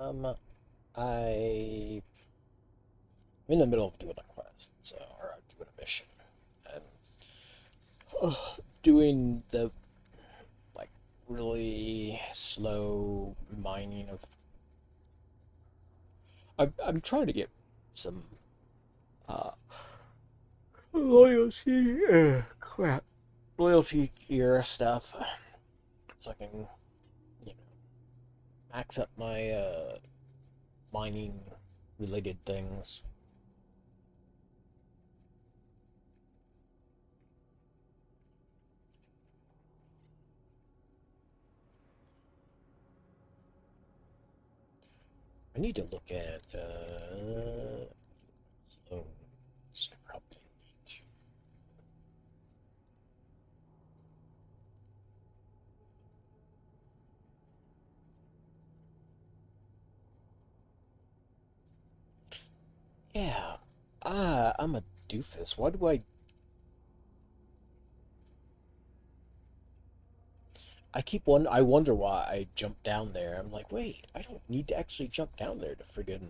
Um, I'm in the middle of doing a quest, or doing a mission, and doing the like really slow mining of. I'm trying to get some uh loyalty, crap, loyalty gear stuff, so I can max up my mining related things. I need to look at clones. I probably need to. Yeah. I'm a doofus. Why do I wonder why I jumped down there. I'm like, wait, I don't need to actually jump down there to friggin'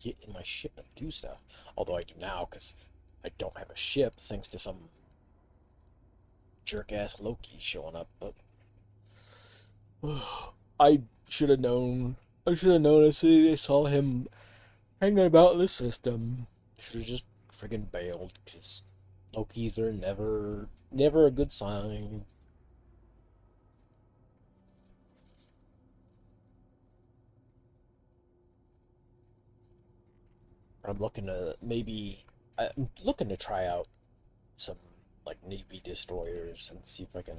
get in my ship and do stuff. Although I do now, because I don't have a ship thanks to some jerk ass Loki showing up. But I should have known. I should have known as soon as I saw him hanging about the system. Should have just friggin' bailed, because Lokis are never a good sign. I'm looking to try out some like Navy destroyers and see if I can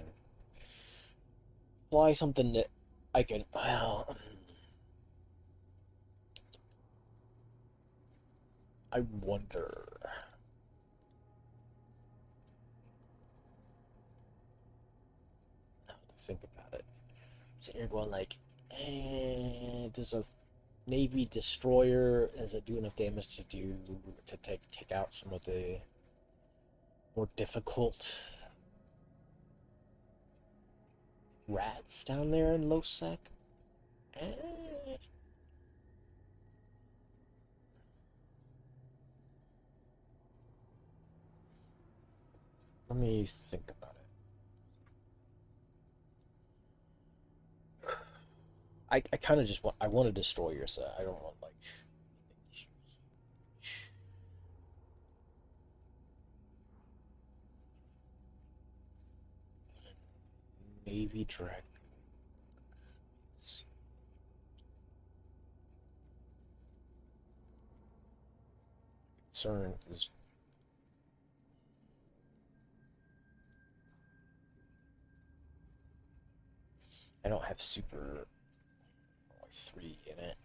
fly something that I can. Well, I wonder. Now to think about it, sitting here going like, does a Navy destroyer does it do enough damage to take out some of the more difficult rats down there in Losec? Eh, let me think about it. I kind of just want I want a destroyer set. I don't want like Navy Dragon. Concern is I don't have super like 3 in it.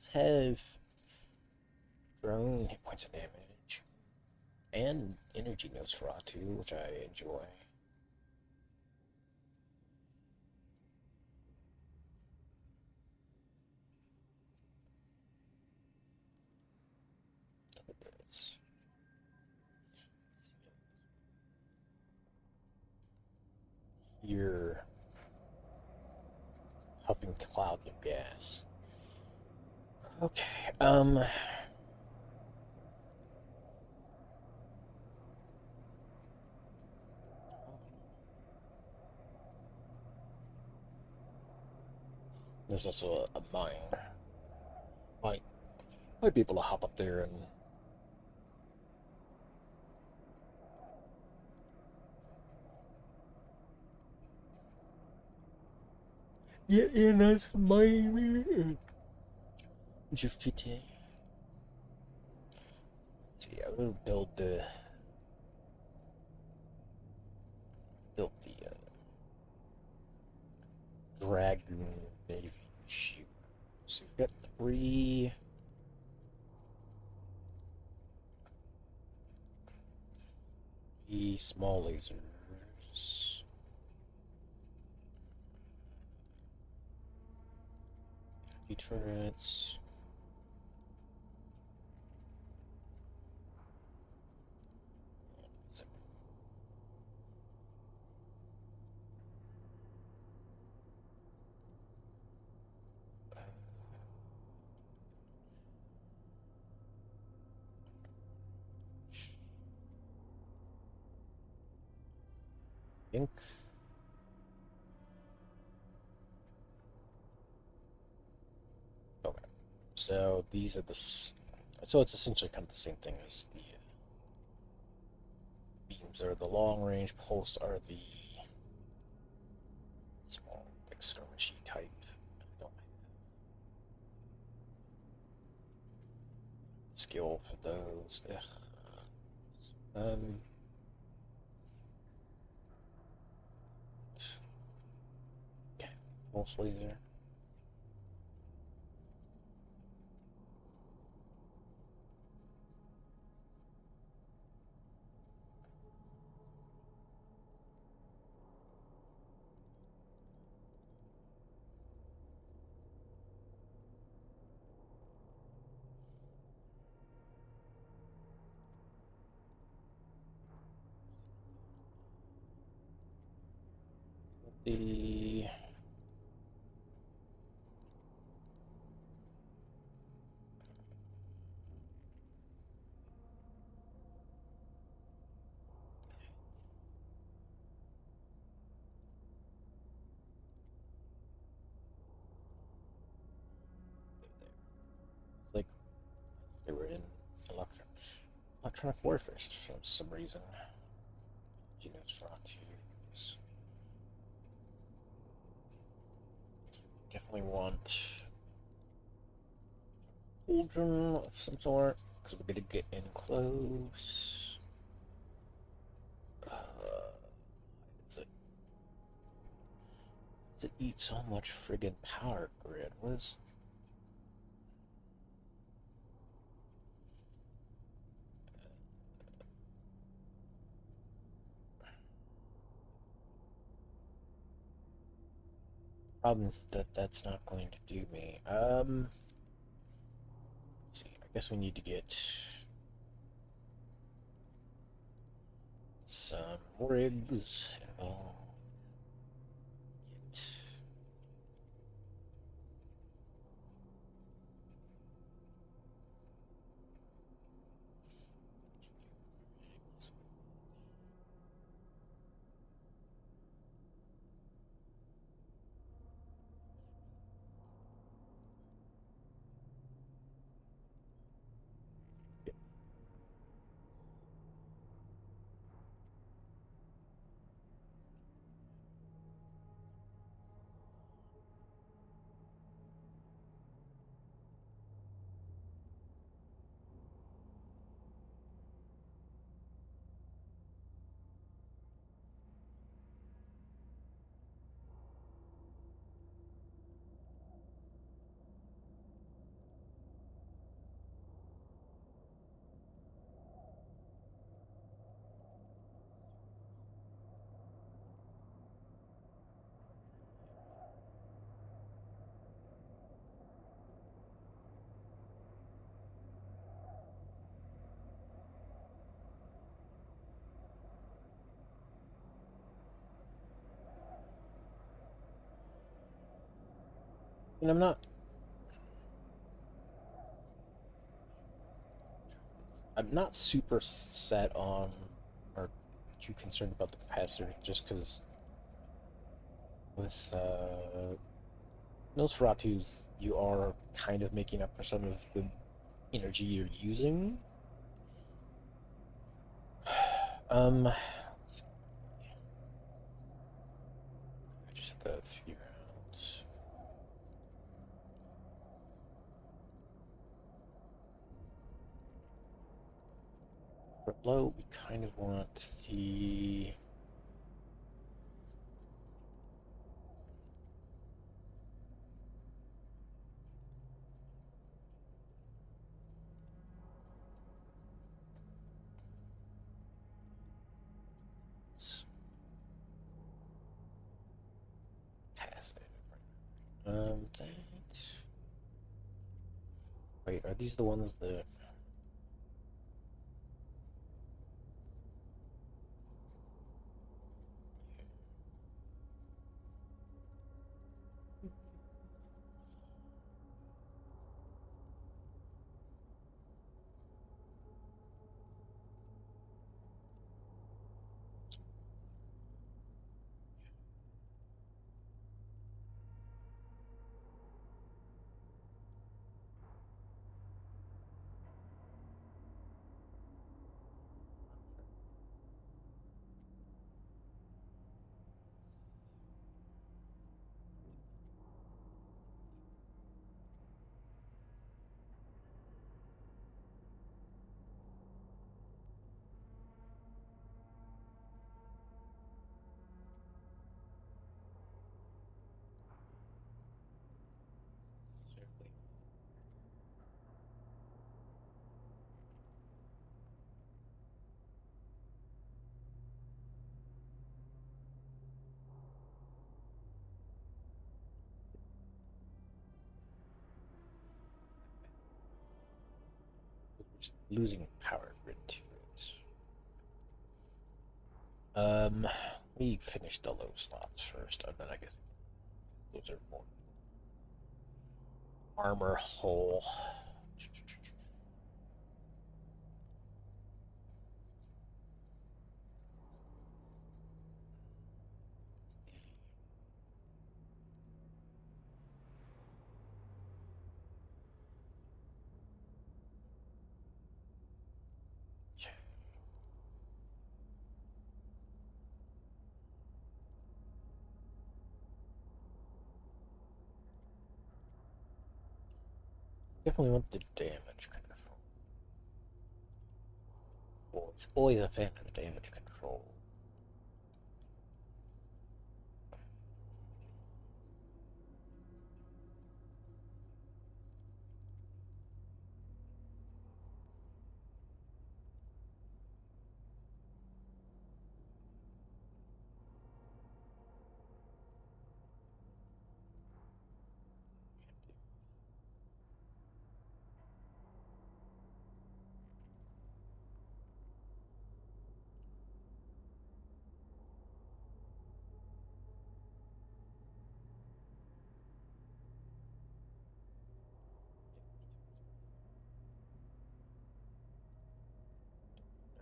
Just have drone hit points of damage and energy Nosferatu, which I enjoy. Here, huffing clouds of gas. Okay, there's also a mine. Might might be able to hop up there and get in as mine. Jafite. Let's see, I will build the Dragoon Navy shoot. So we've got three small lasers. Turrets. think. Okay. So these are so it's essentially kind of the same thing as the beams are the long range, pulse are the small, like skirmishy type. I don't have skill for those. Ugh. Um. Okay. Pulse laser. The like they were in electronic warfare for some reason. Genos Frontiers. Definitely want cauldron of some sort because we're gonna get in close. Does it, does it eat so much friggin' power grid? What is? Problem is that that's not going to do me. Let's see. I guess we need to get some rigs involved. Get and I'm not super set on or too concerned about the capacitor just because with Nosferatu's you are kind of making up for some of the energy you're using. I just have to figure out. For low, we kind of want the passive. Thanks. Wait, are these the ones that? losing power grid to it. We finished the low slots first, and then I guess those are more armor hull. Definitely want the damage control. Well, it's always a fan of damage control.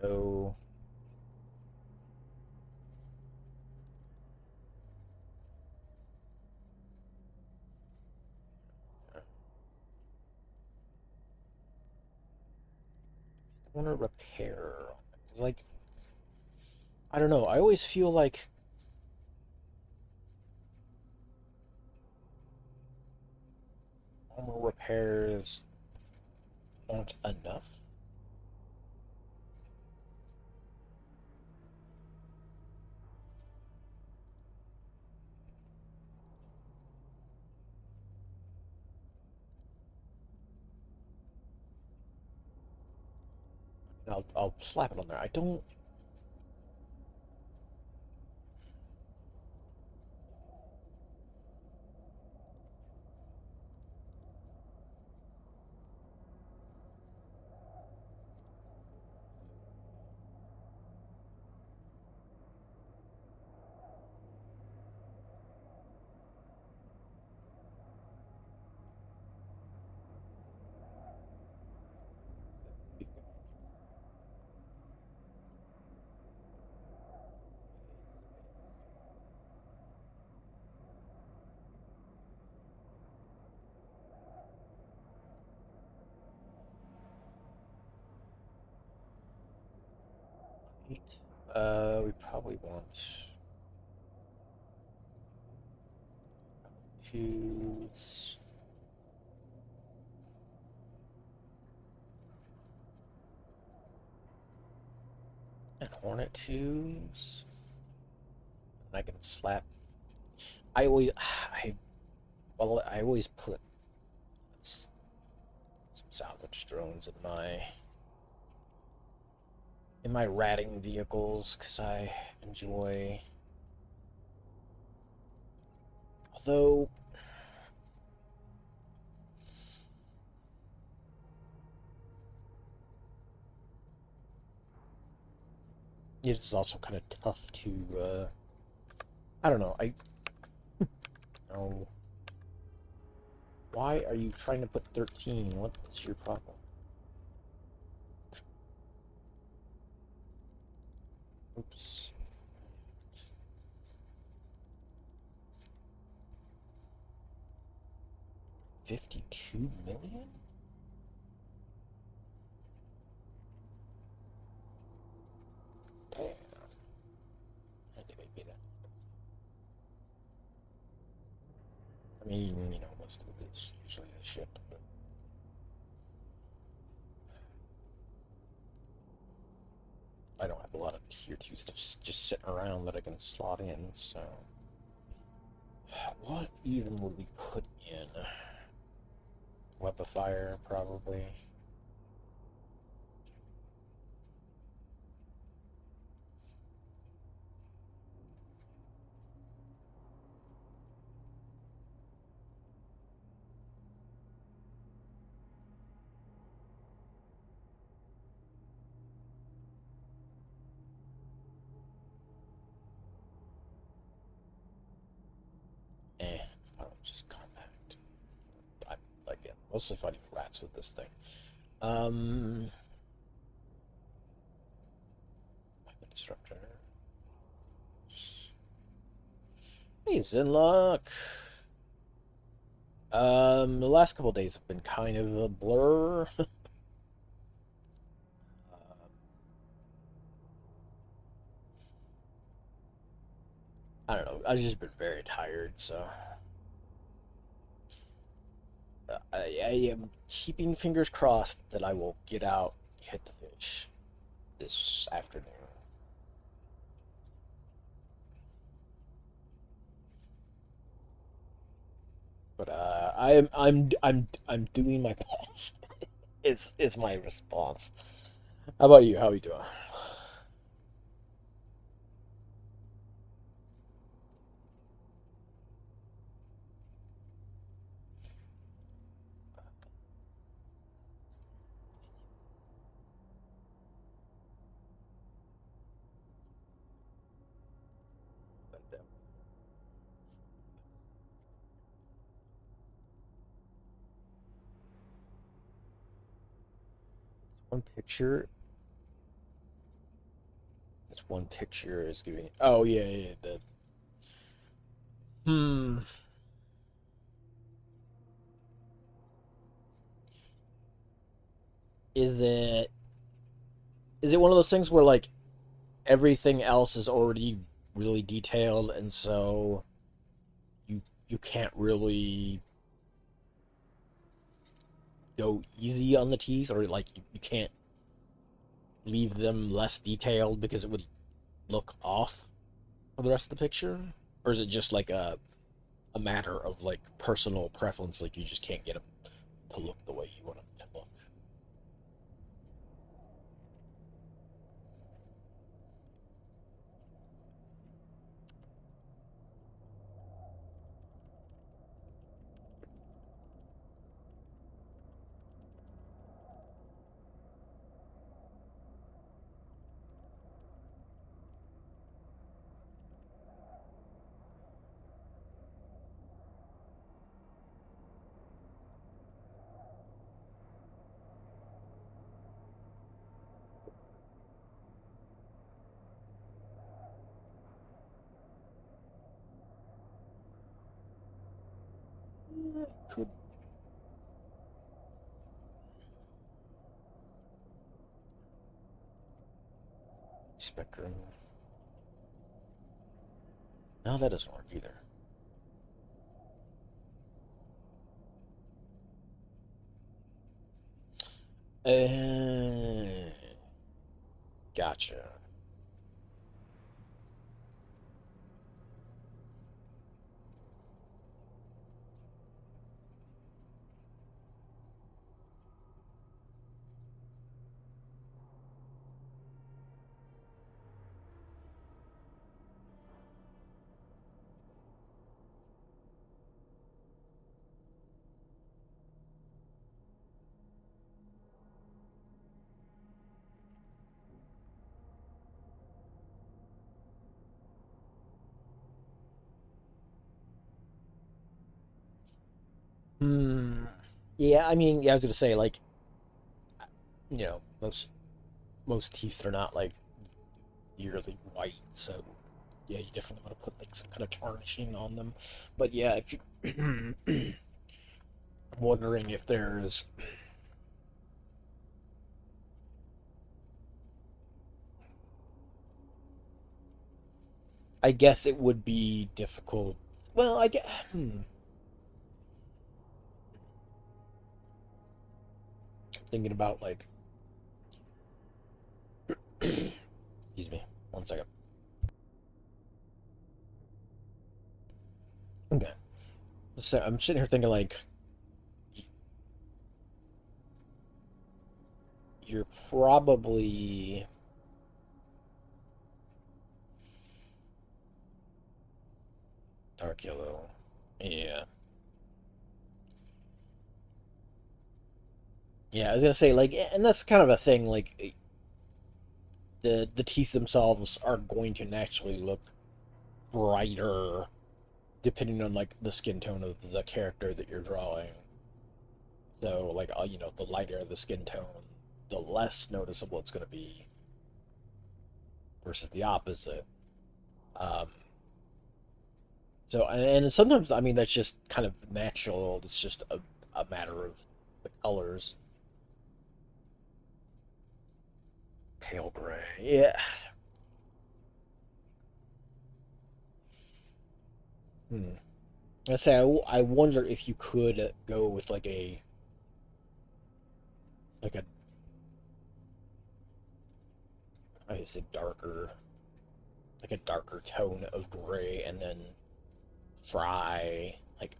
No. I want to repair. Like, I don't know. I always feel like armor repairs aren't enough. And I'll slap it on there. I don't. We probably want to and Hornet twos. And I can slap. I always, I always put some salvage drones in my ratting vehicles because I enjoy. Although it's also kind of tough to. I don't know. Oh, why are you trying to put 13? What is your problem? Oops. 52 million? Damn. I think it'd be that. I mean, most of it is usually a ship, but I don't have a lot of tier 2 stuff just sitting around that I can slot in, so. What even would we put in? Web of Fire, probably. Mostly fighting rats with this thing. Weapon disruptor. He's in luck. The last couple days have been kind of a blur. I don't know. I've just been very tired, so I am keeping fingers crossed that I will get out, hit the fish this afternoon. But I'm doing my best. Is my response. How about you? How are you doing? One picture. This one picture is giving. Oh yeah, yeah. Hmm. Is it one of those things where like everything else is already really detailed, and so you can't really go easy on the teeth, or like you can't leave them less detailed because it would look off for the rest of the picture? Or is it just like a matter of like personal preference, like you just can't get them to look the way you want them to look? Could spectrum. No, that doesn't work either. Uh, gotcha. Hmm. Yeah, I mean, yeah, I was gonna say like, most teeth are not like yearly white, so yeah, you definitely want to put like some kind of tarnishing on them. But yeah, if you, I'm wondering if there's, I guess it would be difficult. Well, I get, thinking about like, excuse me, one second. Okay, so I'm sitting here thinking like, you're probably dark yellow. Yeah. Yeah, I was gonna say like, and that's kind of a thing. Like the teeth themselves are going to naturally look brighter depending on like the skin tone of the character that you're drawing. So, like, the lighter the skin tone, the less noticeable it's going to be versus the opposite. Um, and sometimes, I mean, that's just kind of natural. It's just a matter of the colors. Pale gray. Yeah. Hmm. I say, I wonder if you could go with like a, I say like a darker tone of gray, and then try like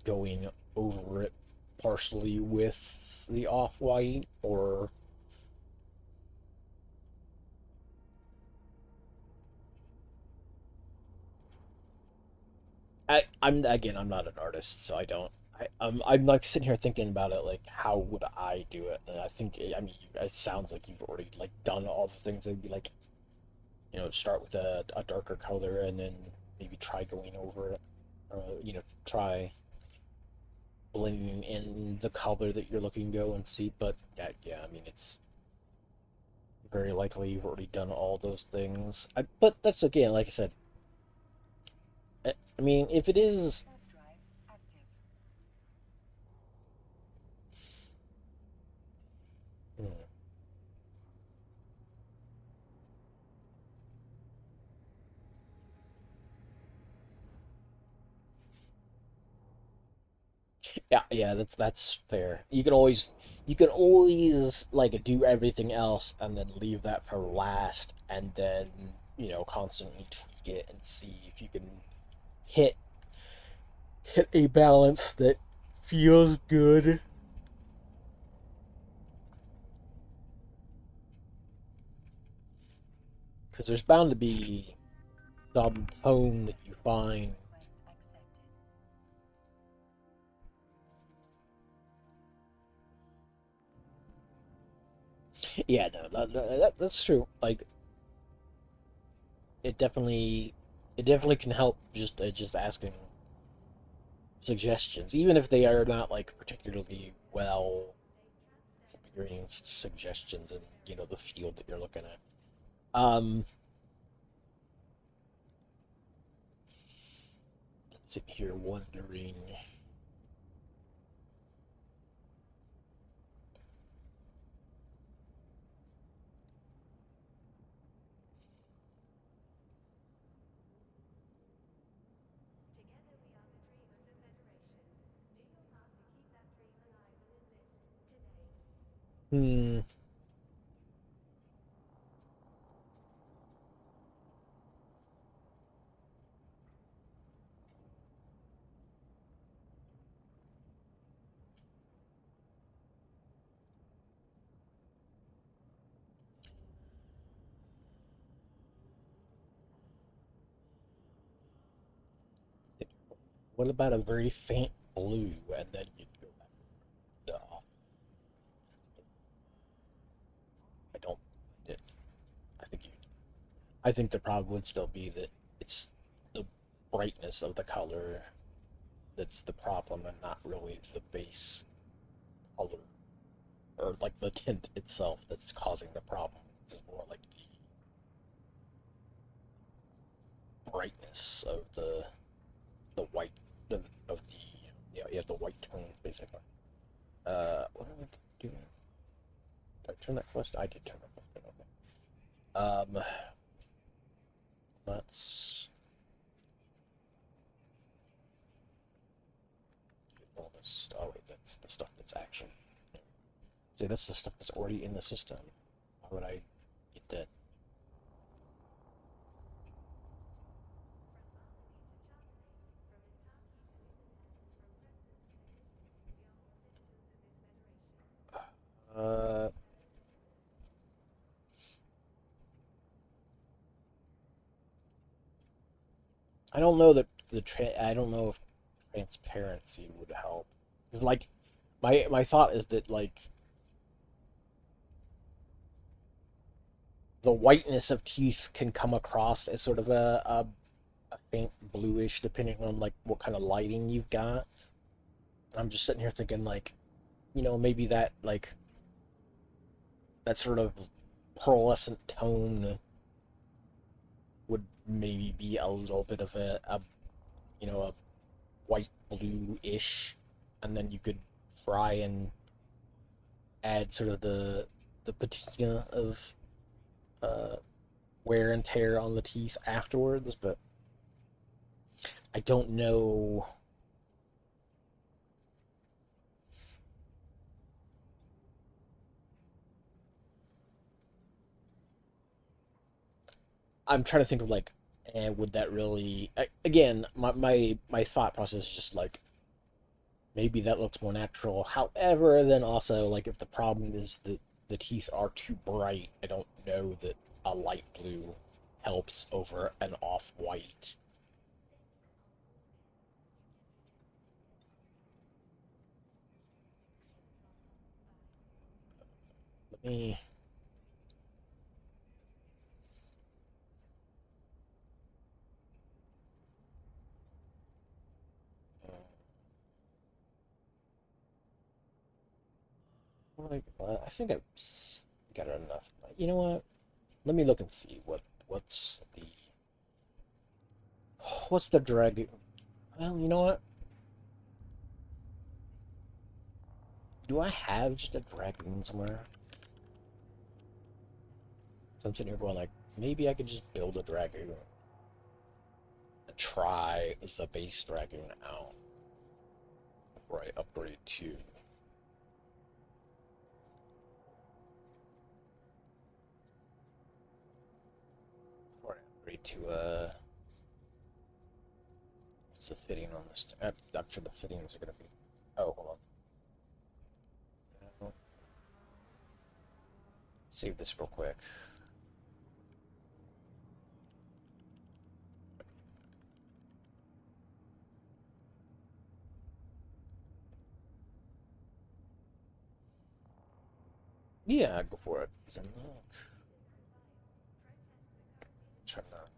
going over it partially with the off white, or I'm not an artist, so I don't. I'm like sitting here thinking about it, like how would I do it? And I think, I mean, it sounds like you've already like done all the things. It'd be like, start with a darker color, and then maybe try going over it, try blending in the color that you're looking to go and see. But yeah, I mean, it's very likely you've already done all those things. But that's, again, like I said, I mean, if it is, hmm, yeah, that's fair. You can always like do everything else and then leave that for last, and then constantly tweak it and see if you can hit hit a balance that feels good. Because there's bound to be some tone that you find. Yeah, no, that's true. Like, it definitely it definitely can help, just asking suggestions, even if they are not like particularly well experienced suggestions in the field that you're looking at. Um, Sitting here wondering. Hmm. What about a very faint blue, and then you'd go back to off? I don't. It, I think you. I think the problem would still be that it's the brightness of the color that's the problem, and not really the base color, or like the tint itself, that's causing the problem. It's more like the brightness of the white of the the white tones, basically. What am I doing? Did I turn that quest? I did turn that quest. Okay. Let's get all this. Oh wait, that's the stuff that's actually. See, that's the stuff that's already in the system. Why would I get that? Uh, I don't know that I don't know if transparency would help. Because, like, my thought is that, like, the whiteness of teeth can come across as sort of a faint bluish, depending on like what kind of lighting you've got. I'm just sitting here thinking, like, maybe that sort of pearlescent tone would maybe be a little bit of a white blue ish, and then you could try and add sort of the patina of uh, wear and tear on the teeth afterwards. But I don't know. I'm trying to think of like, would that really? Again, my thought process is just like maybe that looks more natural. However, then also like if the problem is that the teeth are too bright, I don't know that a light blue helps over an off white. Let me. I think I've got enough. You know what? Let me look and see what's the drag. Well, you know what? Do I have just a dragoon somewhere? So I'm sitting here going like, maybe I could just build a dragoon and try the base dragoon out before I upgrade to. Before I upgrade to what's the fitting on this? I'm sure the fittings are gonna be. Oh, hold on. Save this real quick. Yeah, go for it. Try that.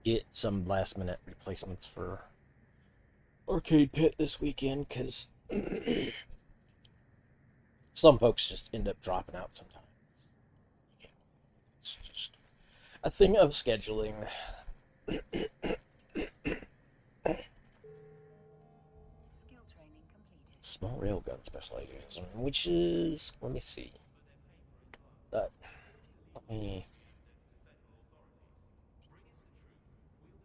Get some last minute replacements for Arcade Pit this weekend because some folks just end up dropping out sometimes. It's just a thing of scheduling. Small railgun specialization, which is, let me see. Let me.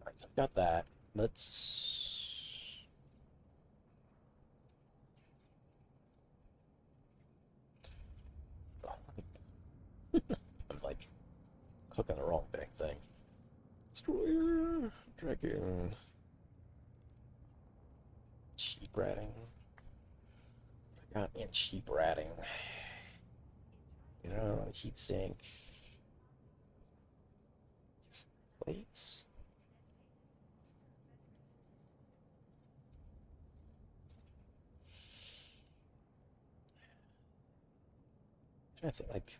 Alright, so I've got that. Let's. I'm like clicking the wrong dang thing. Destroyer, Dragoon, cheap ratting. I got in cheap ratting. Heat sink. Plates. I think like.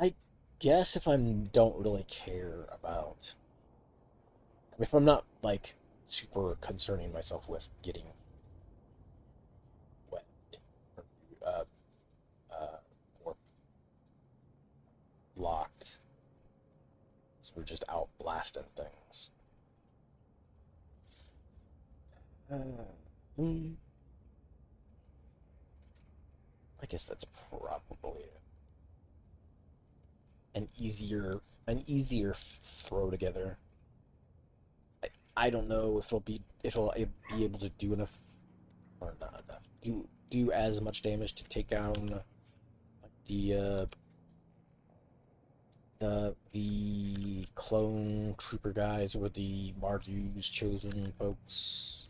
I guess if I don't really care about, if I'm not like super concerning myself with getting wet or uh, or locked, so we're just out blasting things. Uh, mm, guess that's probably an easier throw together. I don't know if it'll be able to do enough or not enough. Do as much damage to take down the the clone trooper guys or the Mardu's chosen folks.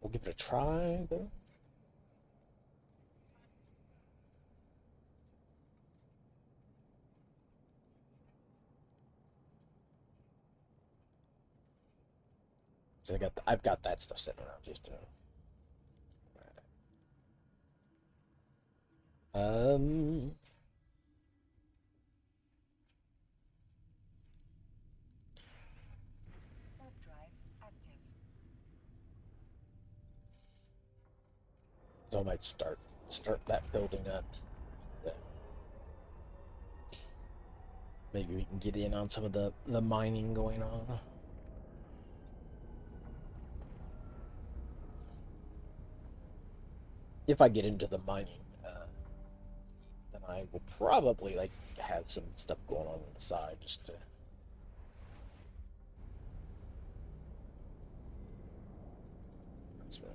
We'll give it a try though. So I've got that stuff sitting around just to. Um. So I might start that building up. Yeah. Maybe we can get in on some of the mining going on. If I get into the mining, then I will probably like have some stuff going on the side just to. That's right.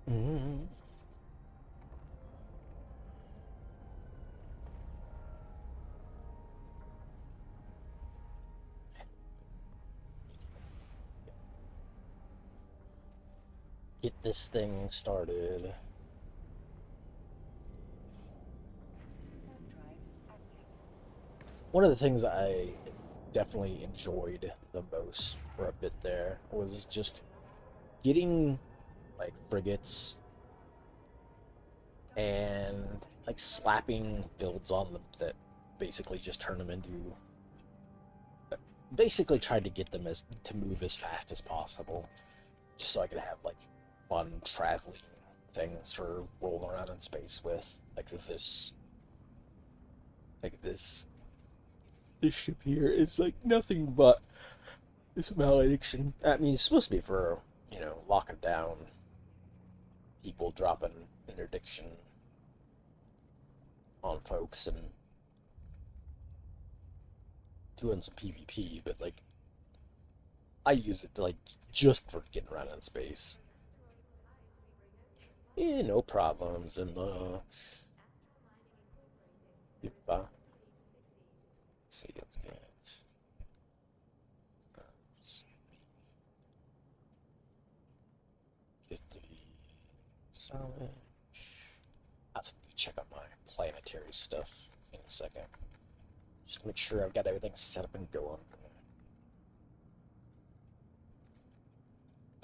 Mm-hmm. Get this thing started. One of the things I definitely enjoyed the most for a bit there was just getting like frigates and like slapping builds on them that basically just turn them into basically tried to get them as to move as fast as possible just so I could have like fun traveling things for rolling around in space with like this ship here is like nothing but this malediction. I mean, it's supposed to be for locking down people dropping interdiction on folks and doing some PvP, but like I use it to like just for getting around in space. Yeah, no problems. And if let's see, get the salvage. I'll check out my planetary stuff in a second. Just to make sure I've got everything set up and going.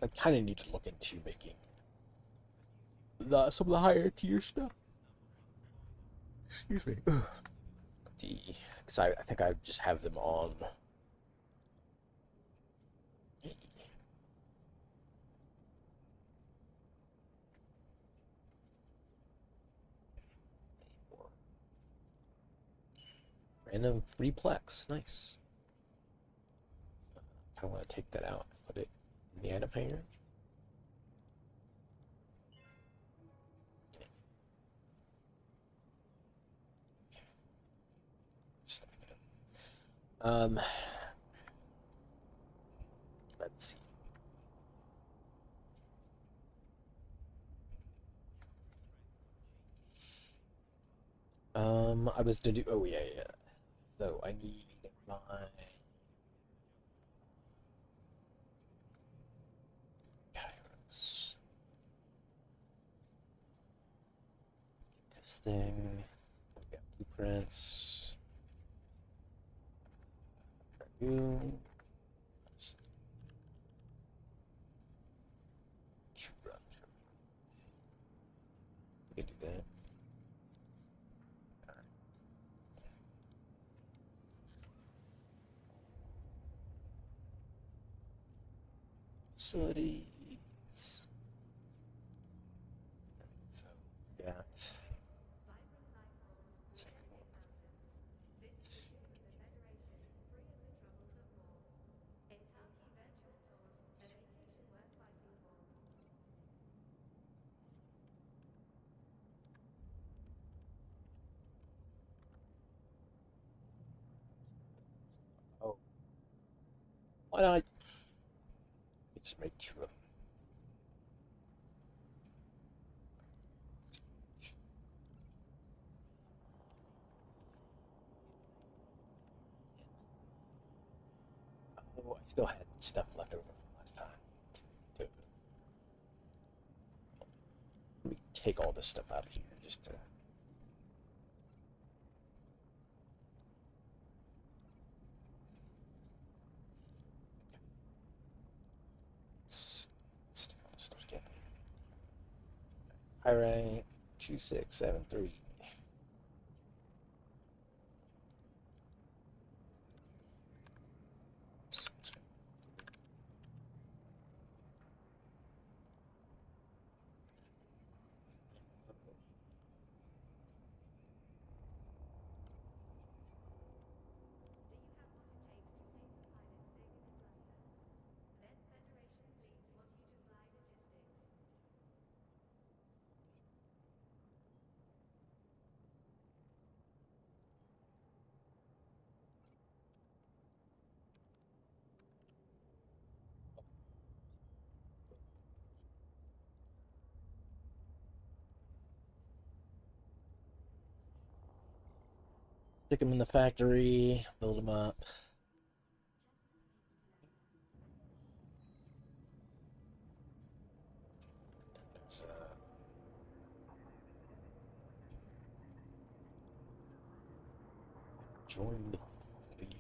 I kind of need to look into making some of the higher tier stuff. Excuse me. Because I think I just have them on. Random freeplex, nice. I want to take that out and put it in the item hanger. Um, let's see. I was to do. Oh yeah. So I need my. Kairos. This thing. We got blueprints. You. We can do that. facilities. So, yeah. Oh, why not just make two of them? Oh, I still had stuff left over from last time. To, let me take all this stuff out of here just to. Let's do all this stuff again. High rank 2673. Stick them in the factory, build them up. There's join the fleet.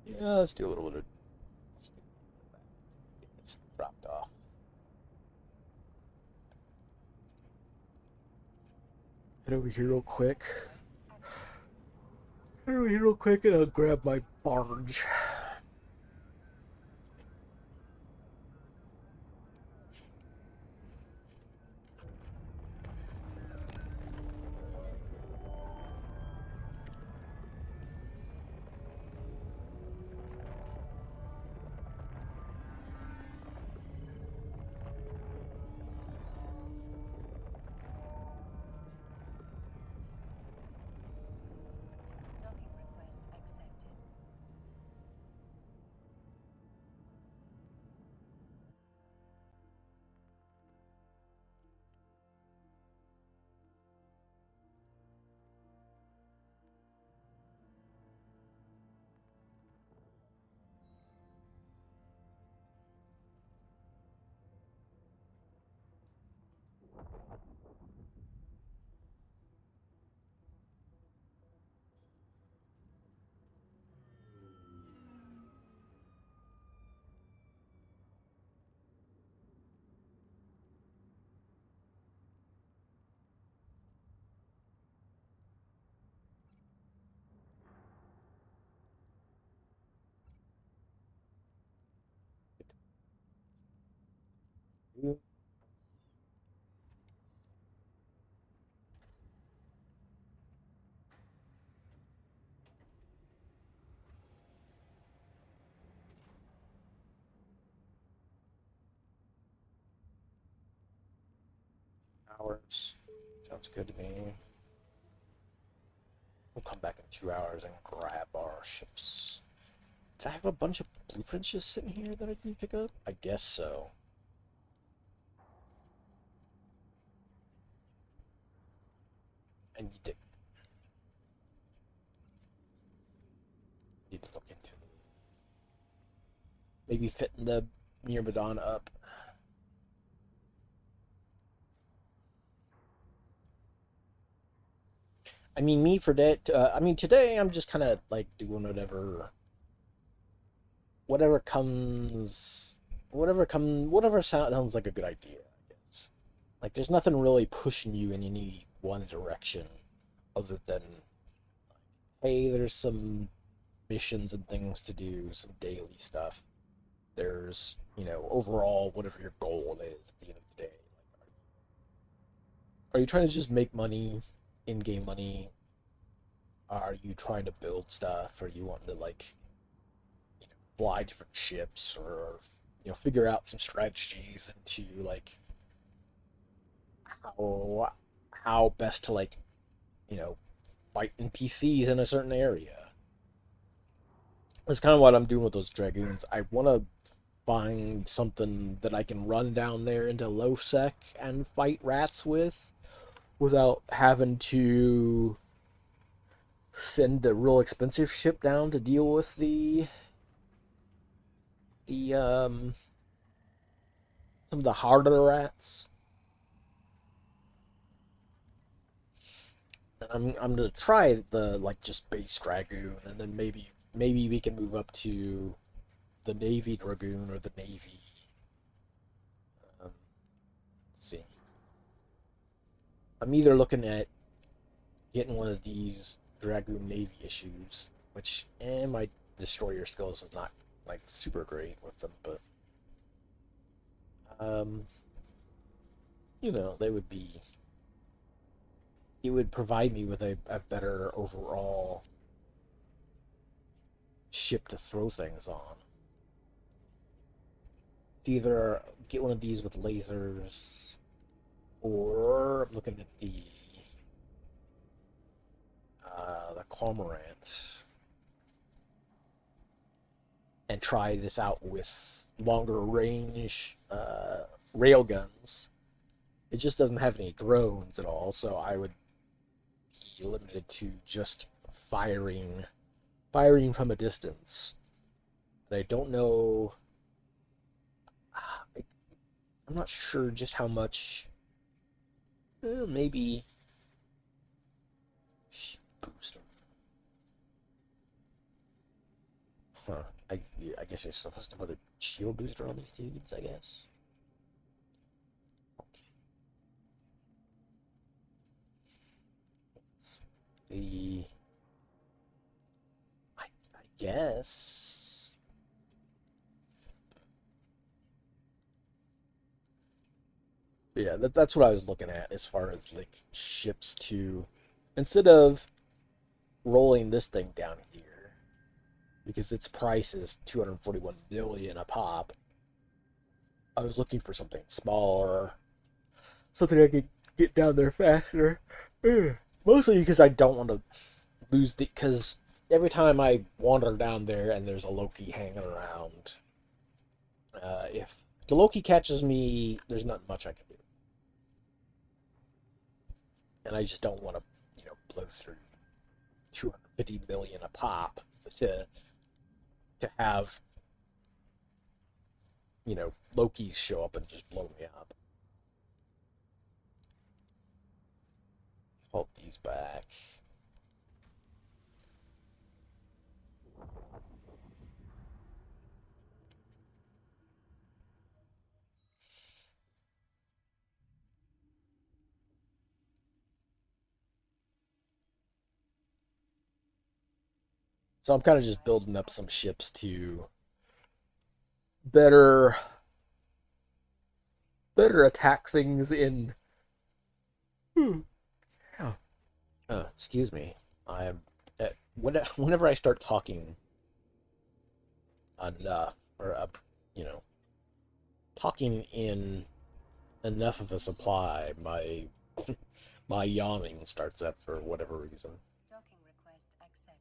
Yeah, let's do a little bit of. It's dropped off. Head over here real quick. Head over here real quick and I'll grab my barge. Hours. Sounds good to me. We'll come back in 2 hours and grab our ships. Do I have a bunch of blueprints just sitting here that I can pick up? I guess so. I need to look into it. Maybe fitting the Myrmidon up. I mean, me for that. I mean, today I'm just kind of like doing whatever comes, whatever sounds like a good idea. I guess. Like, there's nothing really pushing you in any one direction, other than, hey, there's some missions and things to do, some daily stuff. There's, you know, overall, whatever your goal is at the end of the day. Like, are you trying to just make money, in-game money? Are you trying to build stuff? Are you wanting to, like, you know, fly different ships, or, you know, figure out some strategies into, like, how how best to, like, you know, fight NPCs in a certain area? That's kind of what I'm doing with those dragoons. I want to find something that I can run down there into low sec and fight rats with without having to send a real expensive ship down to deal with the some of the harder rats. And I'm gonna try the, like, just base dragoon, and then maybe we can move up to the navy dragoon or the navy. Let's see. I'm either looking at getting one of these dragoon navy issues, which, my destroyer skills is not, like, super great with them, but um, you know, they would be. It would provide me with a better overall ship to throw things on. It's either get one of these with lasers, or I'm looking at the cormorant and try this out with longer range rail guns. It just doesn't have any drones at all, so I would be limited to just firing from a distance. But I don't know. I'm not sure just how much. Maybe booster. Huh. I guess you're supposed to put a shield booster on these dudes, I guess. Okay. The I guess. Yeah, that's what I was looking at as far as, like, ships to, instead of rolling this thing down here because its price is 241 million a pop. I was looking for something smaller, something I could get down there faster. Mostly because I don't want to lose the. Because every time I wander down there and there's a Loki hanging around, if the Loki catches me, there's not much I can do, and I just don't want to, you know, blow through 250 million a pop to have, you know, Loki show up and just blow me up. Hold these back. So I'm kind of just building up some ships to better attack things in. Hmm. Oh. Excuse me. I'm whenever I start talking enough, or you know, talking in enough of a supply, my yawning starts up for whatever reason. Docking request accepted.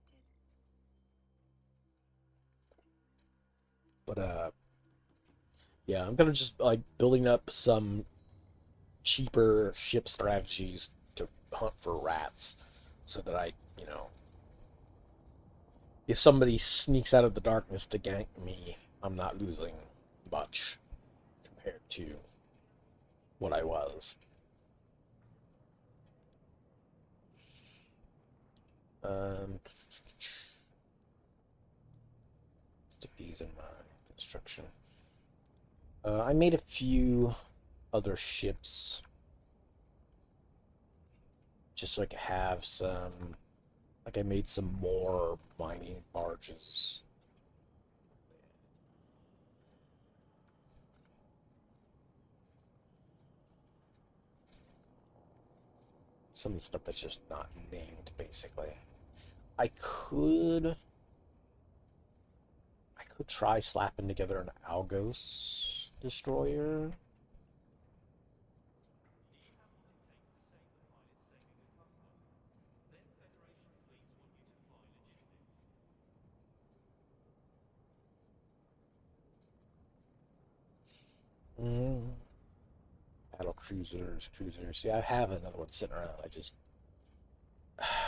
But yeah, I'm gonna just, like, building up some cheaper ship strategies to hunt for rats, so that I, you know, if somebody sneaks out of the darkness to gank me, I'm not losing much compared to what I was. Stick these in my construction. I made a few other ships just so I could have some. Like, I made some more mining barges. Some of the stuff that's just not named, basically. I could try slapping together an Algos destroyer. Mm. Battle cruisers. See, I have another one sitting around.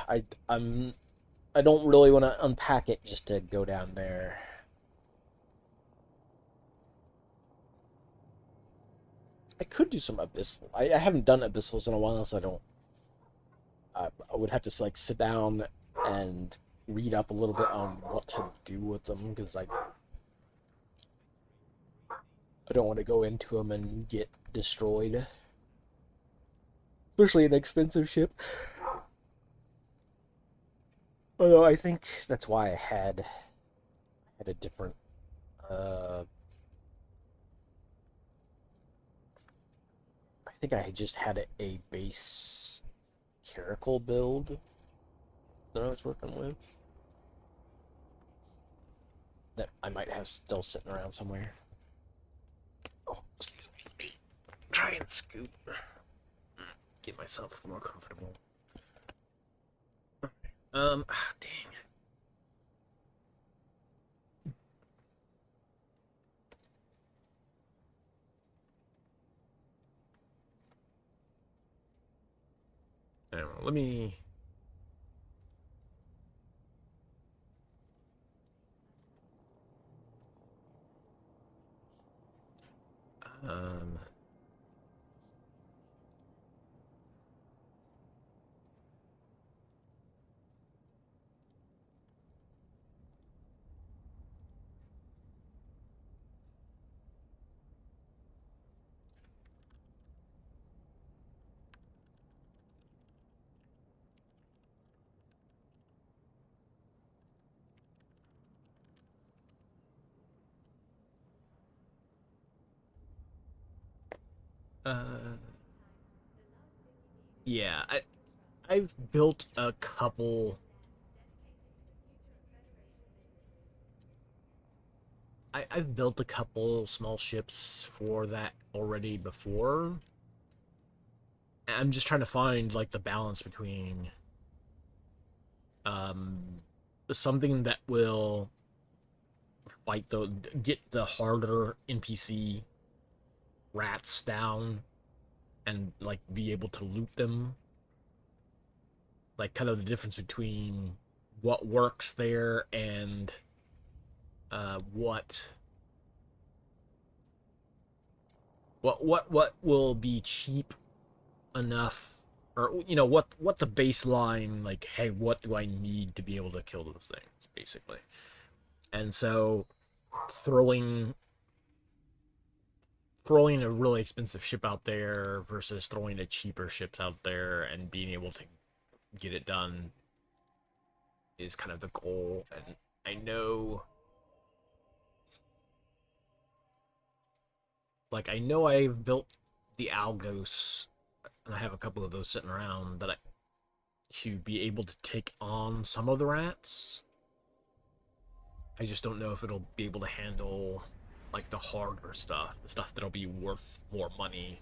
I I'm I don't really want to unpack it just to go down there. I could do some abyssal. I haven't done abyssals in a while, so I don't. I would have to like sit down and read up a little bit on what to do with them because I don't want to go into them and get destroyed, especially an expensive ship. Although I think that's why I had a different. I think I just had a base Caracal build that I was working with that I might have still sitting around somewhere. Oh, excuse me. Try and scoot. Get myself more comfortable. Dang. I don't know. Let me. Um. Uh. Yeah. I've built a couple. I've built a couple small ships for that already before. I'm just trying to find like the balance between um something that will fight the get the harder NPC rats down and like be able to loot them. Like kind of the difference between what works there and what will be cheap enough, or what the baseline, like, hey, what do I need to be able to kill those things, basically. And so throwing throwing a really expensive ship out there versus throwing a cheaper ships out there and being able to get it done is kind of the goal. And I know, I know I've built the Algos, and I have a couple of those sitting around that to be able to take on some of the rats. I just don't know if it'll be able to handle like the harder stuff, the stuff that'll be worth more money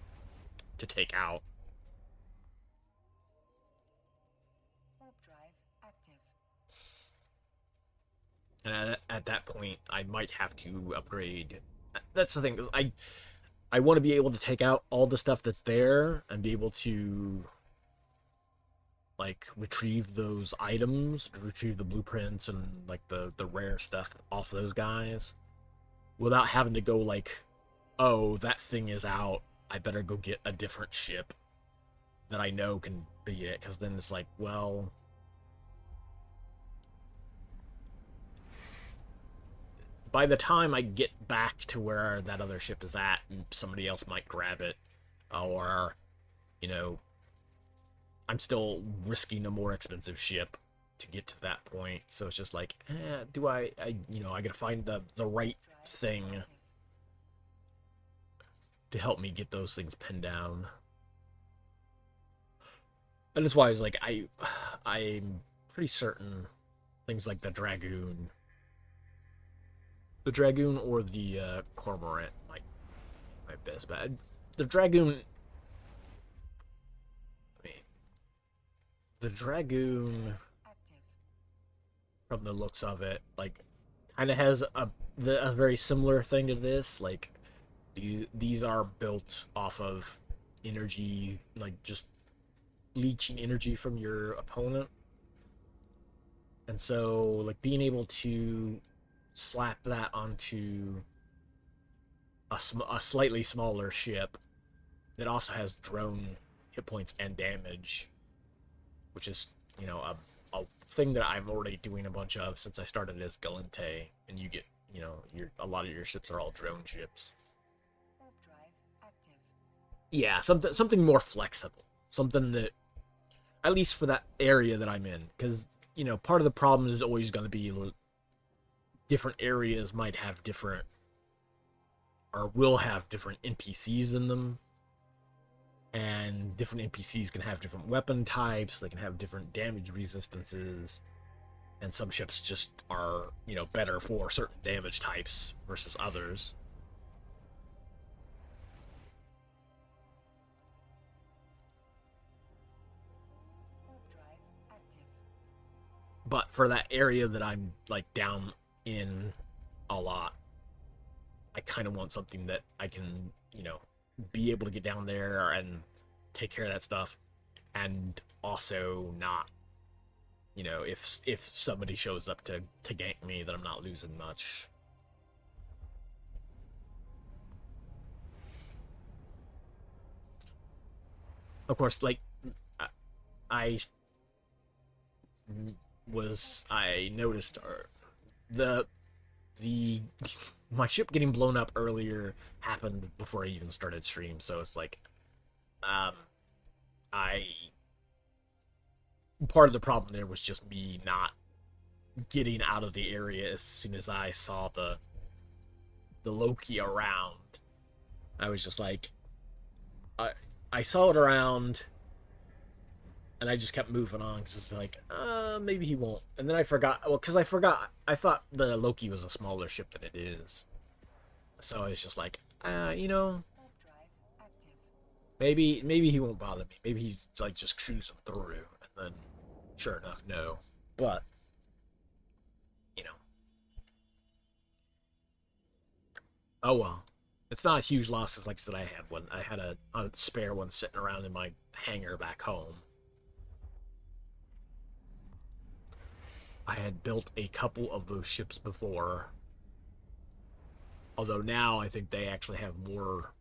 to take out. Warp drive active. And at that point, I might have to upgrade. That's the thing. I want to be able to take out all the stuff that's there and be able to like retrieve those items, retrieve the blueprints and like the rare stuff off those guys without having to go like, oh, that thing is out. I better go get a different ship that I know can beat it. Because then it's like, well, by the time I get back to where that other ship is at, and somebody else might grab it, or you know, I'm still risking a more expensive ship to get to that point. So it's just like, do I gotta find the right thing to help me get those things pinned down. And that's why I was like, I'm pretty certain things like the Dragoon or the Cormorant might best. But the Dragoon, I mean, the Dragoon, Active. from the looks of it, like, kind of has a very similar thing to this. Like, these are built off of energy, like just leeching energy from your opponent. And so, like, being able to slap that onto a slightly smaller ship that also has drone hit points and damage, which is, a thing that I'm already doing a bunch of since I started as Galente, and you get, a lot of your ships are all drone ships. Warp drive active. Yeah, something more flexible, something that, at least for that area that I'm in, because part of the problem is always going to be different areas might have different, or will have different NPCs in them, and different NPCs can have different weapon types, they can have different damage resistances, and some ships just are, better for certain damage types versus others. Warp drive active. But for that area that I'm like down in a lot, I kind of want something that I can, be able to get down there and take care of that stuff, and also not, if somebody shows up to gank me, that I'm not losing much. Of course, like, I I noticed the the my ship getting blown up earlier happened before I even started stream, so it's like, um I part of the problem there was just me not getting out of the area as soon as I saw the Loki around. I was just like, I I saw it around, and I just kept moving on because it's like, maybe he won't. And then I forgot. Well, because I forgot. I thought the Loki was a smaller ship than it is. So it's just like, Warp drive active. maybe he won't bother me. Maybe he's like just cruising through, and then, sure enough, no. But you know, oh well. It's not a huge loss, because like I said, I had one. I had a spare one sitting around in my hangar back home. I had built a couple of those ships before, although now I think they actually have more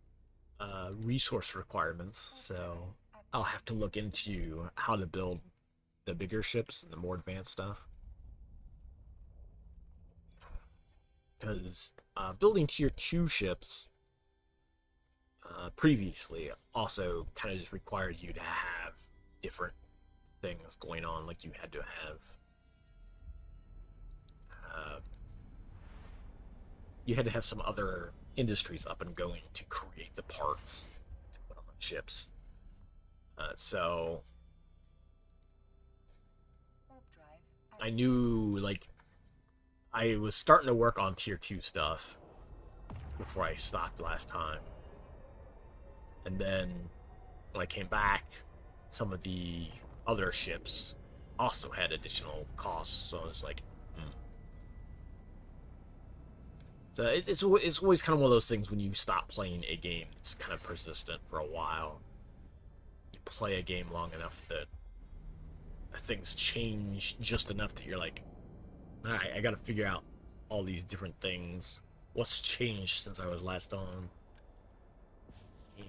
resource requirements, so I'll have to look into how to build the bigger ships and the more advanced stuff. Because building tier 2 ships previously also kind of just required you to have different things going on. Like, you had to have uh, some other industries up and going to create the parts to put on ships. So Warp drive I active. knew, like, I was starting to work on tier 2 stuff before I stopped last time. And then when I came back, some of the other ships also had additional costs. So I was like, hmm. So it's always kind of one of those things when you stop playing a game. It's kind of persistent for a while. You play a game long enough that things change just enough that you're like, all right, I got to figure out all these different things. What's changed since I was last on? Yeah.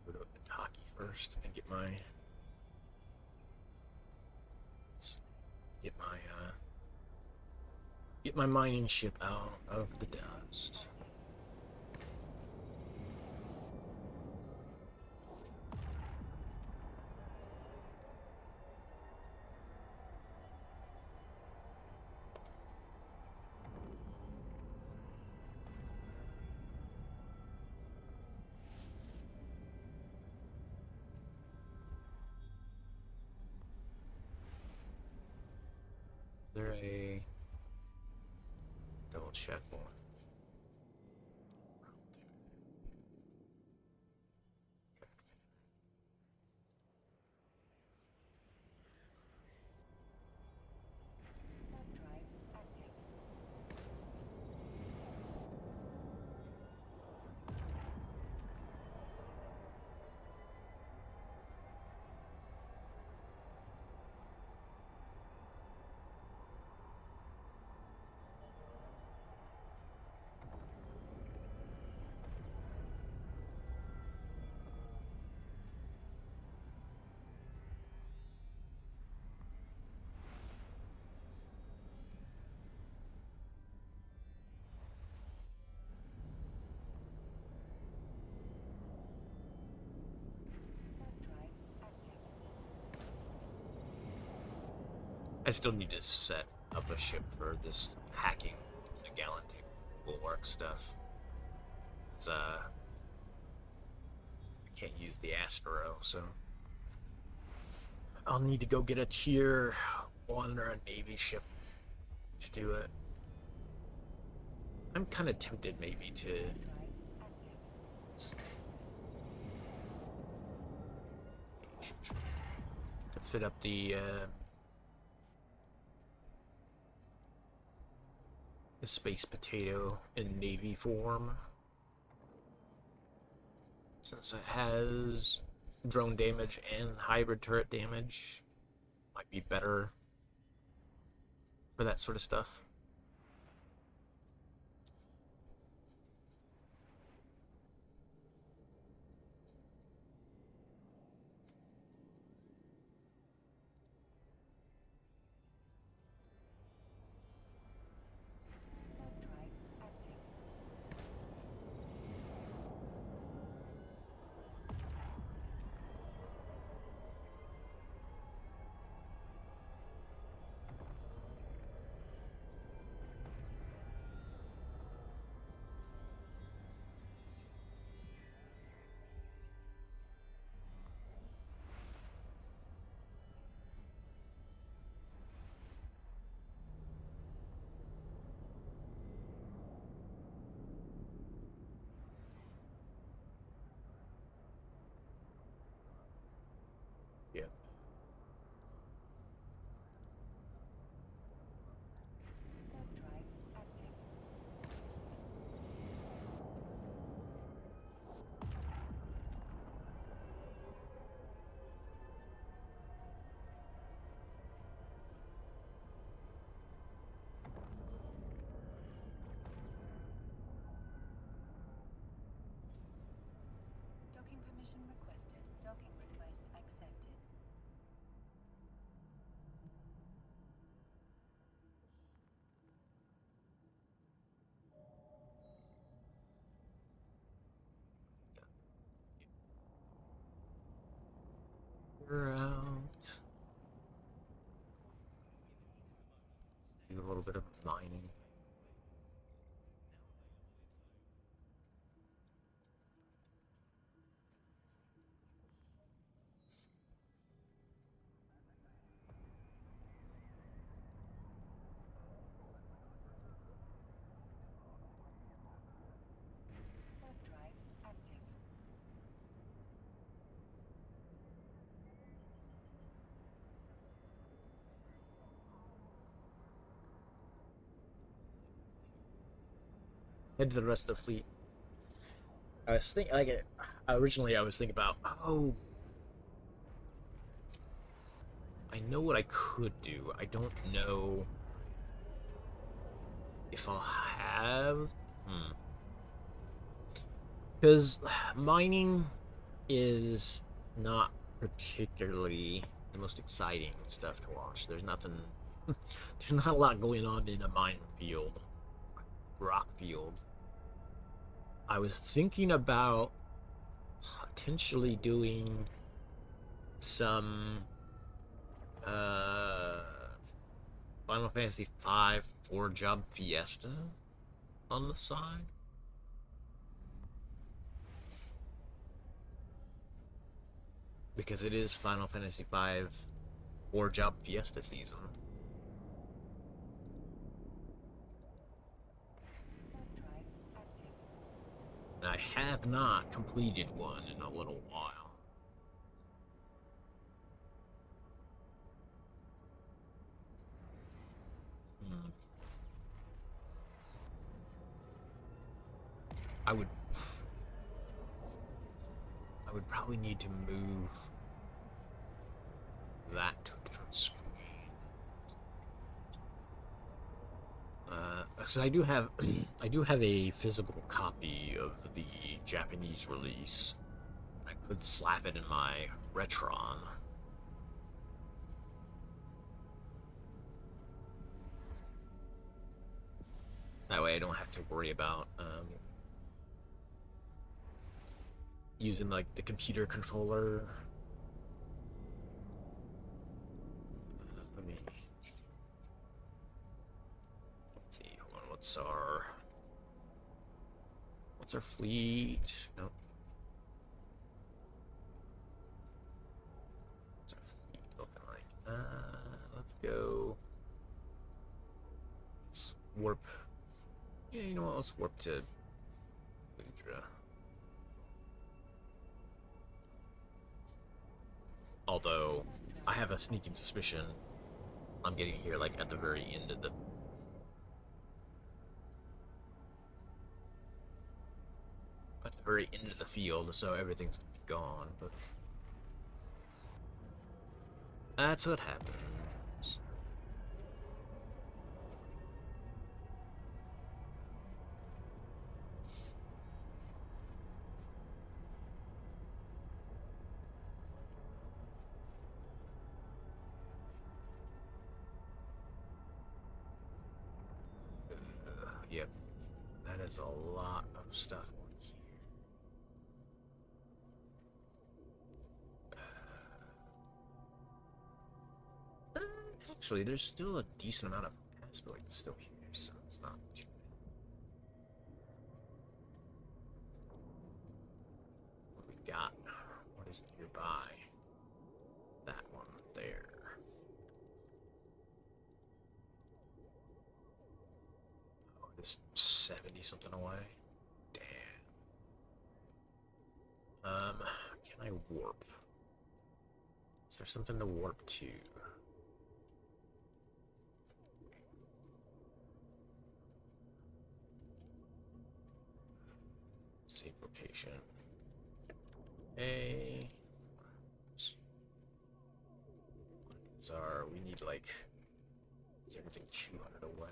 Go to Itaki first and get my get my mining ship out of the dust. there a double check one? Warp drive active. Warp drive active. I still need to set up a ship for this hacking the Galactic Bulwark stuff. It's I can't use the Astro, so I'll need to go get a tier 1 or a Navy ship to do it. I'm kind of tempted maybe to Drive active. fit up the Space Potato in Navy form, since it has drone damage and hybrid turret damage. Might be better for that sort of stuff. Warp drive active. Yeah. Warp drive active. Docking permission requested. Docking request accepted. We're out. Do a little bit of mining. Warp drive active. Head to the rest of the fleet. I was thinking, like, originally I was thinking about, oh, I know what I could do. I don't know if I'll have. Because mining is not particularly the most exciting stuff to watch. There's nothing. There's not a lot going on in a mine field, rock field. I was thinking about potentially doing some Final Fantasy V 4-job Fiesta on the side. Because it is Final Fantasy V 4-job Fiesta season. And I have not completed one in a little while. I would probably need to move that to a different screen. So I do have a physical copy of the Japanese release. I could slap it in my Retron. That way I don't have to worry about using like the computer controller. Let me let's see. Hold on. What's our fleet? Nope. What's our fleet looking like? Let's go. Let's warp. Yeah, you know what? Let's warp to Ludra. Although, I have a sneaking suspicion I'm getting here like at the very end of the field, so everything's gone, but that's what happens. Yep, that is a lot of stuff on here. Actually, there's still a decent amount of asteroids still here, so it's not too bad. What we got? What is nearby? That one there. Oh, it is 70 something away. Damn. Can I warp? Is there something to warp to? Save location. A. We need like, is everything 200 away?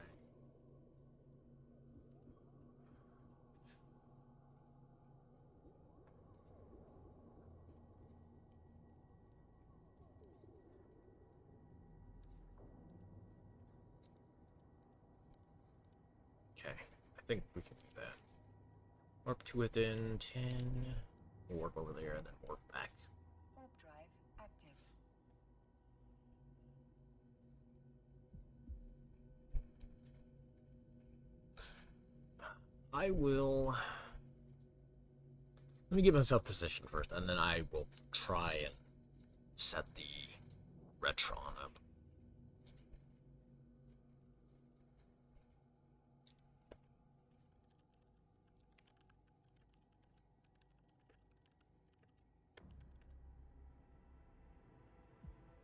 Okay, I think we can do that. Warp to within 10, warp over there, and then warp back. Warp drive active. I will... Let me get myself positioned first, and then I will try and set the Retron up.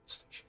Station.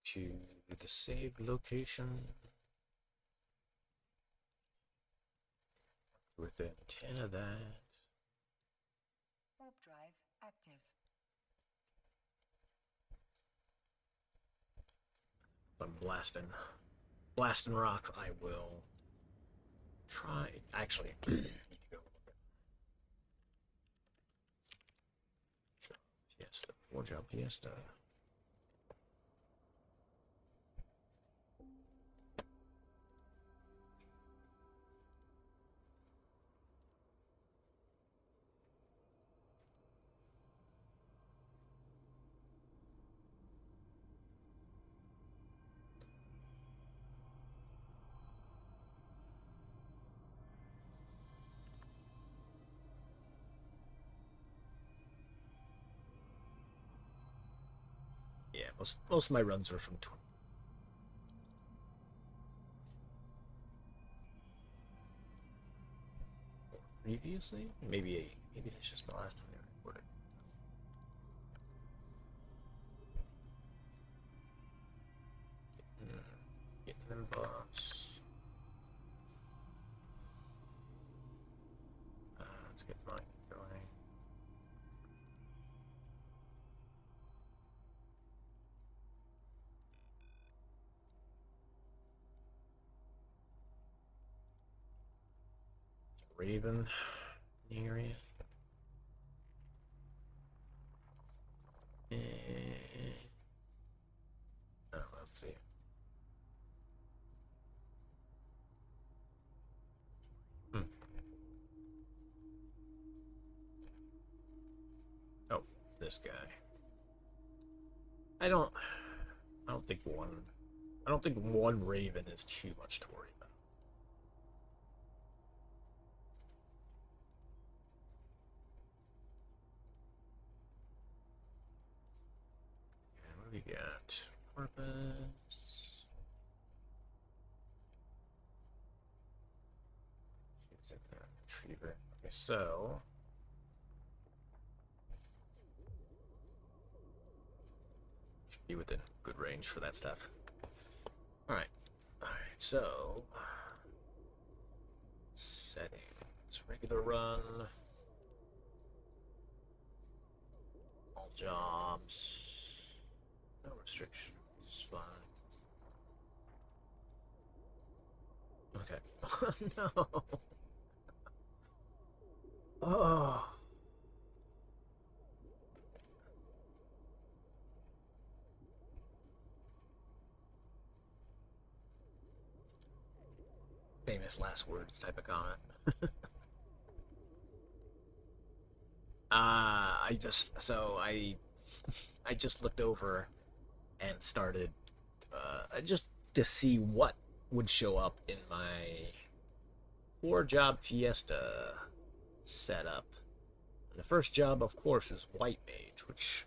To the save location. Within 10 of that. Warp drive active. If I'm blasting rock, I will try. Actually, I need to go. Yes, 4 job fiesta. Yeah, most of my runs are from 20. Previously, maybe that's just the last time they recorded. Getting them buffs. Let's get mine going. Raven in the area. Oh, let's see. Oh, this guy. I don't think one Raven is too much to worry about. And what do we got? Purpose. Retriever. Okay, so should be within good range for that stuff. Alright. Alright, so settings. Regular run. All jobs. No restrictions. It's fine. Okay. No. Oh. Famous last words type of comment. I just looked over and started just to see what would show up in my 4 job fiesta setup. And the first job, of course, is White Mage, which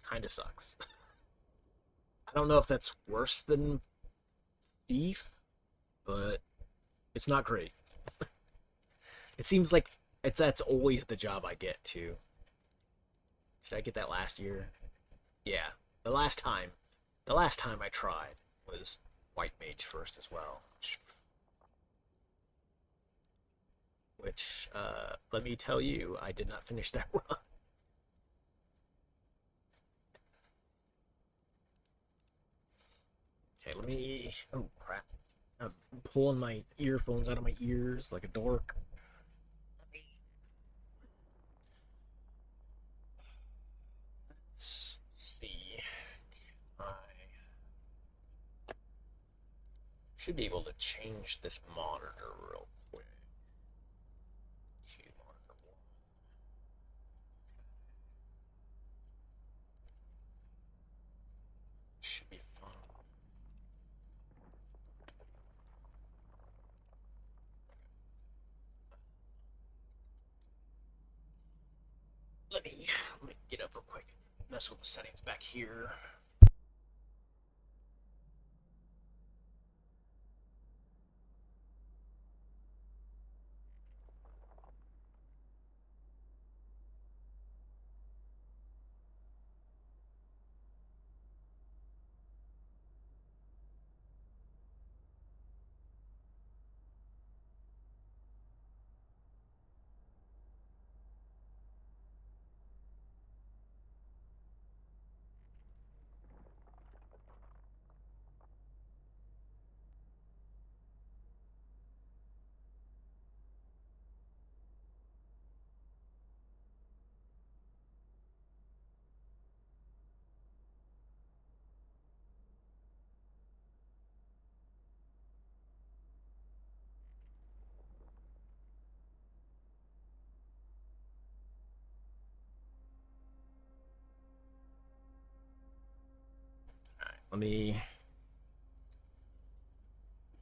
kind of sucks. I don't know if that's worse than Thief, but it's not great. It seems like that's always the job I get too. Did I get that last year? Yeah, the last time I tried was White Mage first as well. Which let me tell you, I did not finish that run. Okay, let me. Oh crap! I'm pulling my earphones out of my ears like a dork. Let's see. I should be able to change this monitor real quick. Monitor 1. Should be fine. Let me get up real quick. Mess with the settings back here. Let me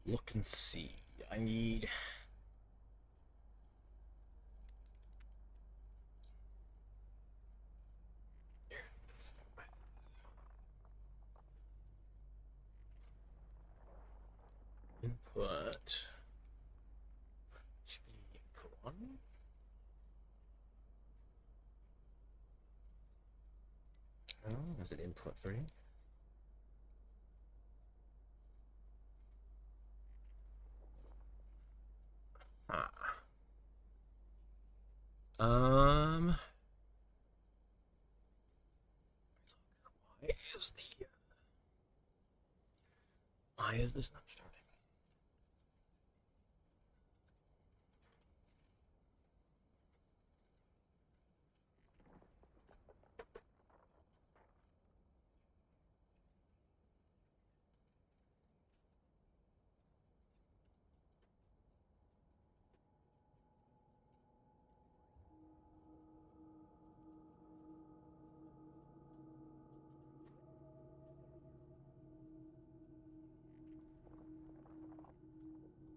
look and see. I need. Input. Should be input 1. Oh, is it input 3? Ah. Why is this not starting?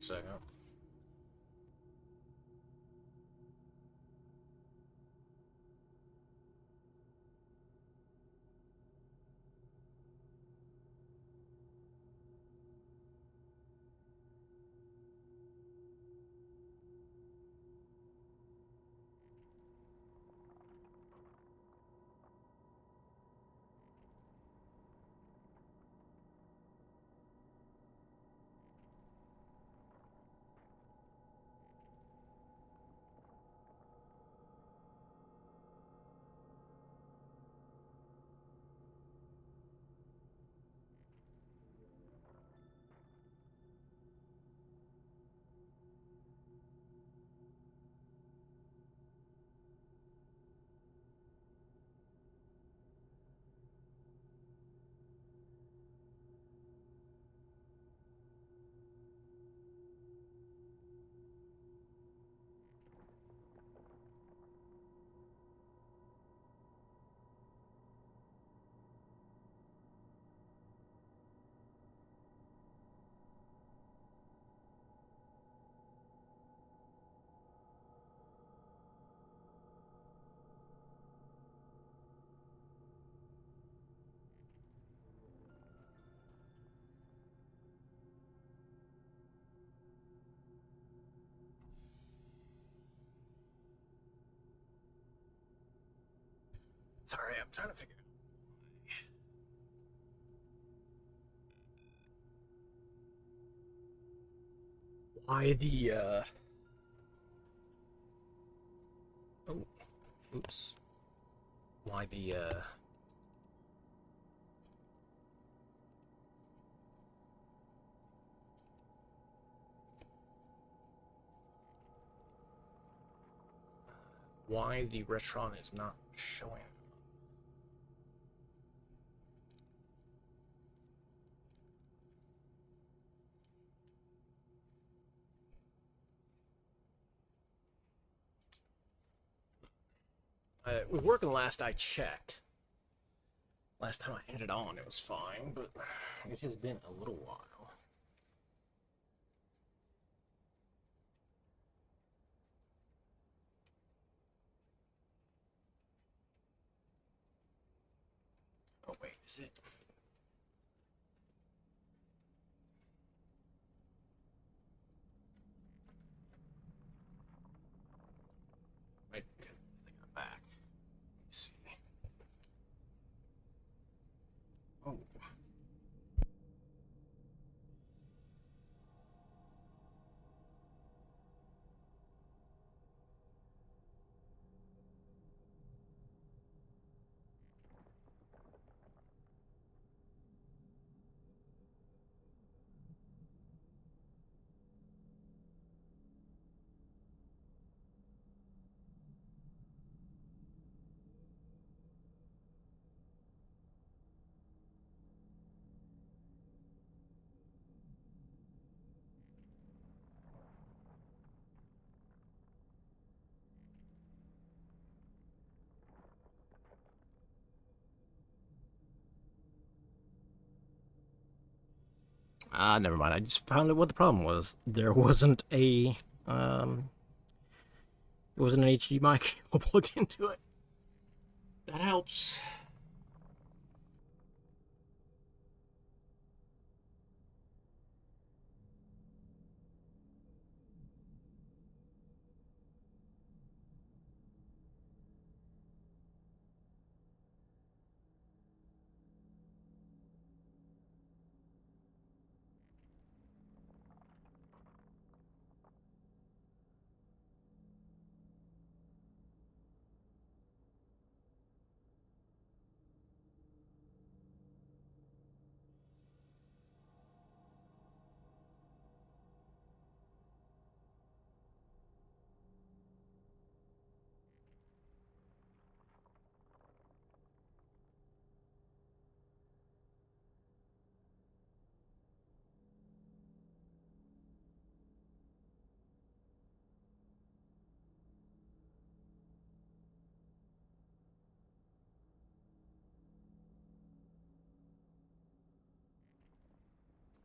Second. Sorry, I'm trying to figure out why the oh, oops. Why the Retron is not showing. It was working last I checked. Last time I had it on, it was fine, but it has been a little while. Oh wait, is it? Wait, I think I'm back. Let's see. Oh. Never mind. I just found out what the problem was. There wasn't a it wasn't an HDMI cable plugged into it. That helps.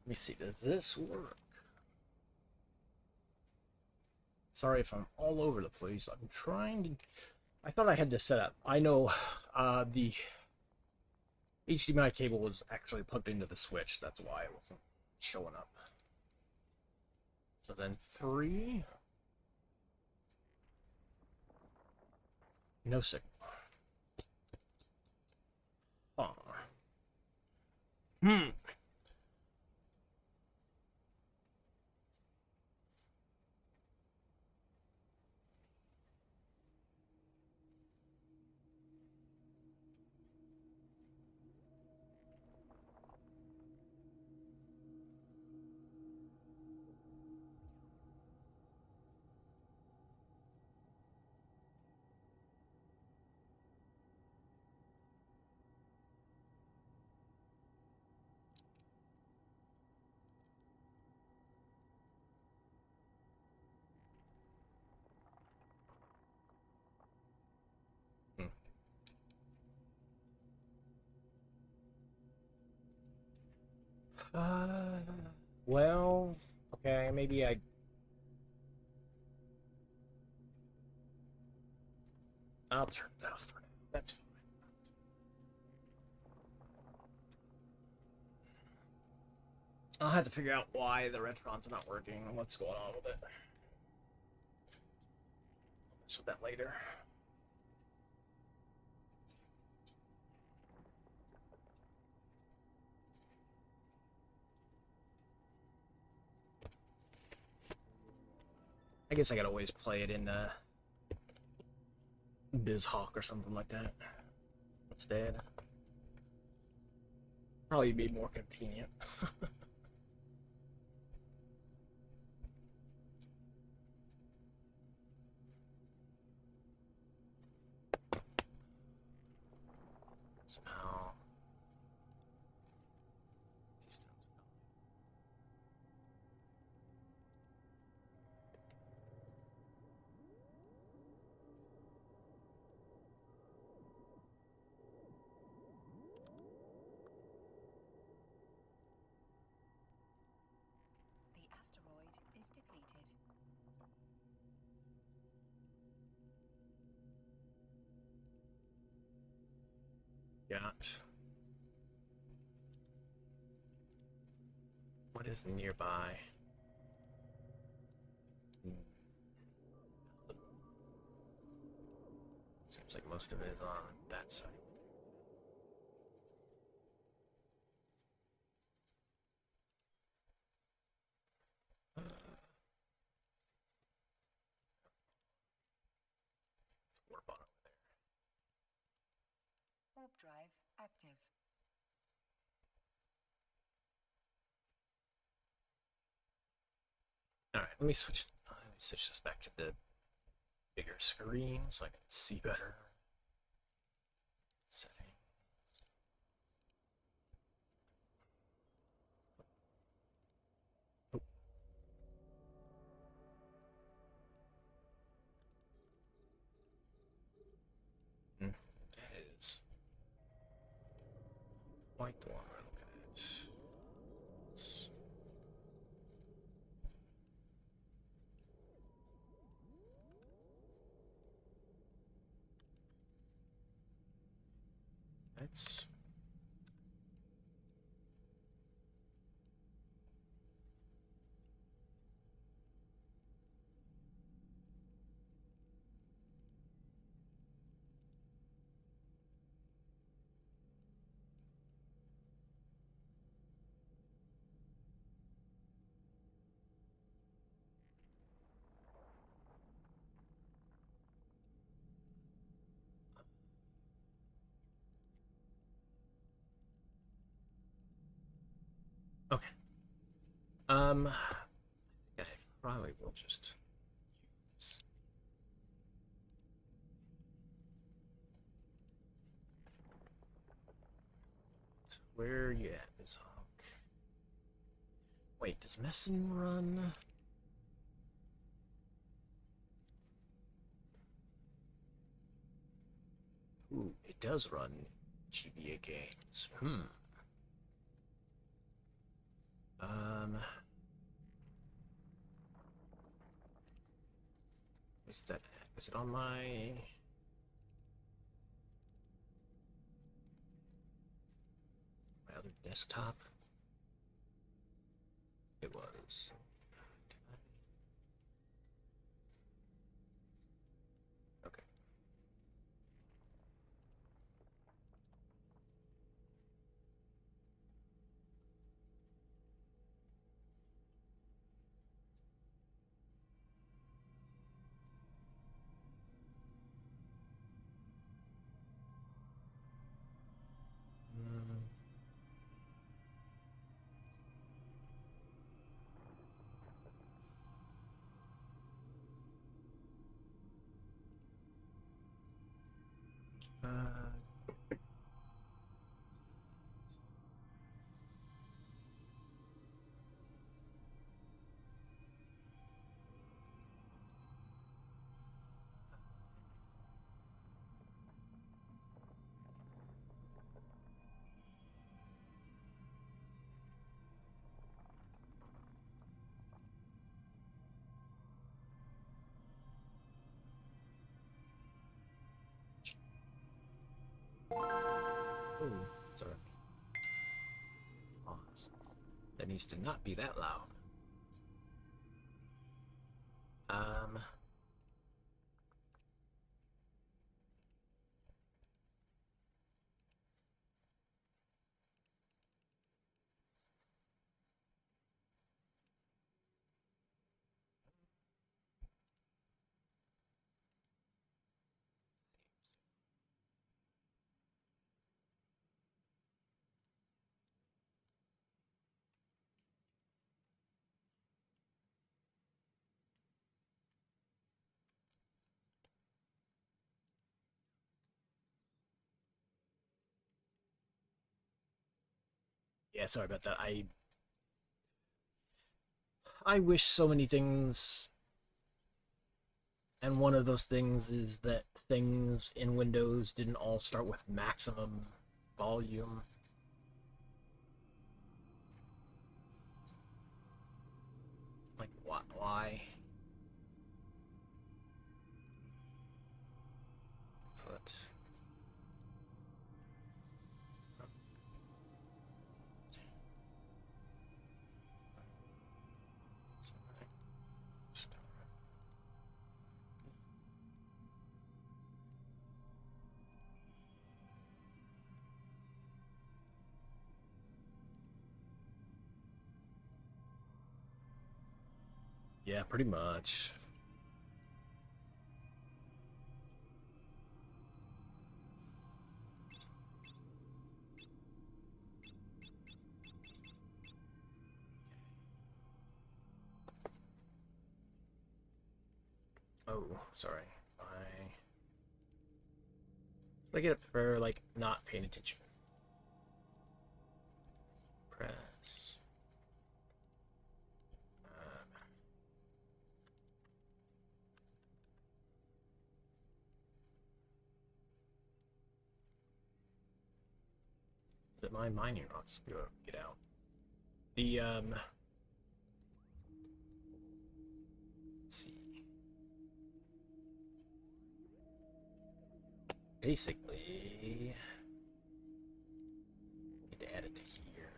Let me see, does this work? Sorry if I'm all over the place. I'm trying to... I thought I had this set up. I know the HDMI cable was actually plugged into the switch. That's why it wasn't showing up. So then 3... No signal. Huh. Hmm. Uh, well, okay, maybe I'll turn it off for now. That's fine. I'll have to figure out why the Retron's not working and what's going on with it. I'll mess with that later. I guess I could always play it in BizHawk or something like that instead. Probably be more convenient. Somehow. The asteroid is depleted. Got. What is nearby? Seems like most of it is on that side. Warp on over there. Warp drive active. All right, let me switch this back to the bigger screen so I can see better. Settings. Oh. That is quite the one we're looking at. Let's. Okay. I probably will just use. Where you at, Miss Hawk? Wait, does Messin run? Ooh, it does run GBA games. Um, is that? Is it on my other desktop? It was. Okay. Mm, uh, oh, sorry. Pause. That needs to not be that loud. Um. Yeah, sorry about that. I wish so many things, and one of those things is that things in Windows didn't all start with maximum volume. Like, why? But yeah, pretty much. Oh, sorry. I get it for like not paying attention. Press. Is it my mining rocks? Get out. The let's see. Basically, add it to here.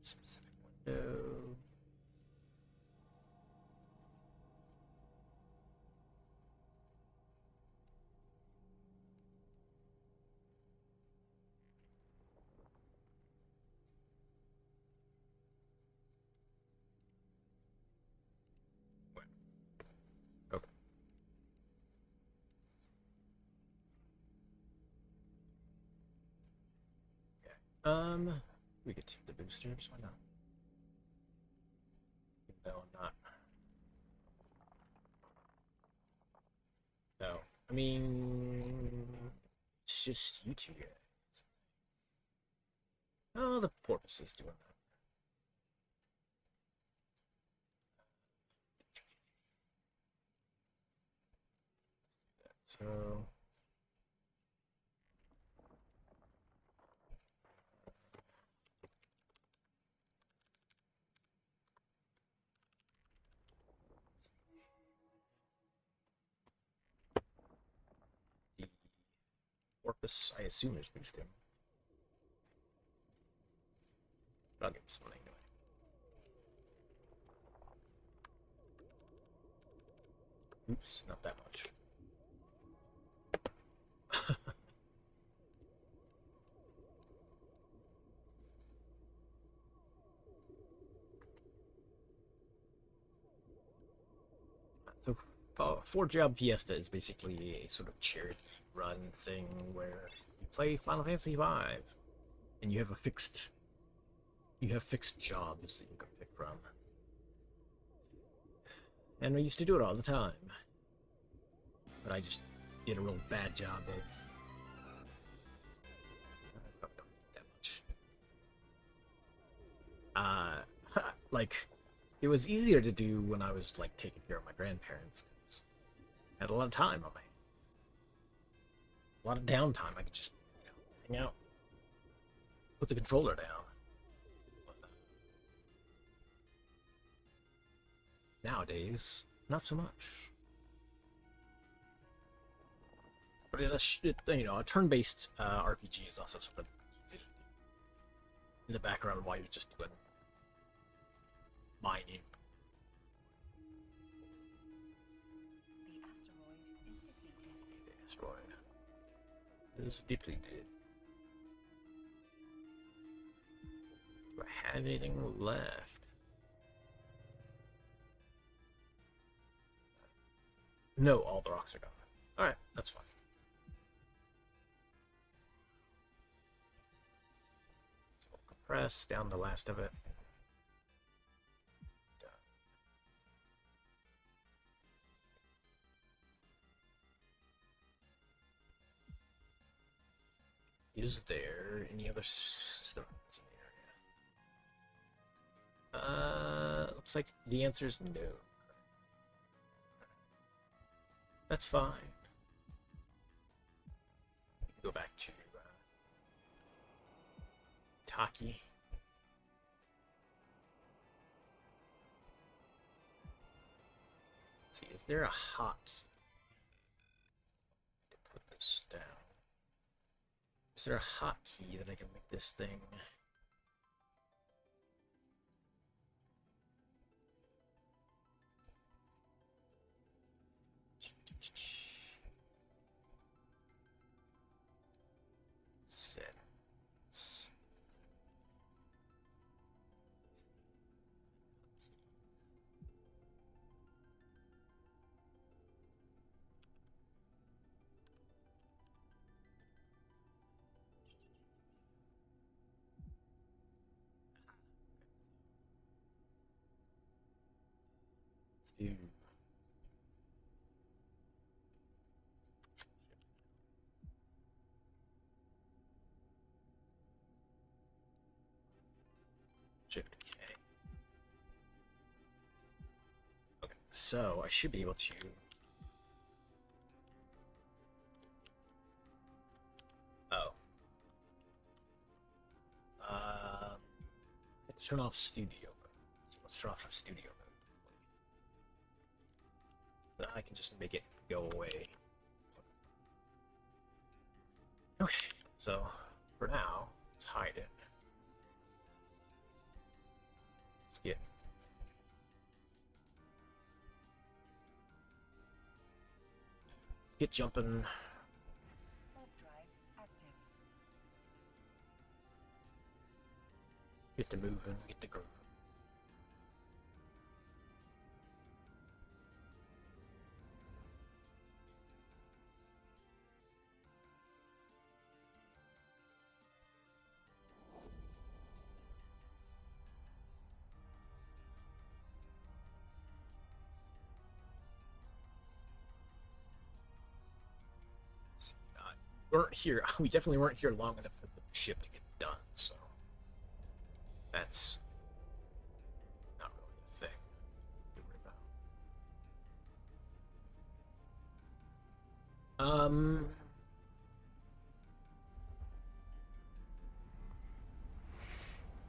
Specific window. Okay. We could take the boosters. Why not? No, I'm not. No, I mean, it's just you two guys. Oh, the porpoise is doing that. So. The porpoise, I assume, is boosting. But I'll give him some money anyway. Oops, not that much. So, Four Job Fiesta is basically a sort of charity run thing where you play Final Fantasy V, and you have fixed jobs that you can pick from. And I used to do it all the time, but I just did a real bad job of. I probably don't need that much. Like, it was easier to do when I was like taking care of my grandparents. I had a lot of time on my hands, a lot of downtime. I could just hang out, put the controller down. Nowadays, not so much. But a turn-based RPG is also sort of easy to do in the background while you're just doing mining. The asteroid is depleted. The asteroid is depleted. Do I have anything left? No, all the rocks are gone. Alright, that's fine. So we'll compress down the last of it. Done. Is there any other stones in the area? Looks like the answer is no. That's fine. Go back to Taki. Let's see, is there a hot to put this down? Is there a hotkey that I can make this thing? Settings. Let's do Shift K. Okay, so I should be able to. Oh. Let's turn off studio mode. So let's turn off studio mode. I can just make it go away. Okay, so for now, let's hide it. Let's get jumping. Warp drive active. Get to moving. Get to grooving. Weren't here. We definitely weren't here long enough for the ship to get done. So that's not really a thing to worry about.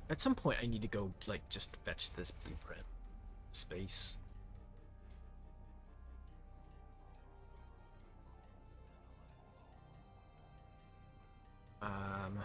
At some point, I need to go like just fetch this blueprint space. Um.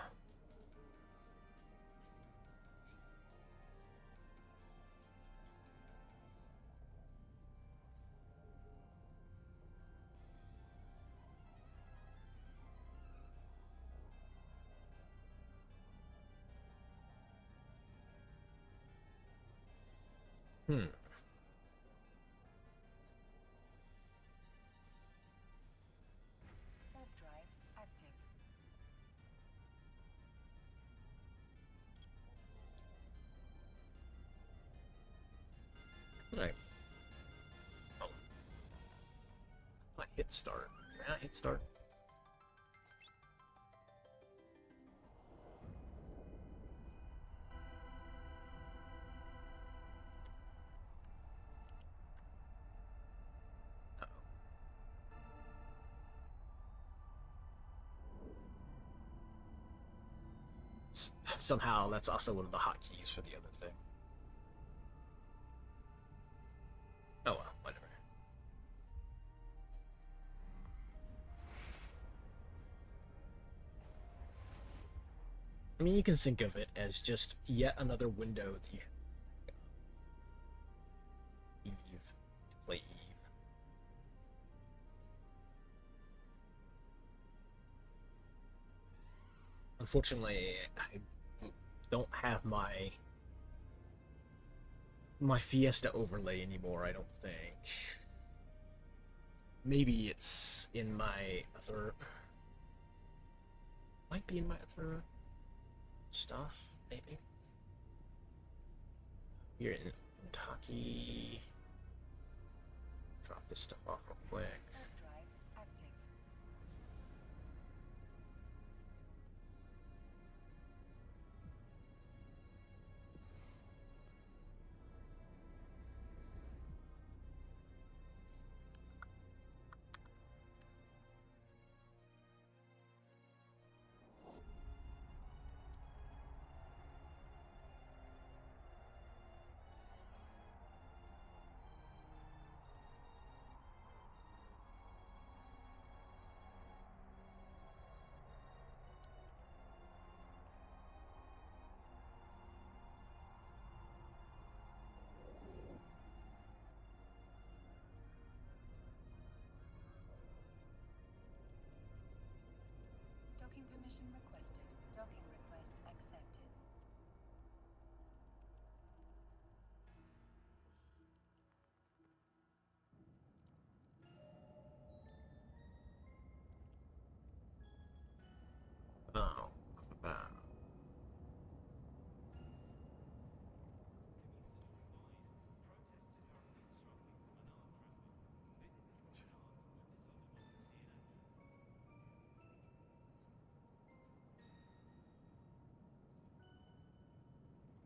Warp drive active. Right. Oh. I hit start. Can I hit start? Somehow that's also one of the hotkeys for the other thing. Oh well, whatever. I mean, you can think of it as just yet another window that you Eve to play Eve. Unfortunately, I don't have my Fiesta overlay anymore, I don't think. Maybe it's in my other... Might be in my other stuff, maybe. Here in Kentucky. Drop this stuff off real quick. Warp drive active. Docking permission requested. Docking request accepted. Oh, wow.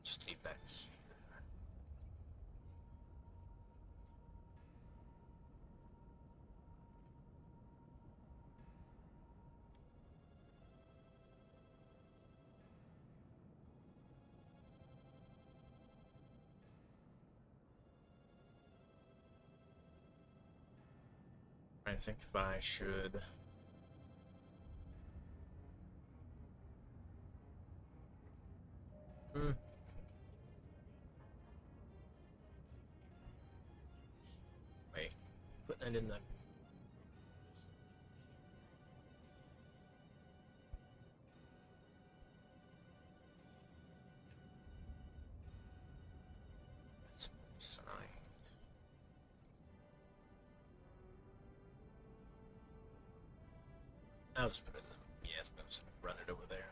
Just leave that here. I think if I should. Wait, put that in the. Sign. I'll just put it in the yes, but just run it over there.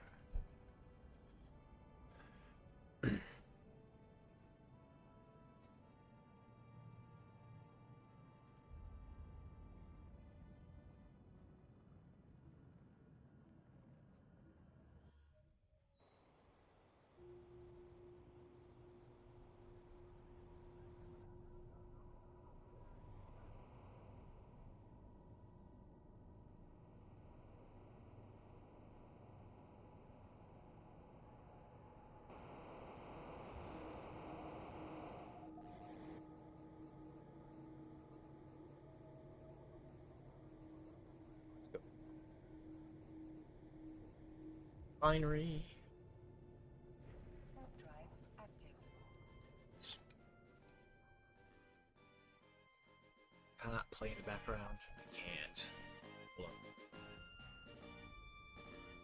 Binary. Warp drive active. Cannot play in the background. I can't. Hold on.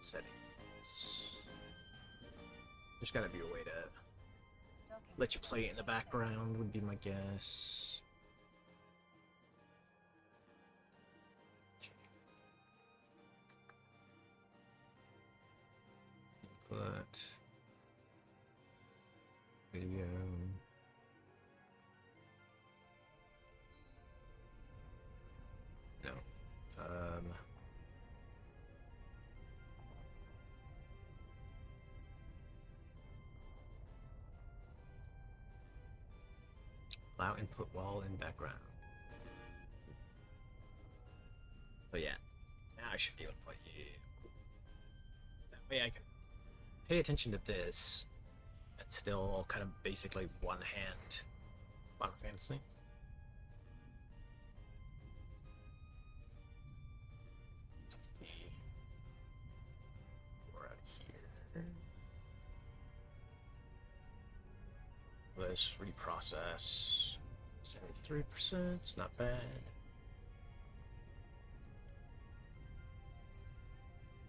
Settings. There's gotta be a way to Docking let you play it in the background, would be my guess. But video. No. Allow input while in background. But yeah, now I should be able to play it. That way I can pay attention to this and still kind of basically one hand Final Fantasy. We're out here. Let's reprocess. 73%, it's not bad.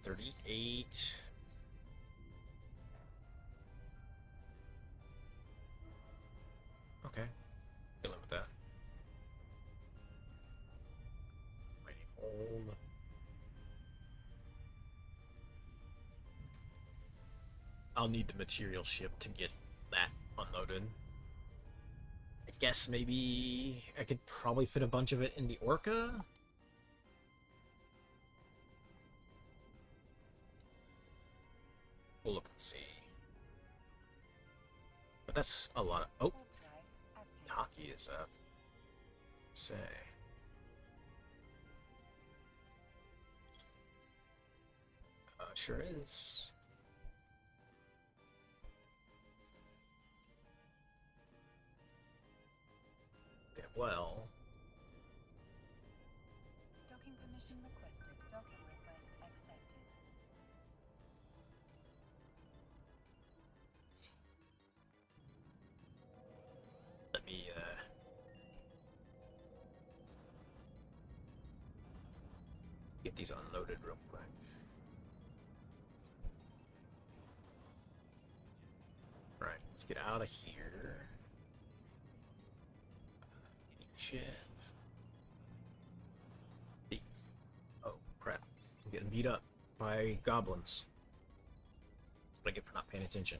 38. Okay. Dealing with that. Waiting hold. I'll need the material ship to get that unloaded. I guess maybe I could probably fit a bunch of it in the Orca. We'll look and see. But that's a lot of. Oh, warp drive active. Taki is up. Let's say. Sure is. Okay, well. Docking permission requested. Docking request accepted. Let me, get these unloaded real quick. Right, let's get out of here. Shit. Oh, crap. I'm getting beat up by goblins. That's what I get for not paying attention.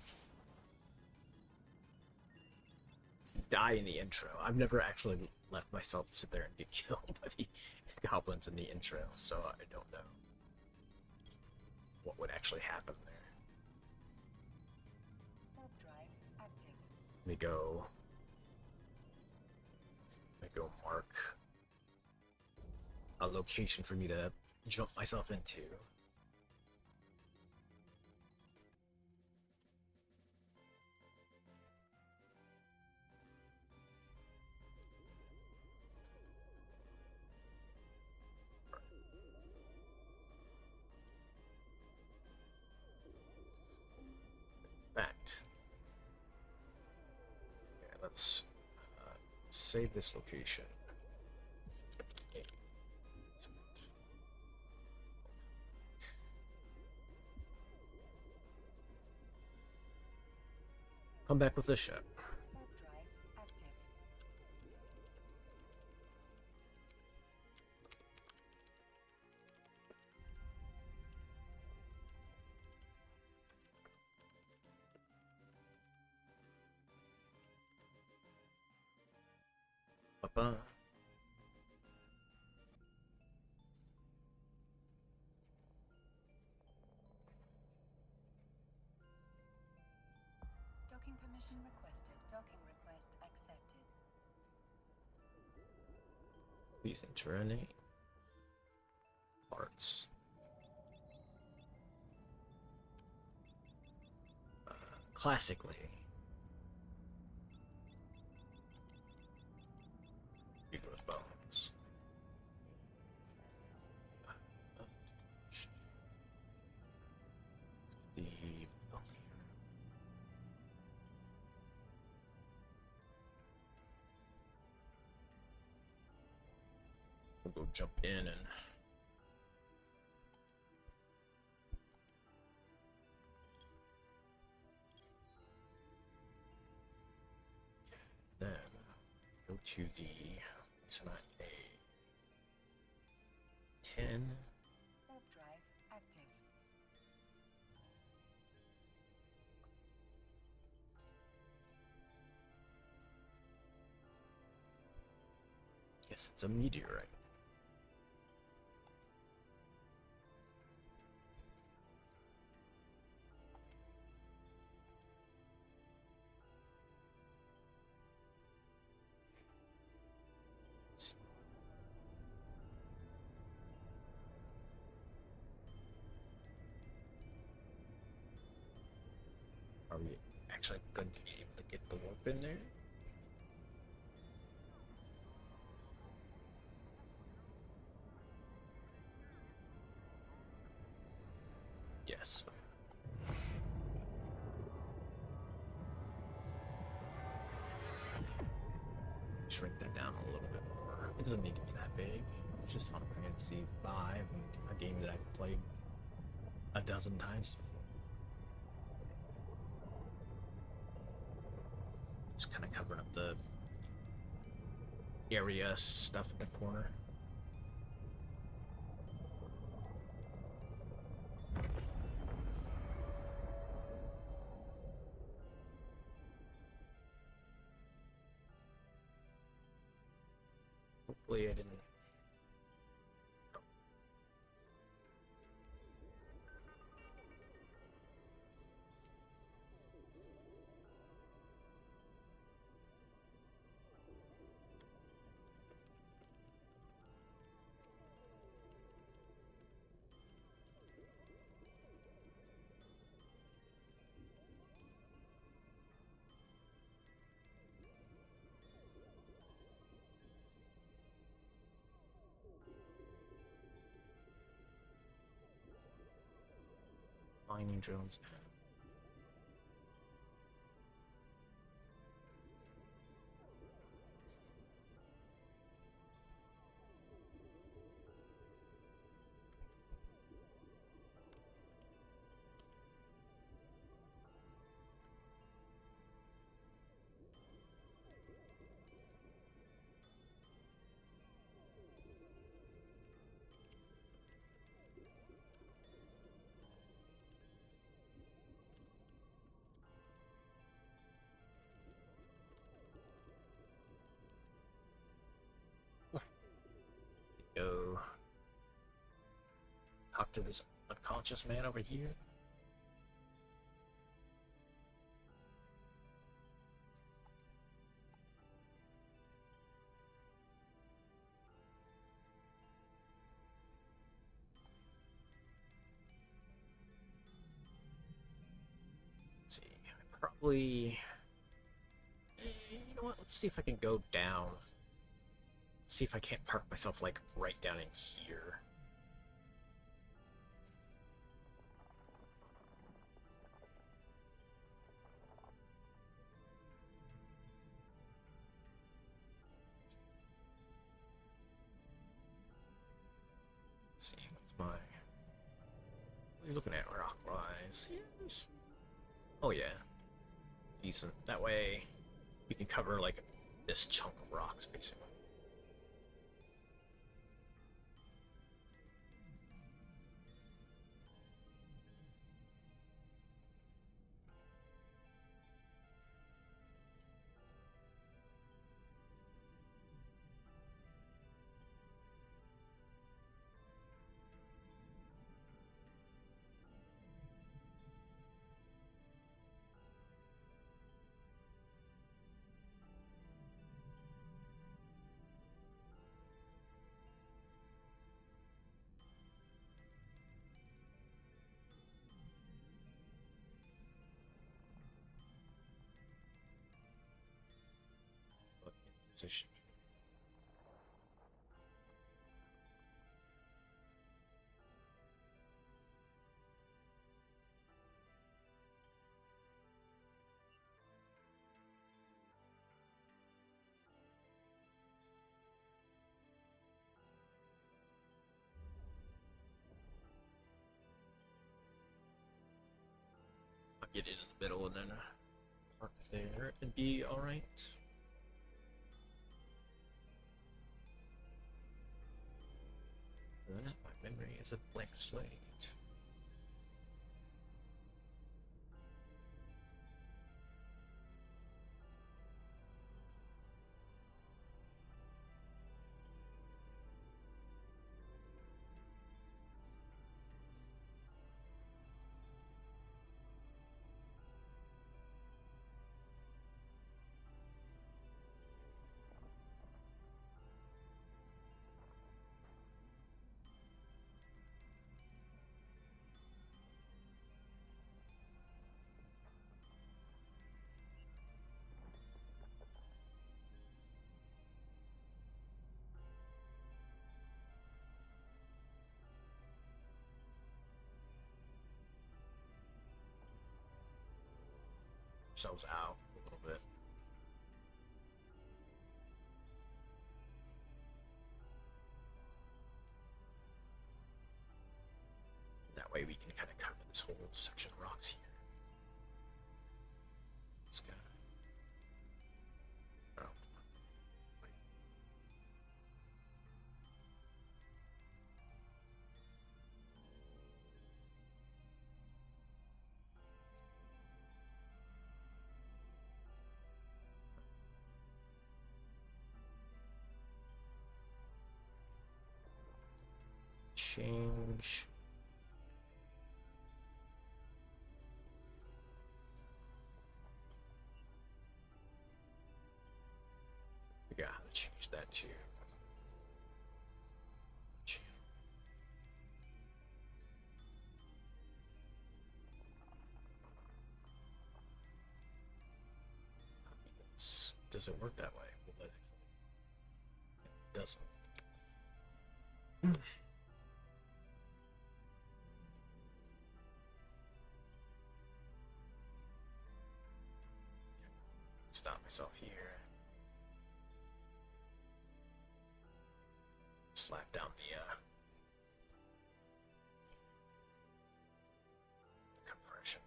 Die in the intro. I've never actually left myself to sit there and get killed by the goblins in the intro, so I don't know what would actually happen there. Warp drive active. Let me go mark a location for me to jump myself into. let's save this location. Come back with the ship. Warp drive active. Papa. Docking permission requested. Docking request accepted. Please enter a name. Parts. Classically. People with bones. The we'll go jump in and then go to the it's not a 10. Warp drive active. Yes, it's a meteorite. Are we actually going to be able to get the warp in there? Yes. Shrink that down a little bit more. It doesn't need to be that big. It's just fun for me to see 5 and a game that I've played a dozen times before. Just kind of covering up the area stuff in the corner. Hopefully I didn't. Mining drills. Go talk to this unconscious man over here. Let's see, I probably. You know what? Let's see if I can go down. See if I can't park myself like right down in here. My. What are you looking at, rock wise? Yes. Oh yeah, decent. That way, we can cover like this chunk of rocks basically. But in position. I'll get it in the middle and then park there and be alright. My memory is a blank slate. Ourselves out a little bit. That way we can kind of cover this whole section of rocks here. This guy. Oh. Wait. Change. Figure out how to change that too. Does it work that way? Well, it doesn't. Stop myself here. Slap down the compression.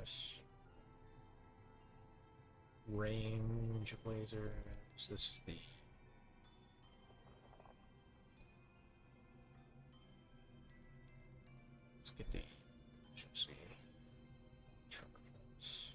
this. Range of lasers. This is the. Let's get the efficiency charges.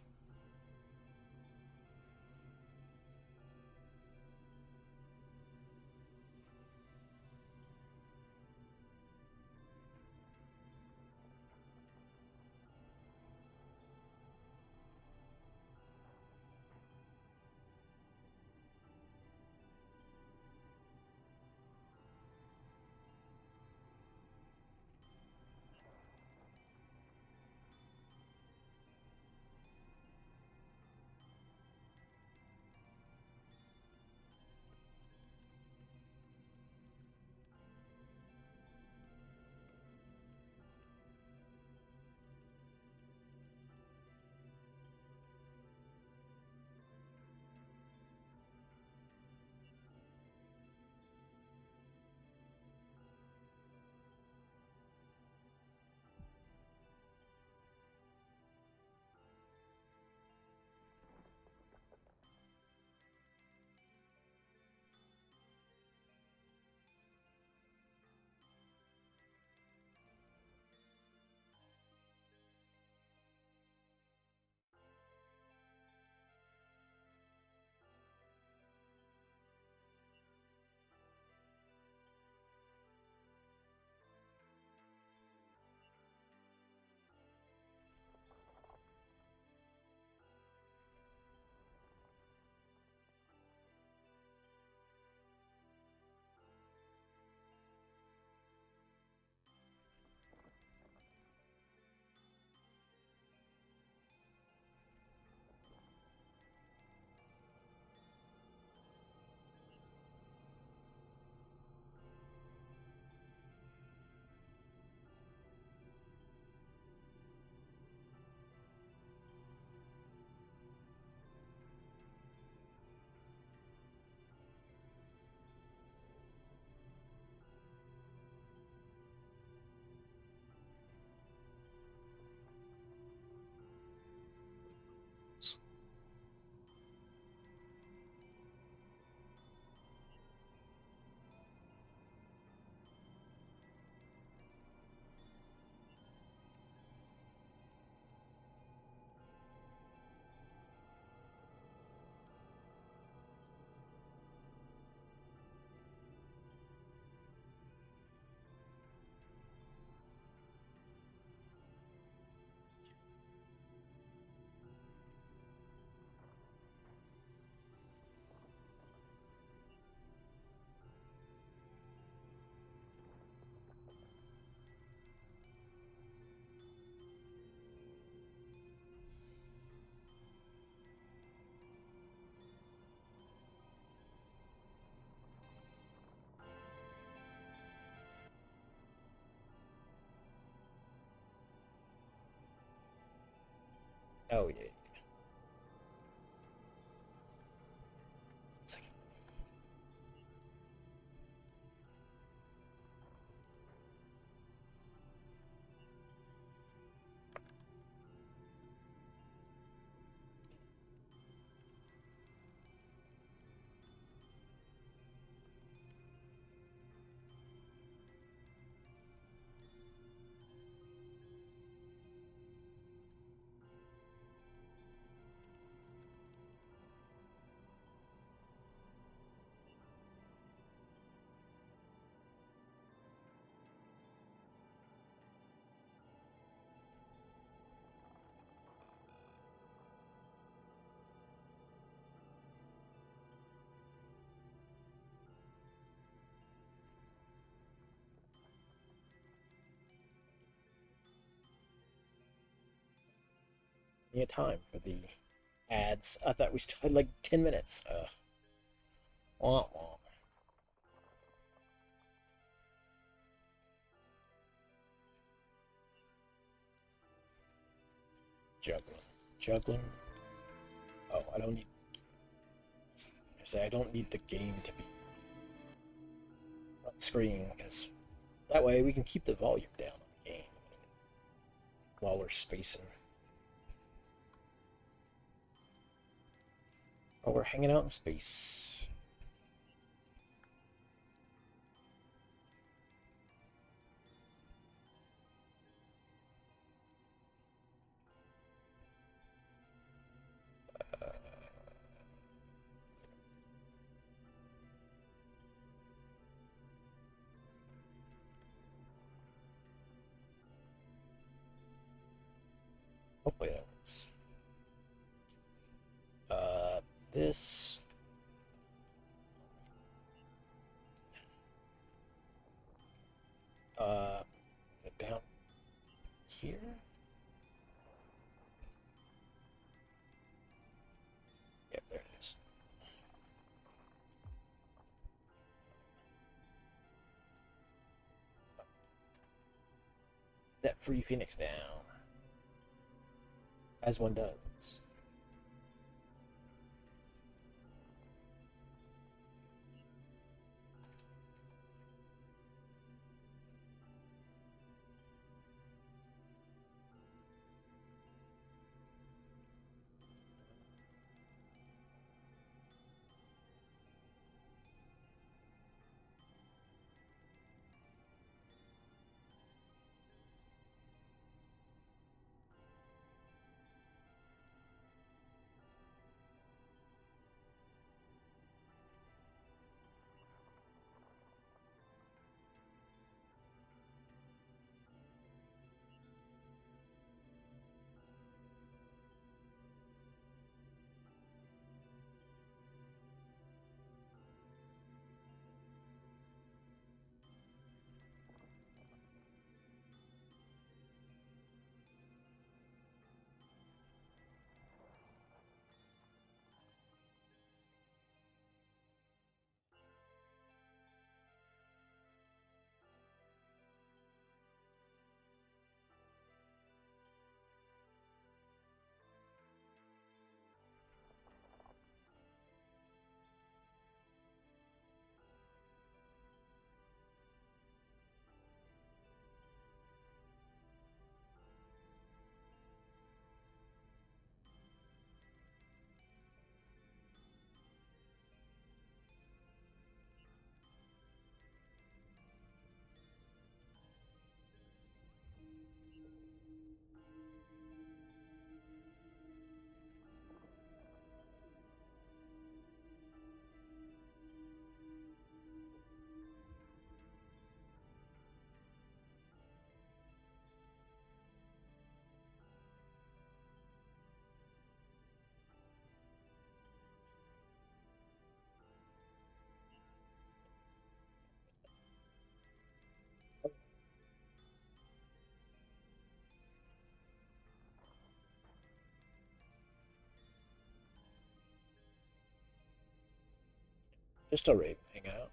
Oh yeah. Second. Plenty of time for the ads. I thought we still had like 10 minutes. Wah, wah. Juggling. Juggling. Oh, I don't need. I say I don't need the game to be front screen because that way we can keep the volume down on the game while we're spacing. Oh, we're hanging out in space. Hopefully that works. This. Is it down here? Yep, there it is. That free Phoenix down. As one does. Just a raven hanging out.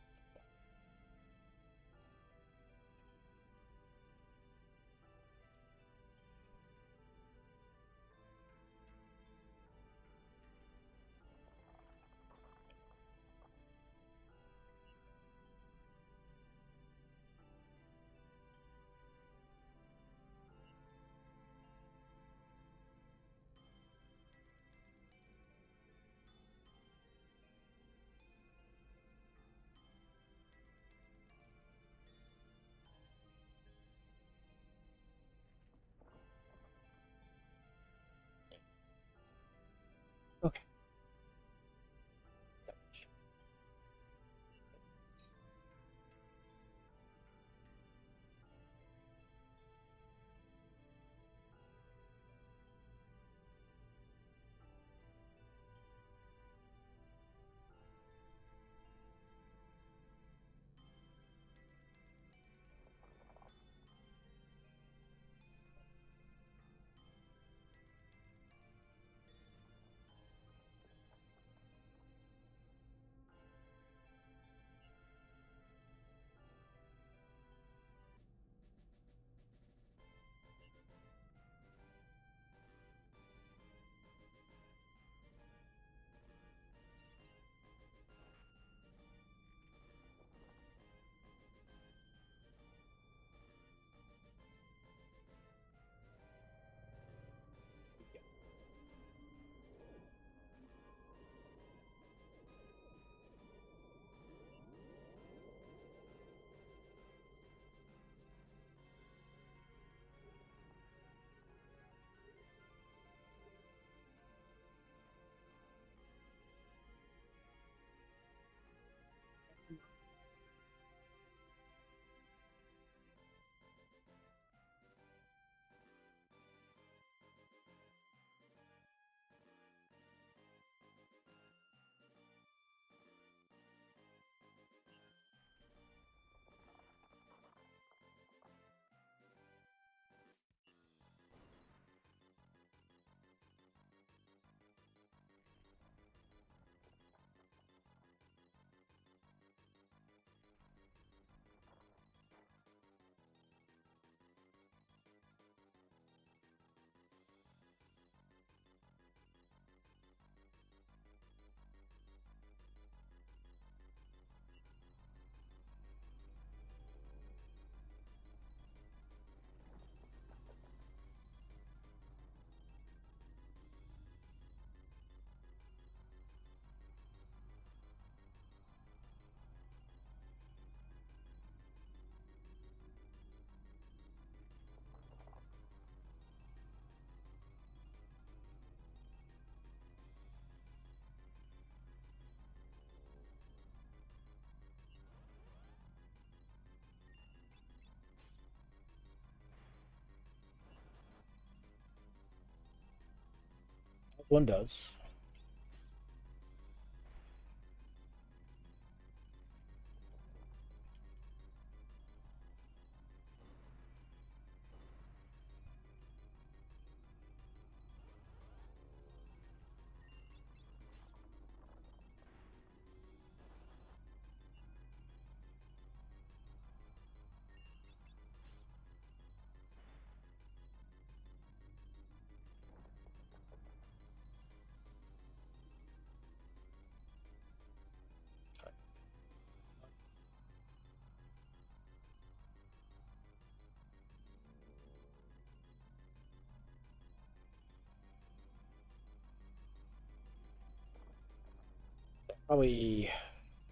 One does.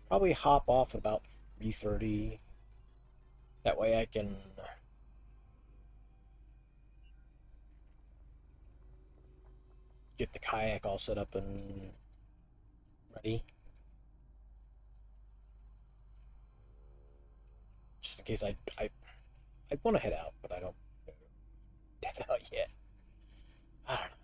Probably hop off at about 3:30. That way I can get the kayak all set up and ready. Just in case I want to head out, but I don't head out yet. I don't know.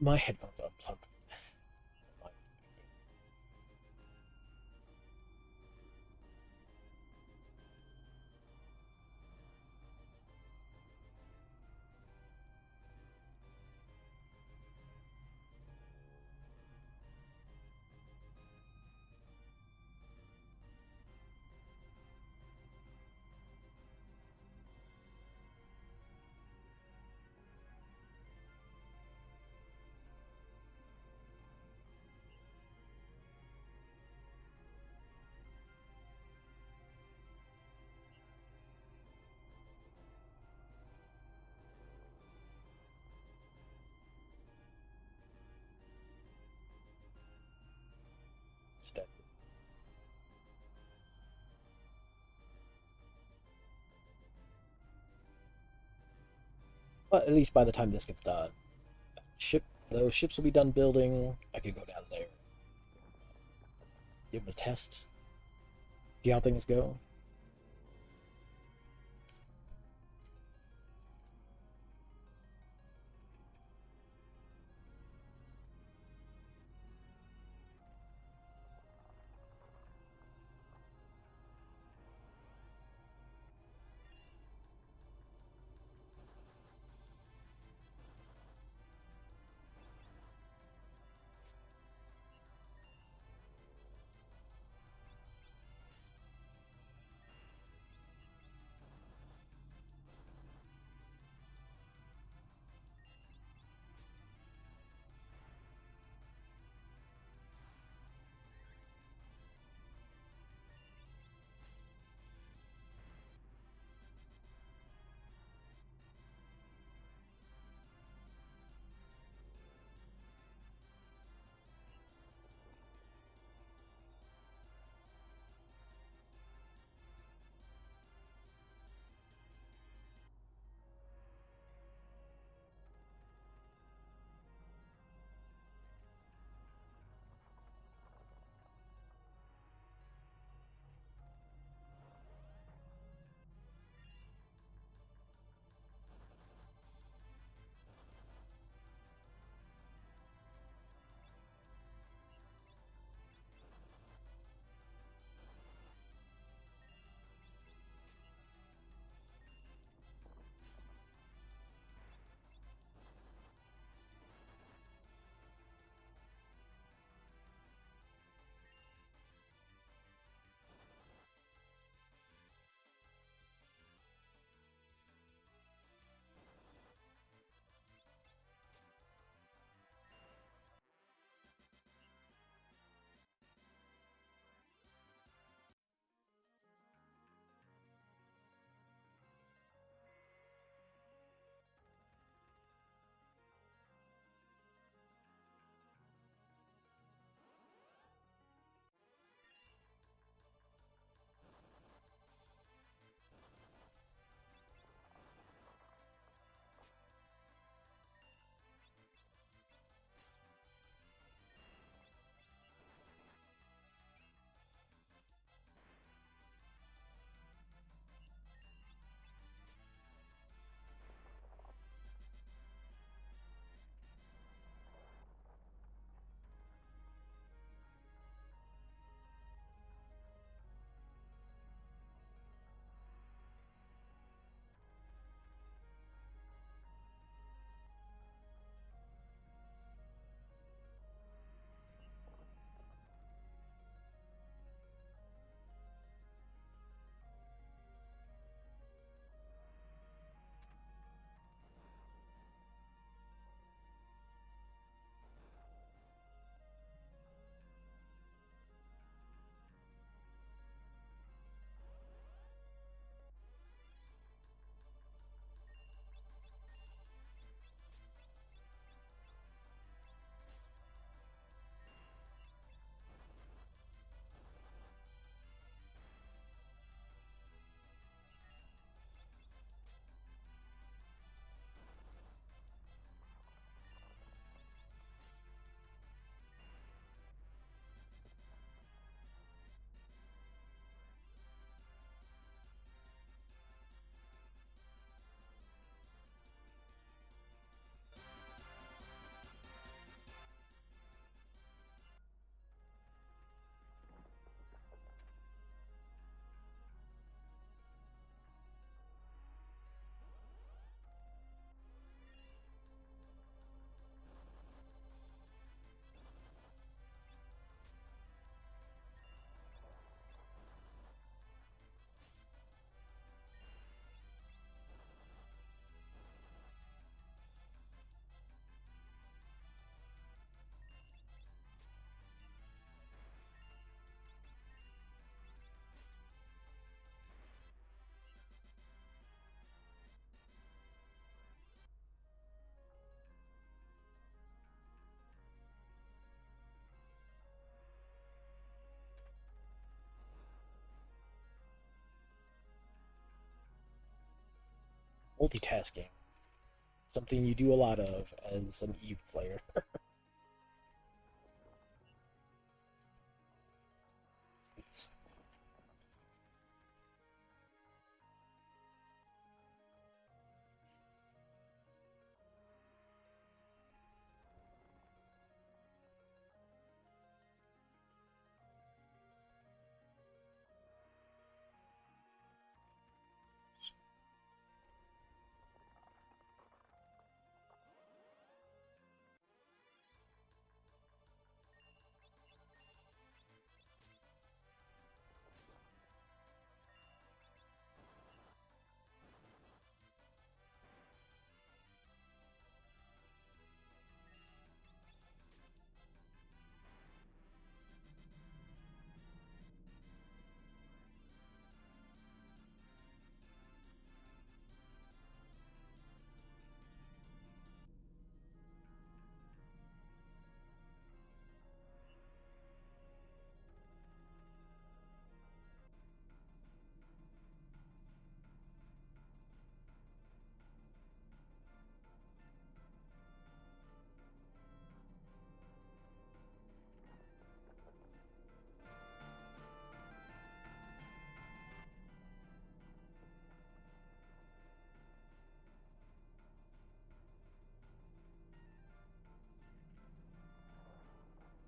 My headphones are unplugged. Step. But at least by the time this gets done, those ships will be done building. I could go down there, give them a test, see how things go. multitasking. Something you do a lot of as an Eve player.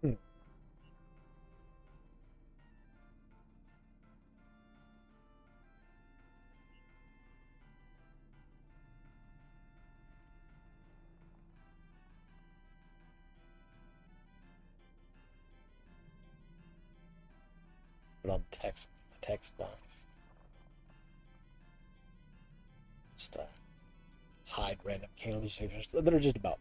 Hmm. But on text box. Just hide random conversations that are just about.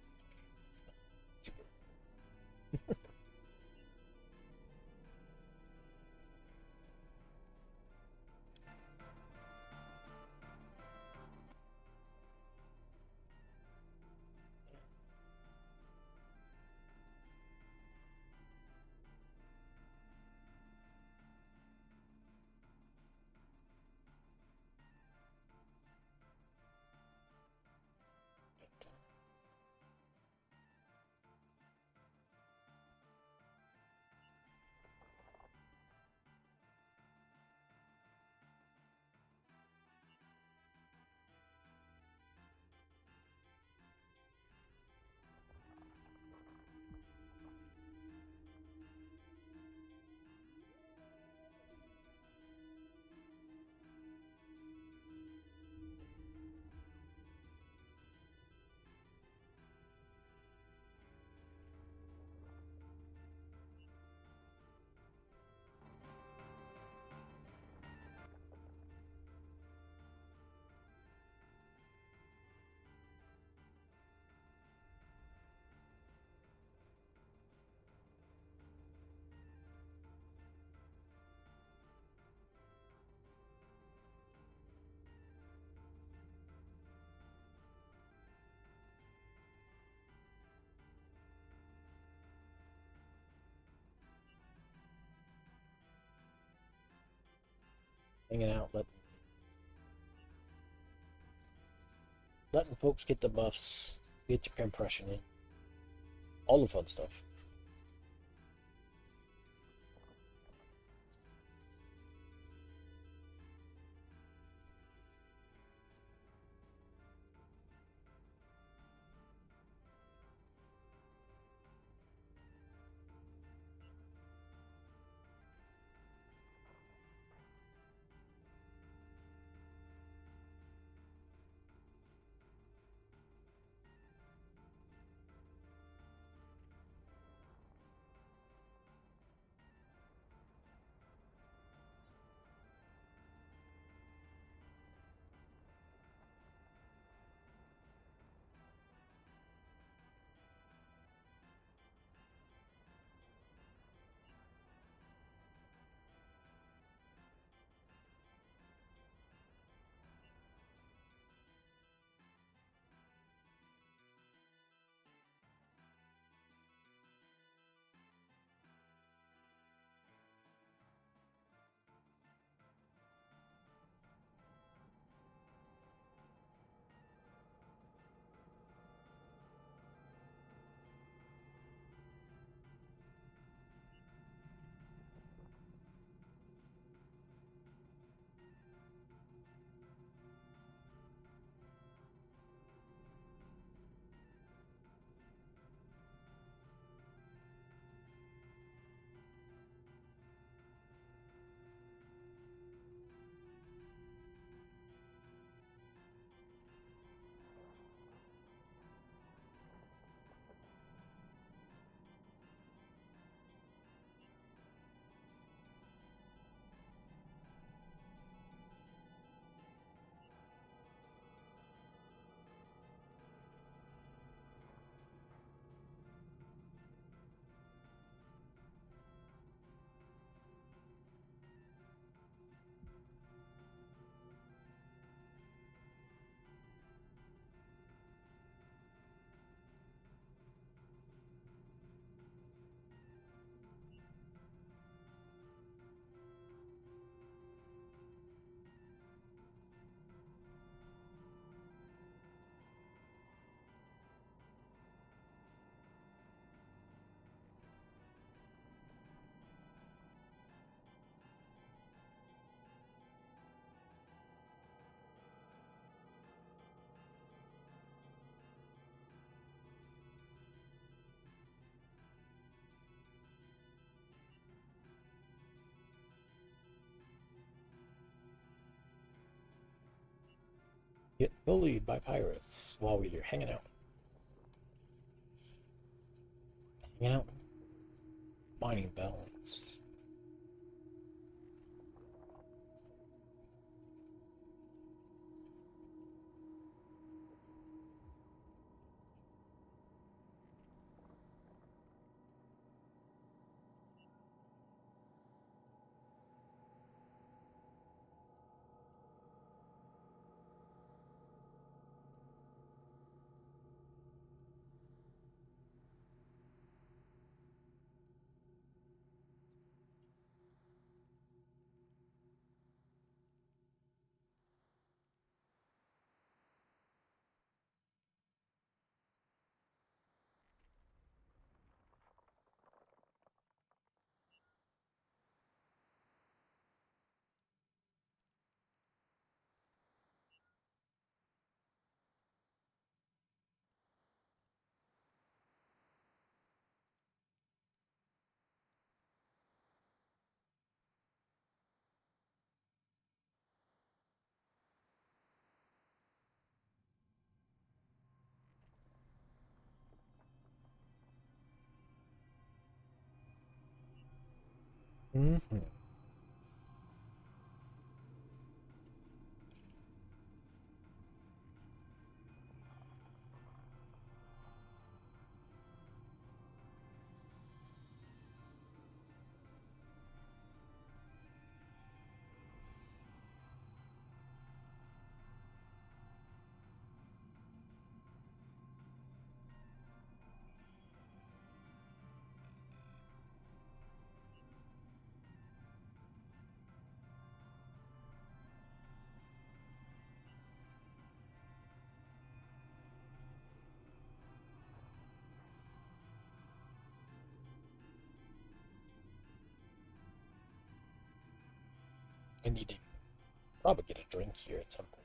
Hanging out, letting folks get the buffs, get your compression in, all the fun stuff. Get bullied by pirates while we're hanging out. Hanging out. Mining belts. Mm-hmm. I need to probably get a drink here at some point.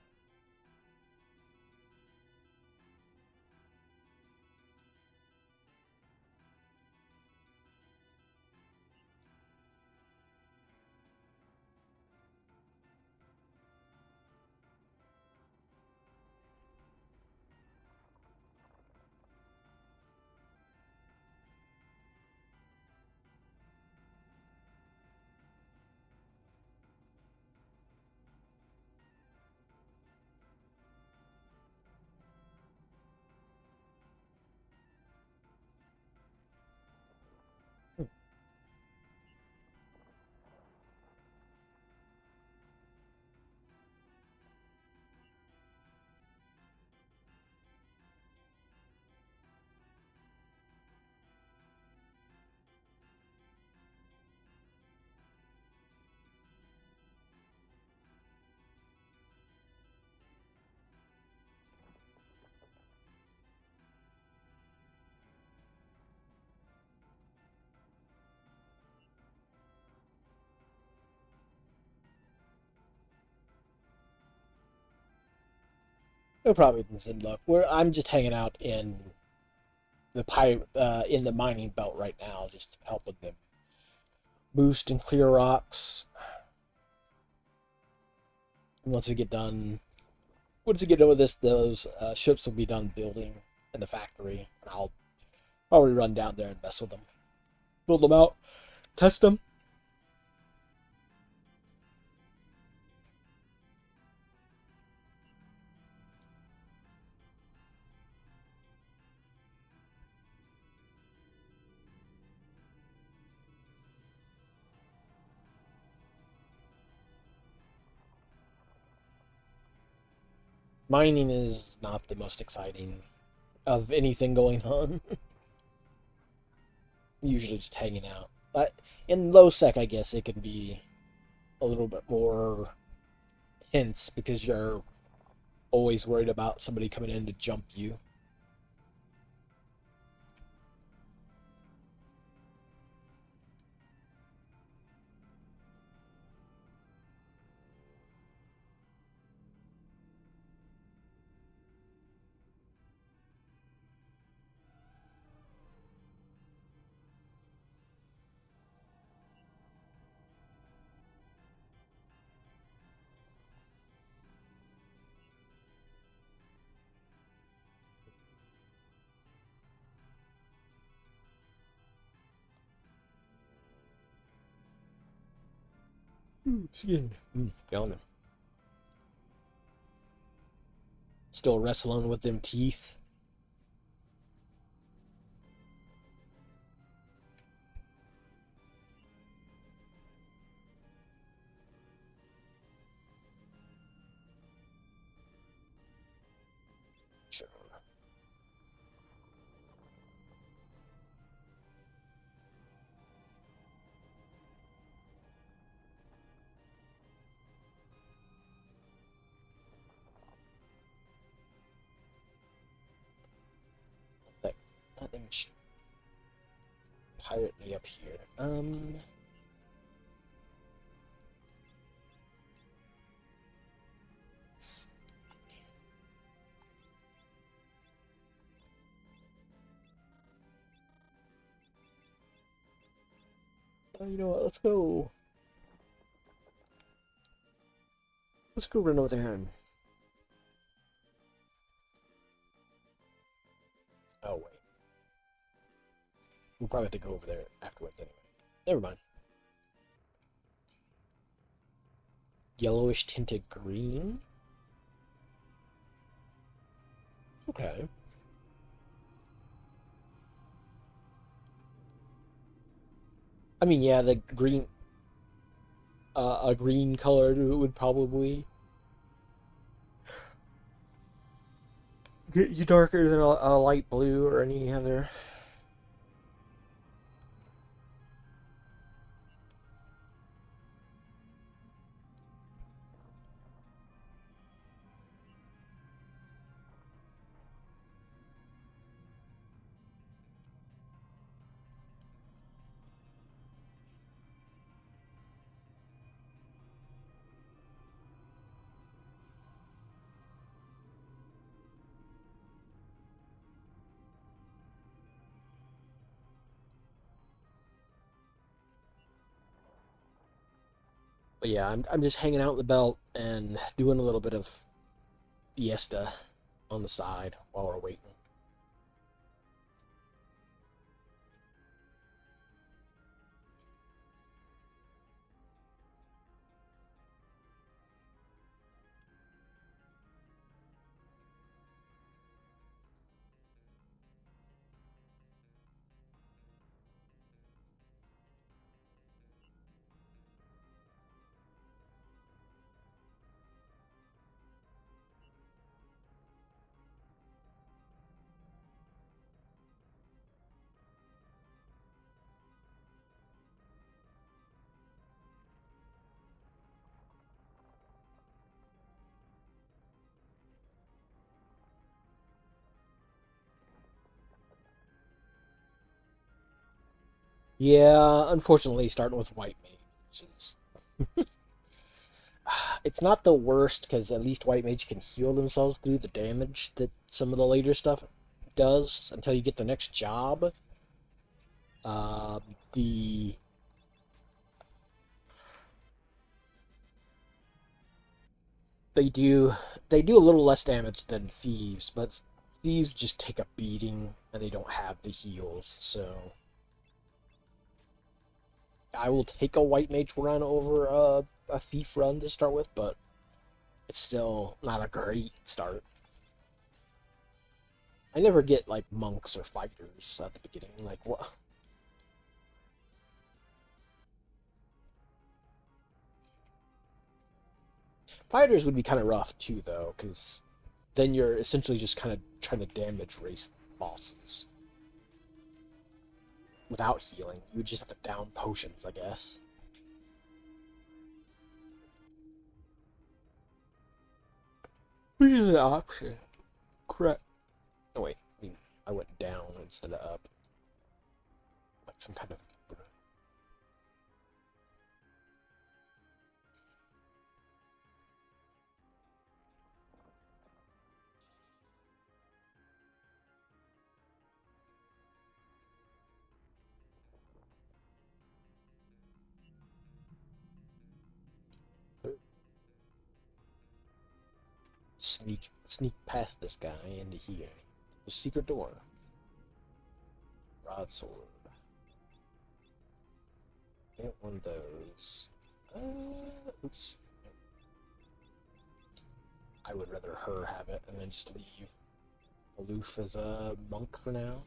No problem, in luck. I'm just hanging out in in the mining belt right now, just helping them boost and clear rocks. Once we get done, with this, those ships will be done building in the factory, and I'll probably run down there and mess with them, build them out, test them. Mining is not the most exciting of anything going on. Usually just hanging out. But in low sec, I guess it can be a little bit more tense because you're always worried about somebody coming in to jump you. Yawning. Still wrestling with them teeth. Sure. Let them pirate me up here. Oh, you know what? Let's go. Let's go run over there and. Oh wait. We'll probably have to go over there afterwards anyway. Never mind. Yellowish tinted green? Okay. I mean, yeah, the green, a green color would probably get you darker than a light blue or any other. But yeah, I'm just hanging out in the belt and doing a little bit of fiesta on the side while we're waiting. Yeah, unfortunately, starting with white mage is it's not the worst because at least white mage can heal themselves through the damage that some of the later stuff does until you get the next job. Uh, the they do they do a little less damage than thieves, but thieves just take a beating and they don't have the heals. So I will take a white mage run over a thief run to start with, but it's still not a great start. I never get like monks or fighters at the beginning. Like what? Fighters would be kind of rough too, though, because then you're essentially just kind of trying to damage race bosses without healing. You would just have to down potions, I guess. Which is an option. Correct. Oh wait, I went down instead of up, like some kind of. Sneak past this guy into here. The secret door. Broadsword. Get one of those. Oops. I would rather her have it and then just leave Aloof as a monk for now.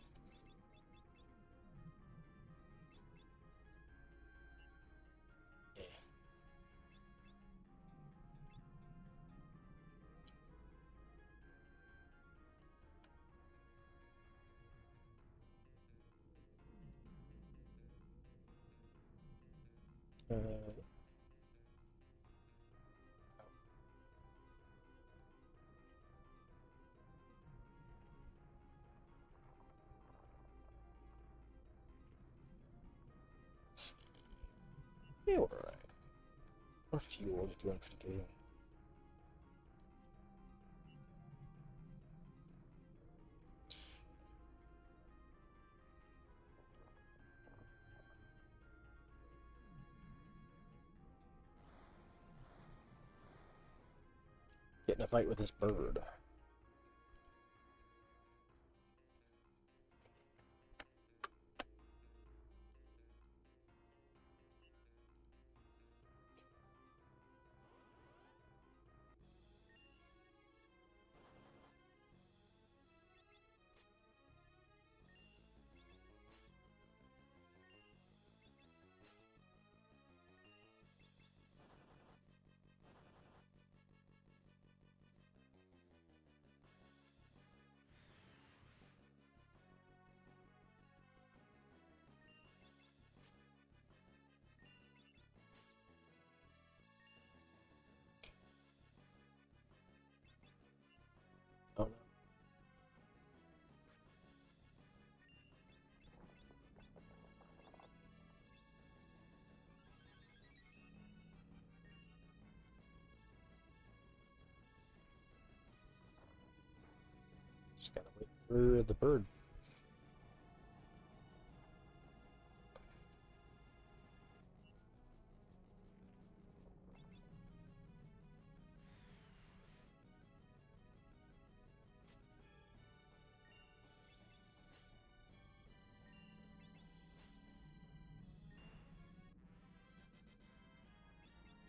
Yeah. Uh, yeah, we're alright. Our fuel is doing pretty good. Get in a fight with this bird. Oh no. Just gotta wait for the bird.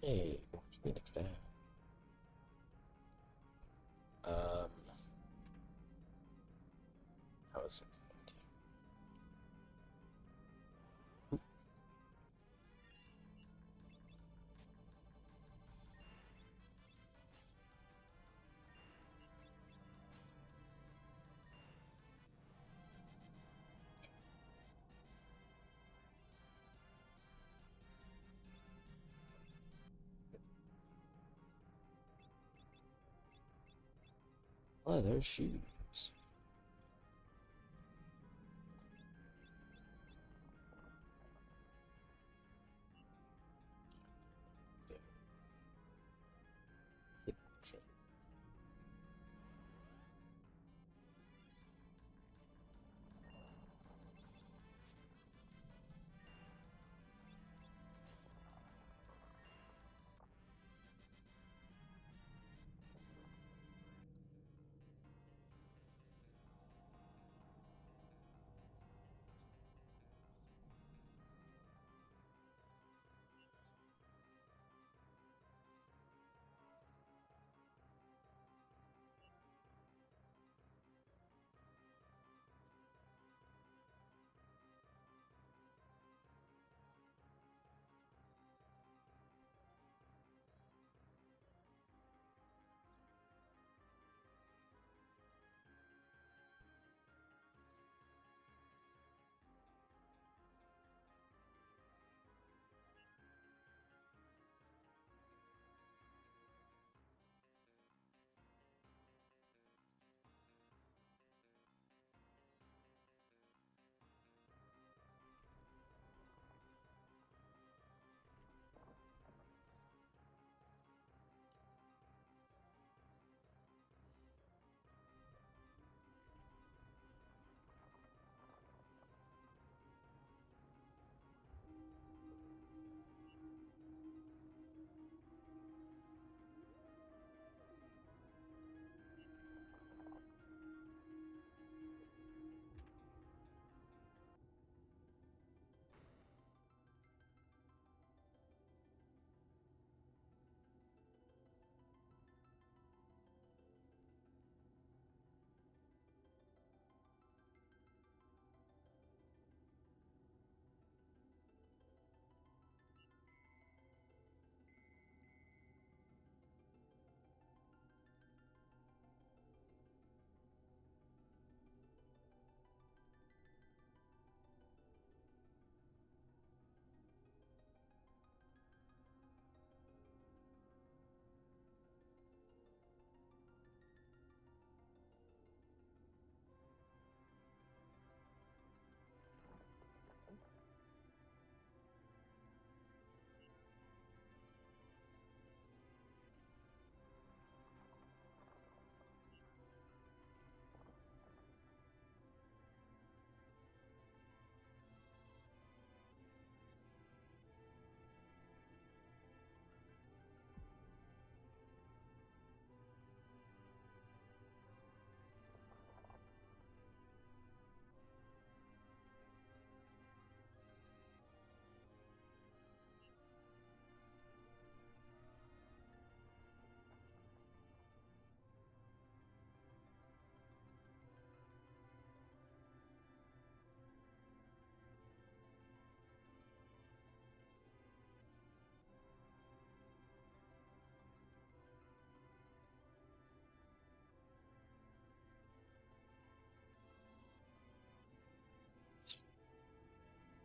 Hey, Phoenix down. Um, how is it? Oh, there's shoes.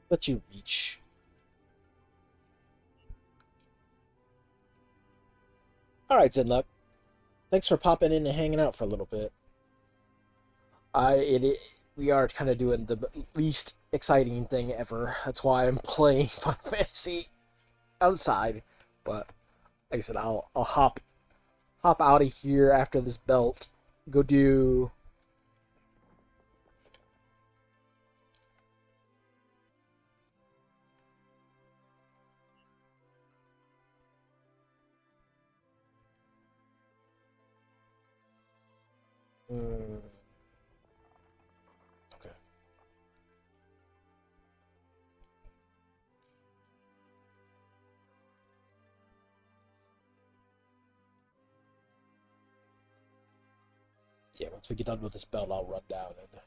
Let you reach. All right, Zenluck. Thanks for popping in and hanging out for a little bit. We are kind of doing the least exciting thing ever. That's why I'm playing Final Fantasy outside. But like I said, I'll hop out of here after this belt. Go do. Mm, okay. Yeah, once we get done with this belt, I'll run down and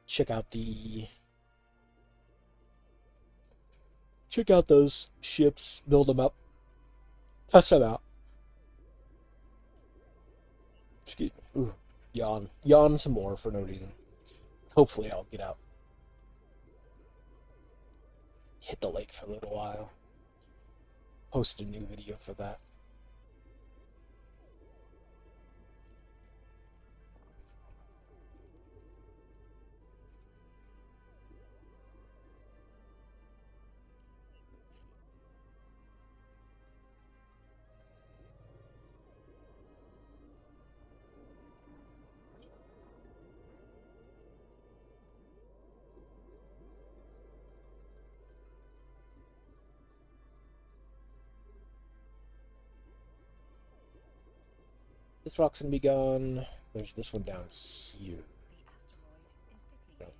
check out those ships, build them up, test them out. Excuse me. Ooh, yawn some more for no reason. Hopefully, I'll get out, hit the lake for a little while, post a new video for that. This rock's gonna be gone. There's this one down here. The asteroid is depleted.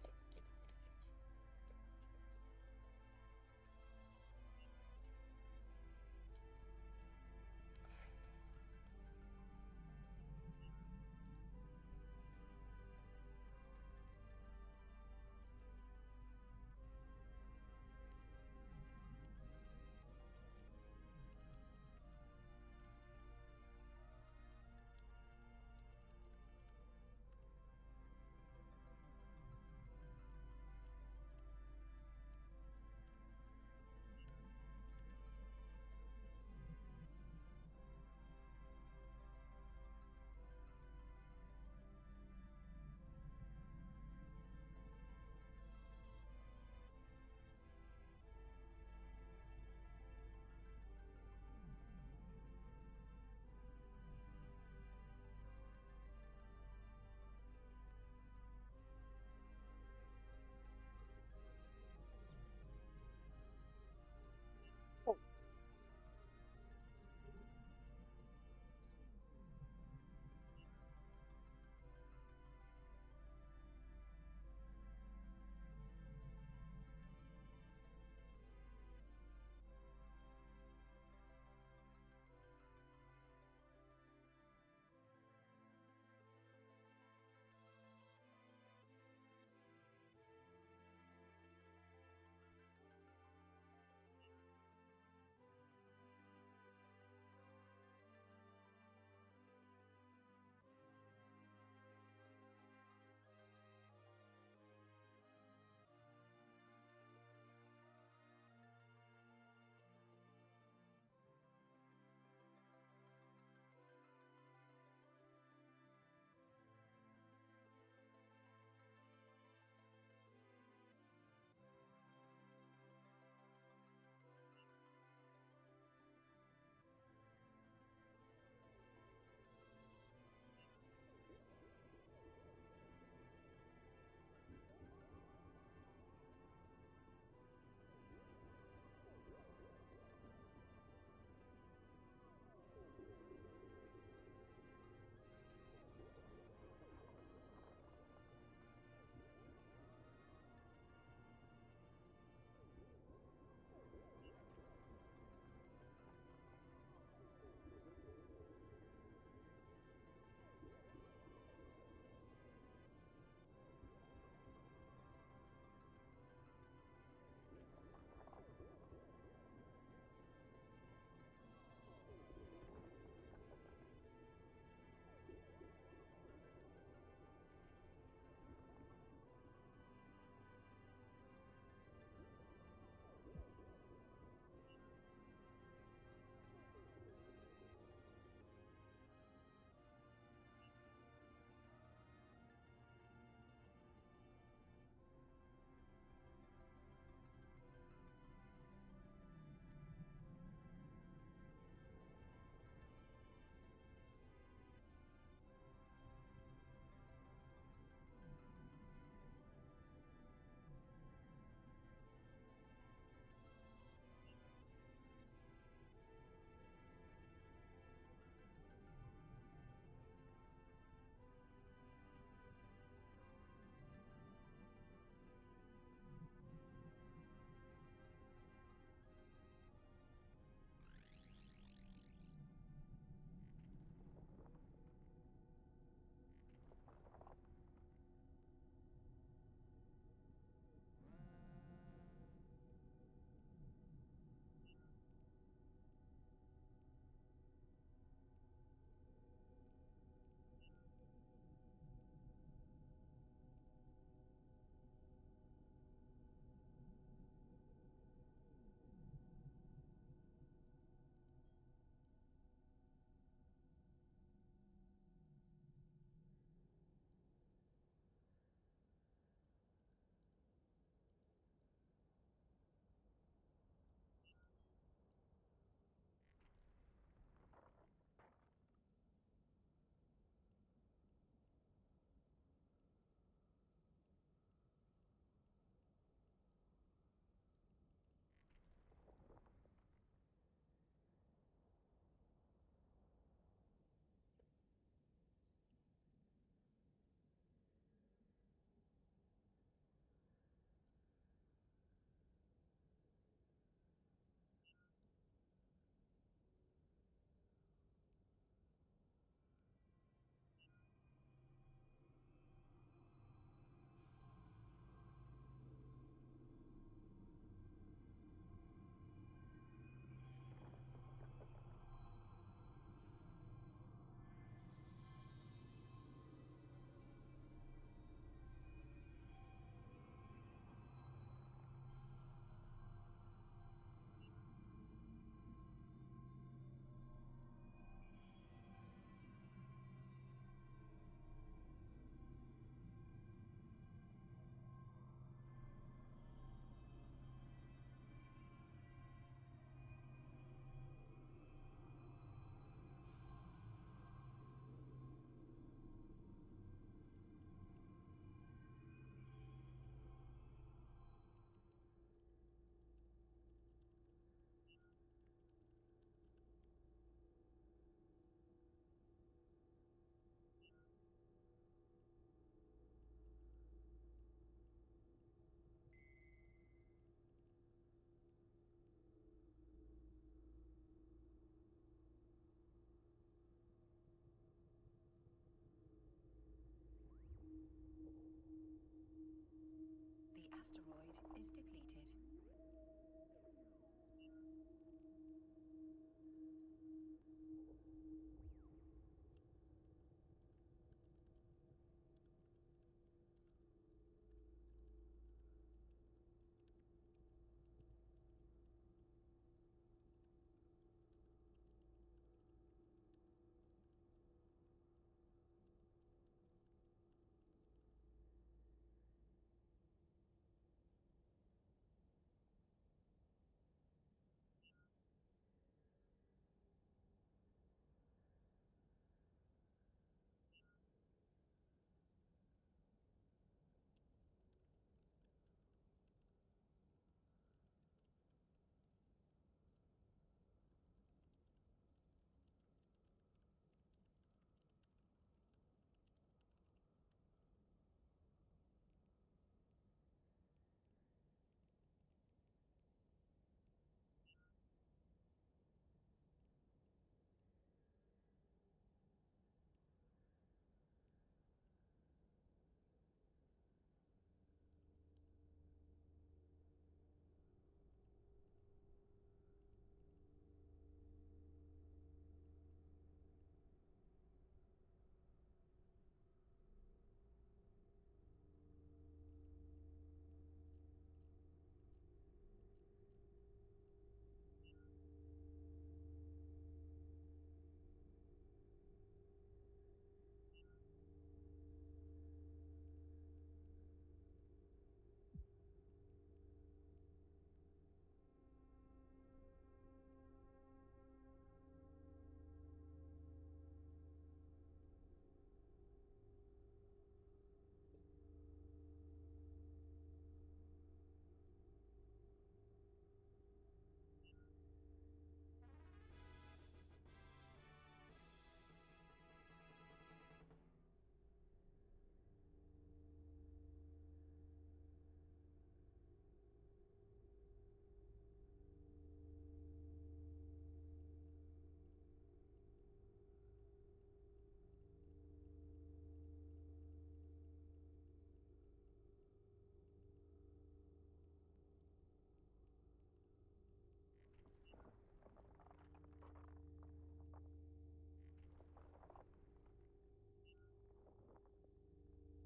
asteroid is depleted.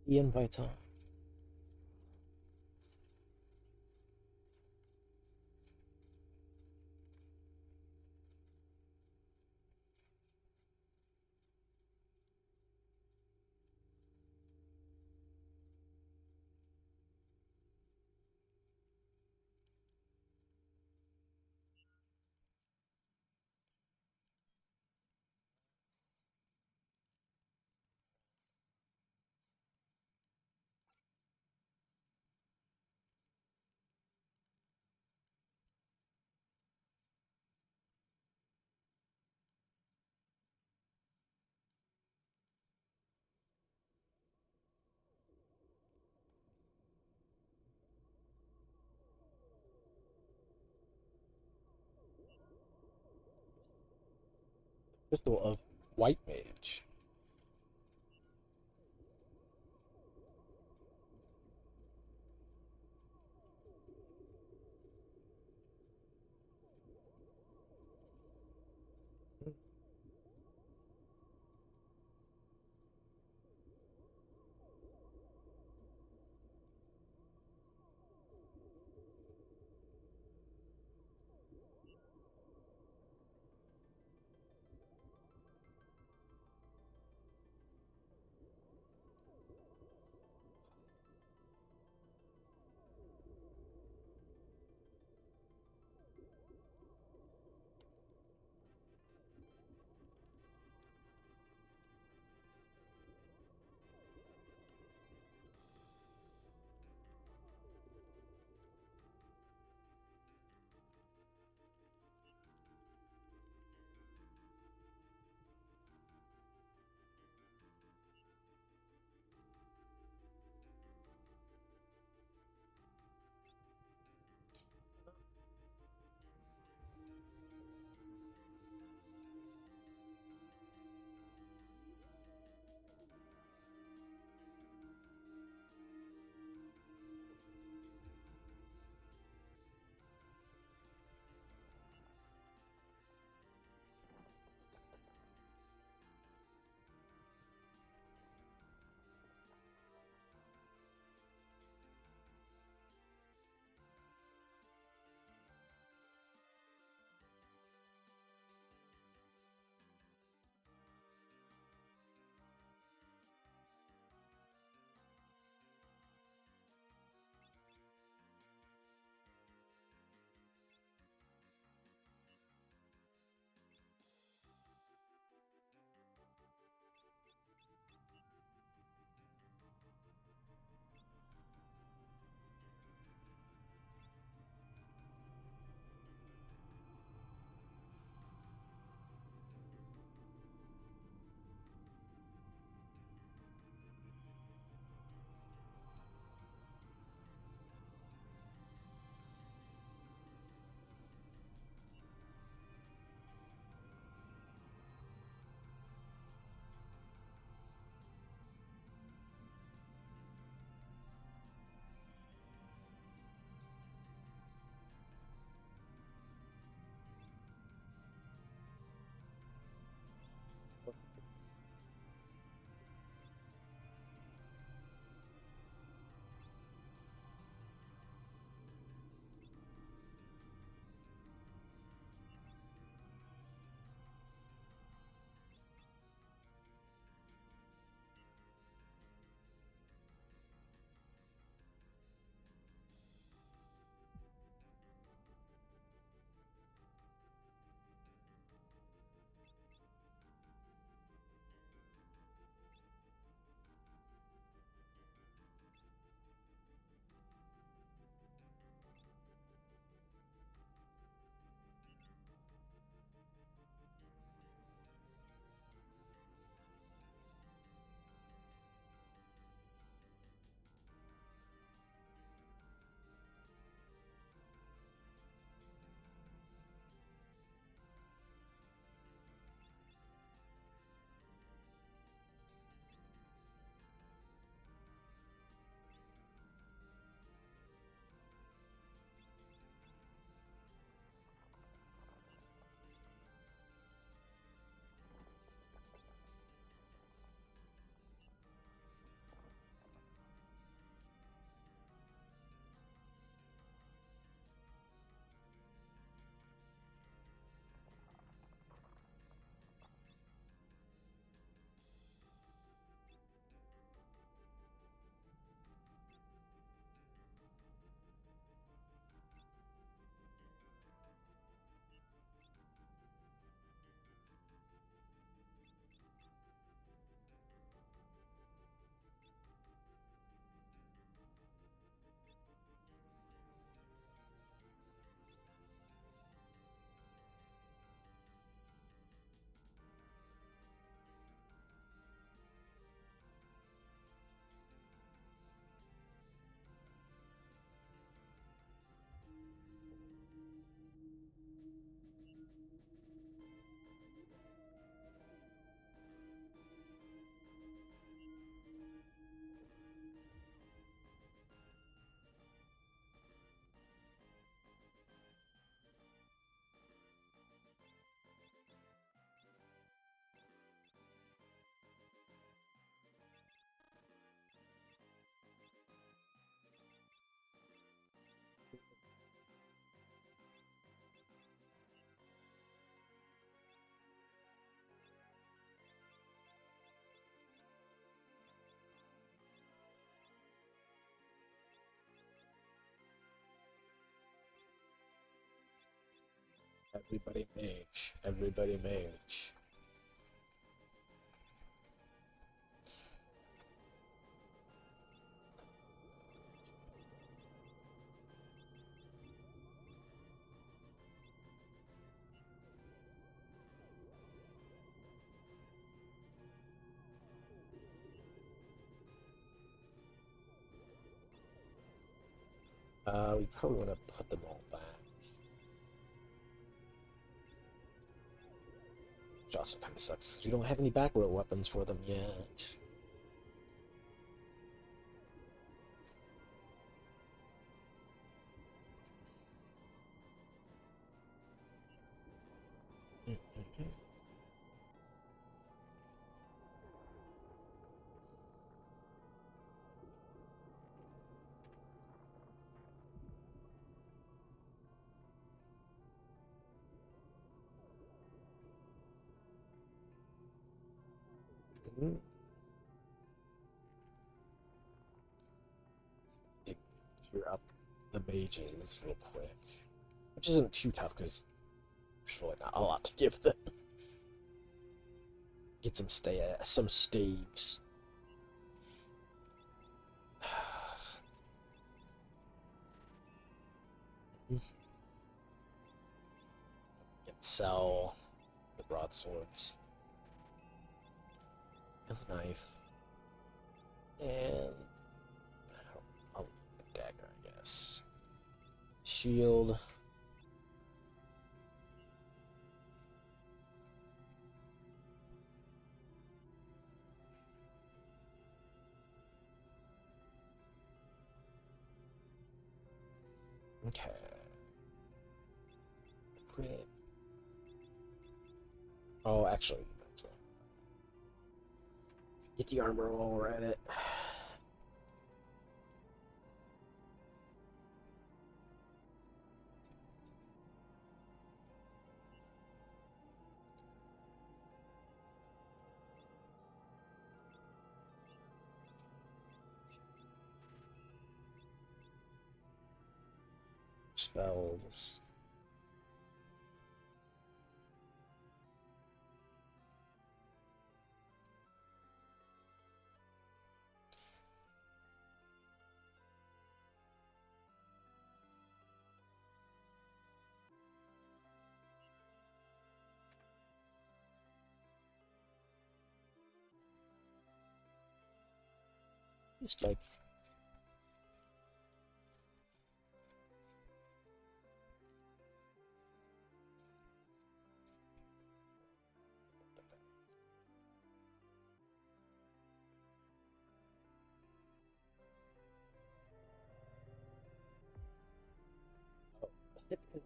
The invite's on. Crystal of White Mage. Everybody mage. Everybody mage. We probably want to put them all back. Which also kind of sucks, 'cause we don't have any back row weapons for them yet. Clear up the mages real quick, which isn't too tough because there's really not a lot to give them. Get some staves. Get sell the broadswords and the knife, and I'll get the dagger, I guess. Shield. Okay. Crit. Oh, actually, that's right. Get the armor while we're at it. Spells. Just like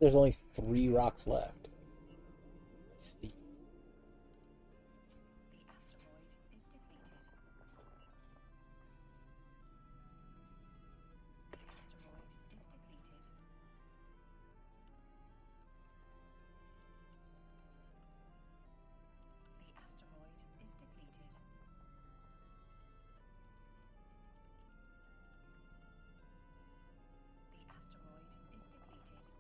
there's only 3 rocks left. Let's see. The asteroid is depleted. The asteroid is depleted. The asteroid is depleted. The asteroid is depleted.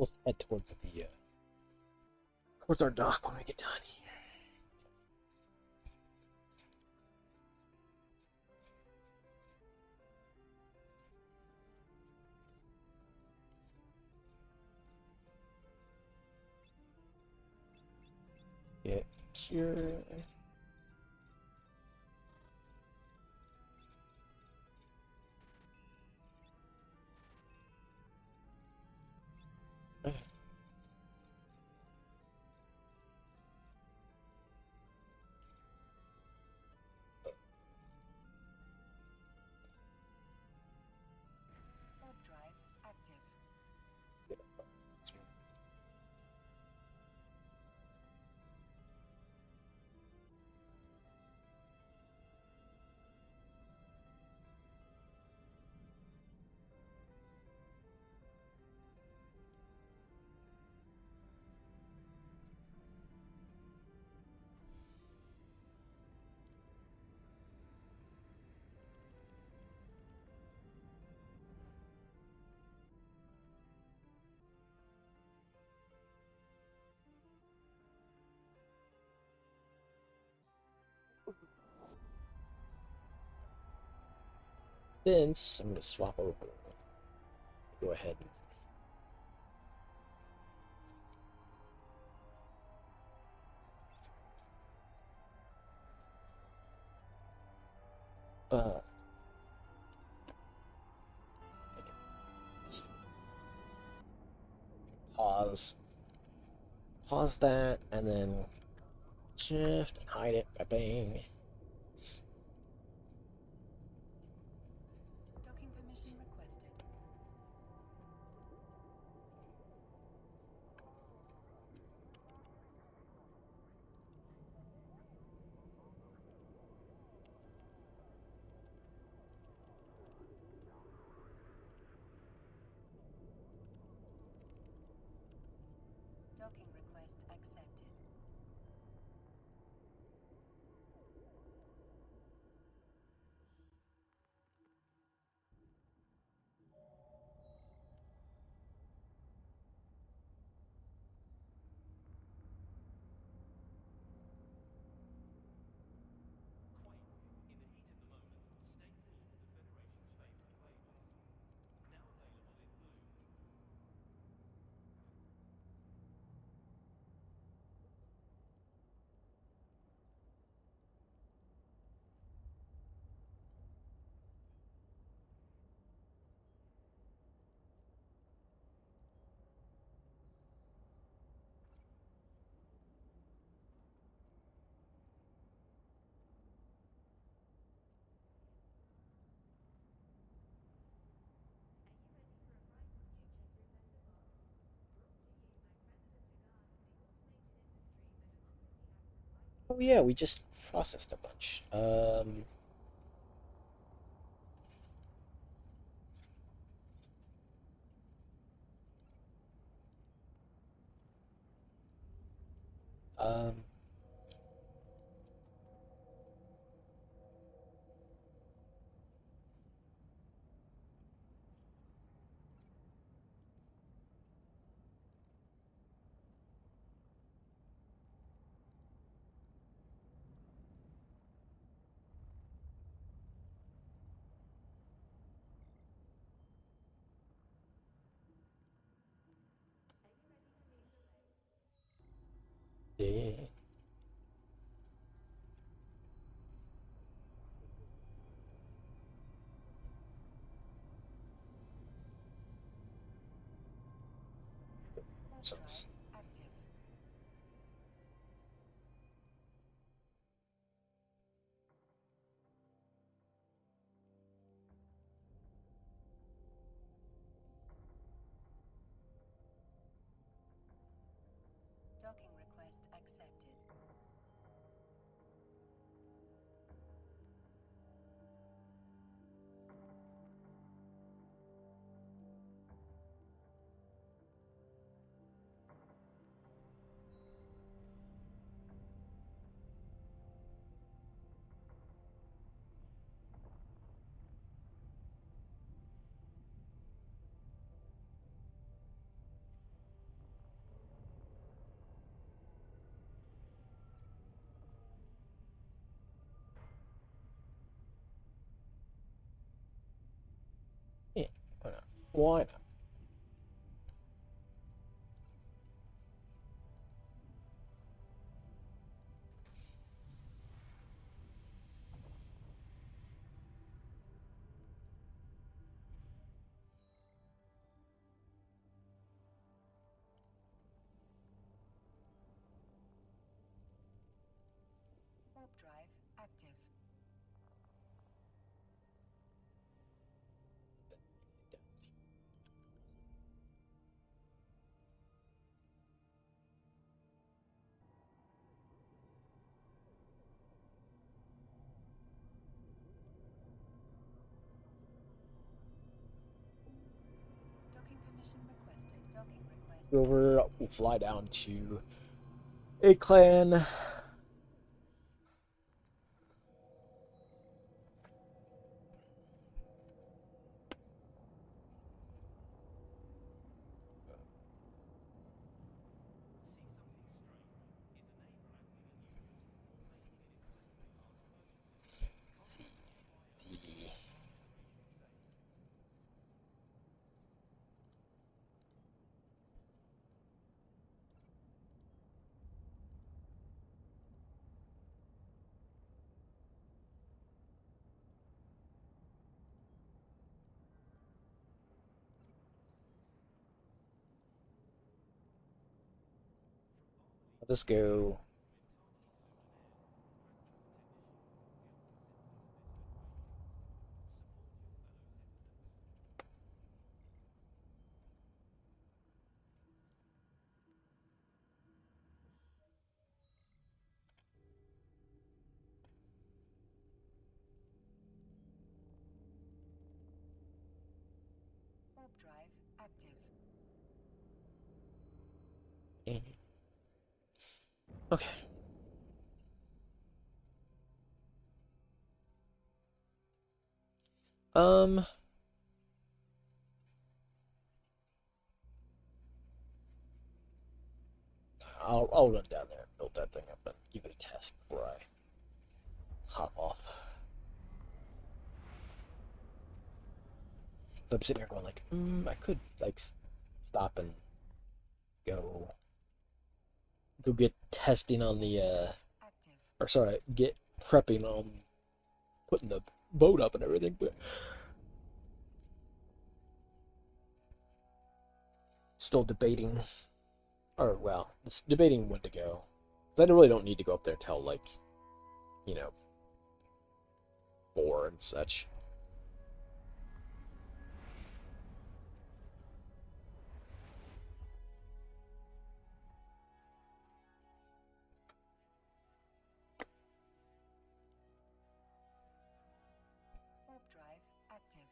we'll head towards our dock when we get done here. Get cure. Okay. Warp drive active. Since I'm gonna swap over. Go ahead. Uh, pause. Pause that, and then shift and hide it. Bang. Docking permission requested. Docking request accepted. Oh yeah, we just processed a bunch. Um, yeah. Warp So, drive active. Docking request accepted. Why not? Warp drive active. Docking permission requested. Docking request. Over, we'll fly down to a clan. See the I'll just go. Warp drive active. Okay. Um. I'll run down there and build that thing up and give it a test before I hop off. So I'm sitting here going like, I could like stop and go get testing on the Active. or sorry, get prepping on putting the boat up and everything, but still debating, or well, it's debating when to go. 'Cause I really don't need to go up there till like, you know, 4 and such. Warp drive active.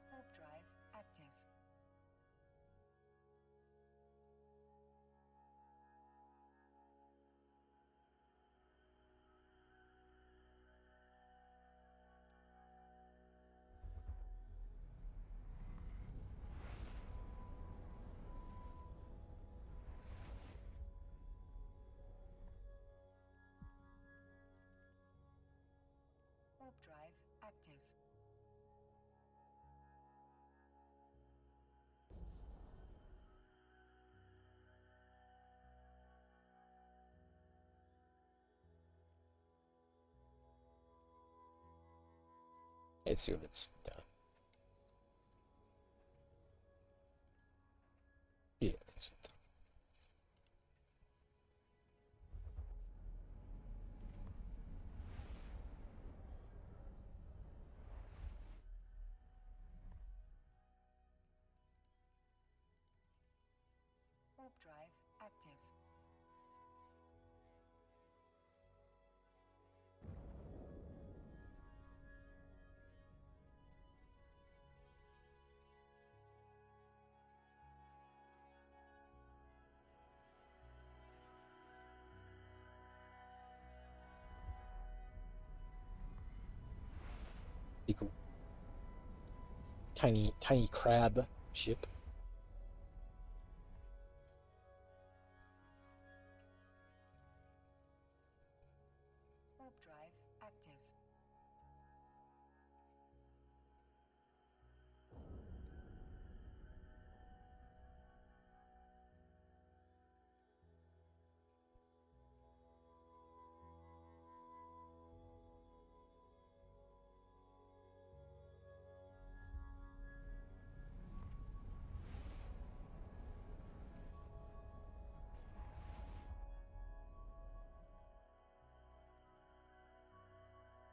Warp drive active. Warp drive active. Let's see if it's done. Yeah. Warp drive active. Pretty cool. Tiny crab ship. Warp drive active.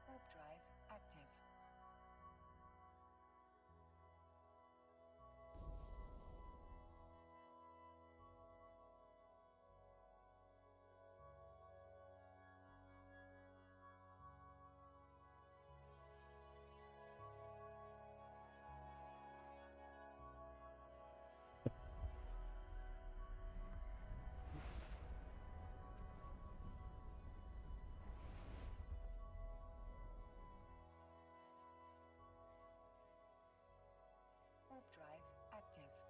Warp drive active. Warp drive active.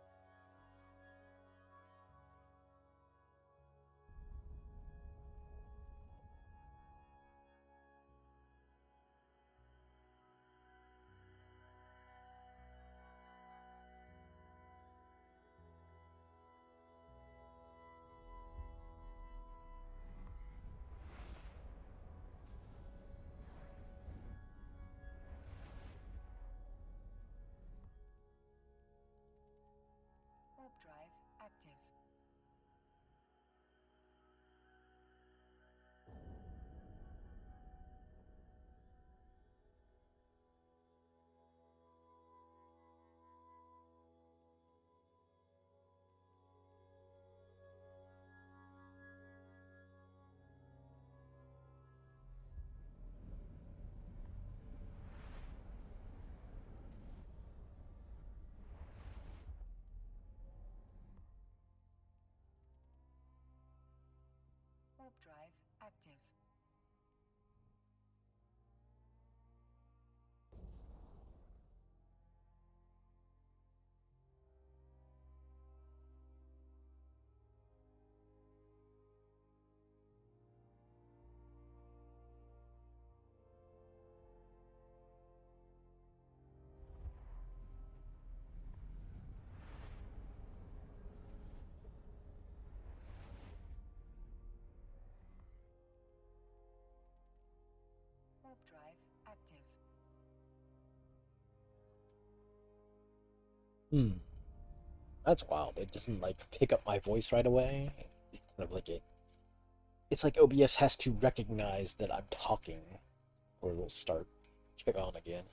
Warp drive active. Warp drive active. Warp drive active. That's wild. It doesn't like pick up my voice right away. It's kind of like it's like OBS has to recognize that I'm talking or it'll start kick on again.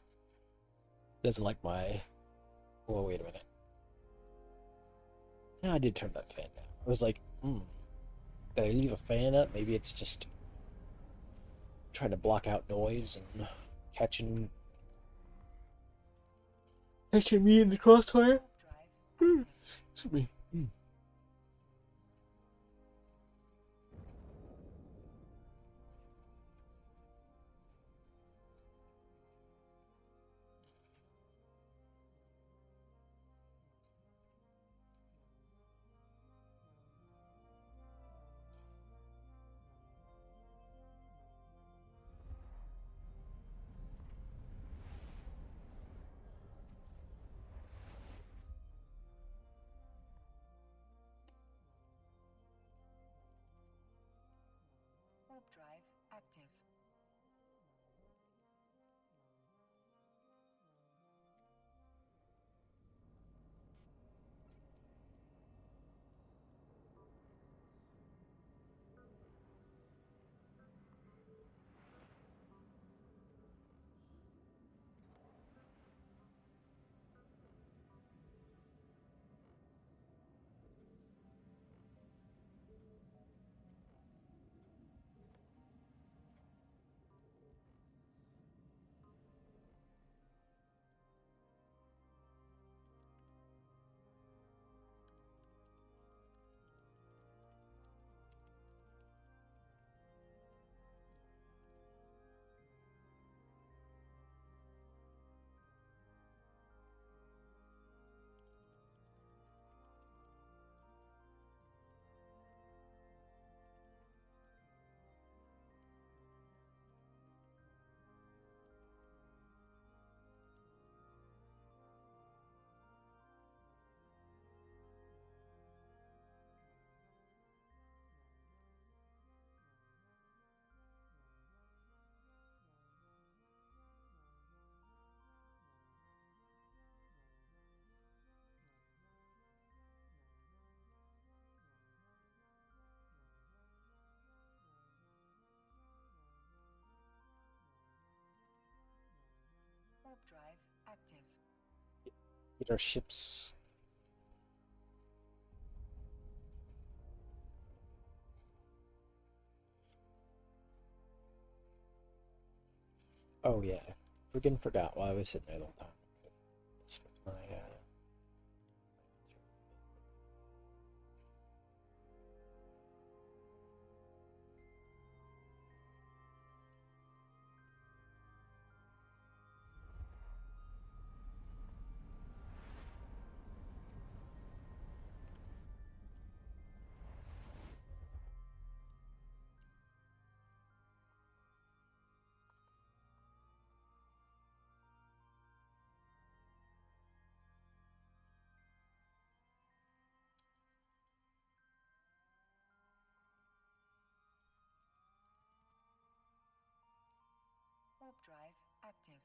Doesn't like my oh wait a minute. Yeah, I did turn that fan down. I was like, did I leave a fan up? Maybe it's just trying to block out noise and catching me in the crossfire. Warp drive active. Excuse me. Warp drive active. Get our ships. Oh yeah, freaking forgot why I was sitting there the whole time. It's my Warp drive active.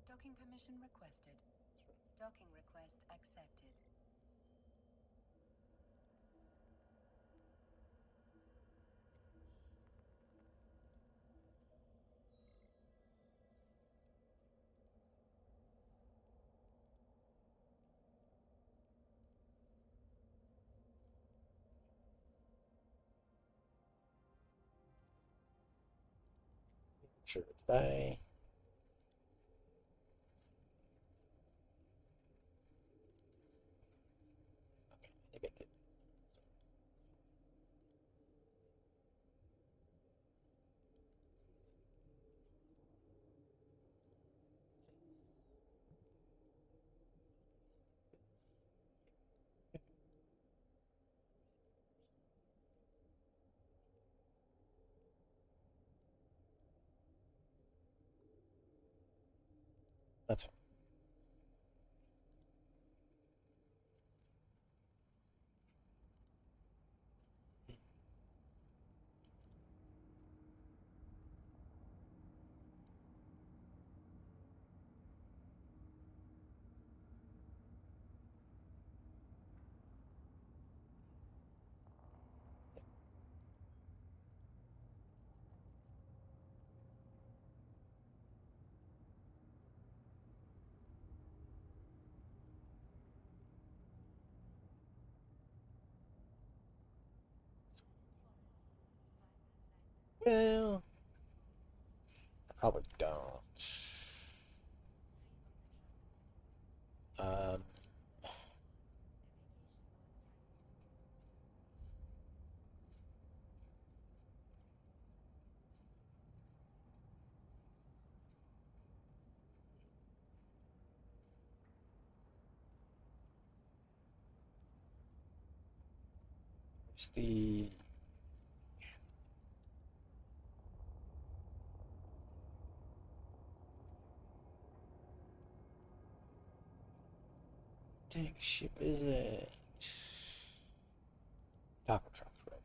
Docking permission requested. Docking request accepted. sure today. Okay, I think I did. That's fine. Well, I probably don't. Um, it's the dang ship is it? Taco trucks, right?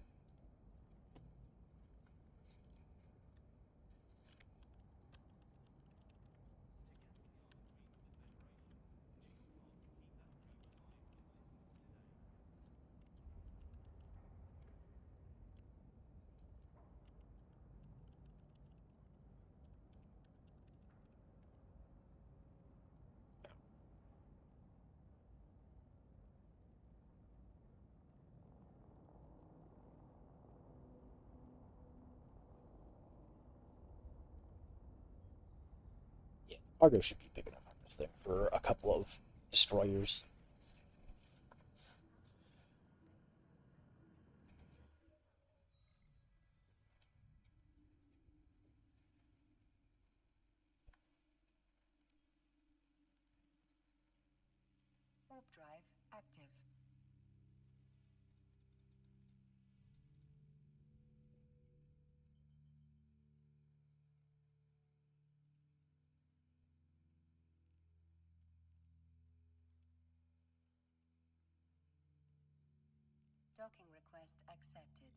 Yeah, cargo should be big enough on this thing for a couple of destroyers. Warp drive active. Docking request accepted.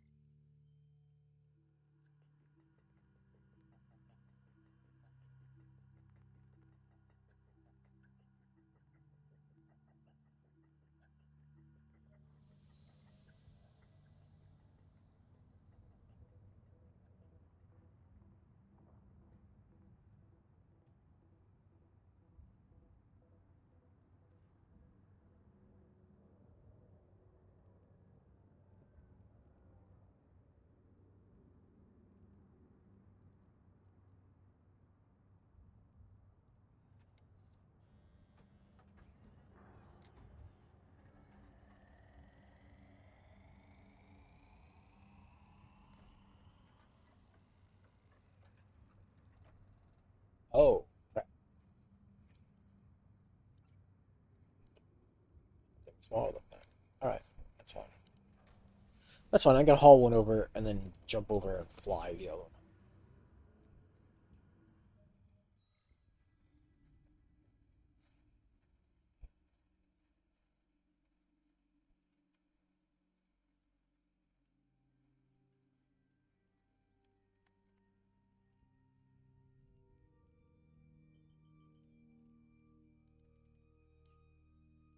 Oh, crap. Smaller than that. Alright, that's fine. That's fine. I gotta haul one over and then jump over and fly the other one.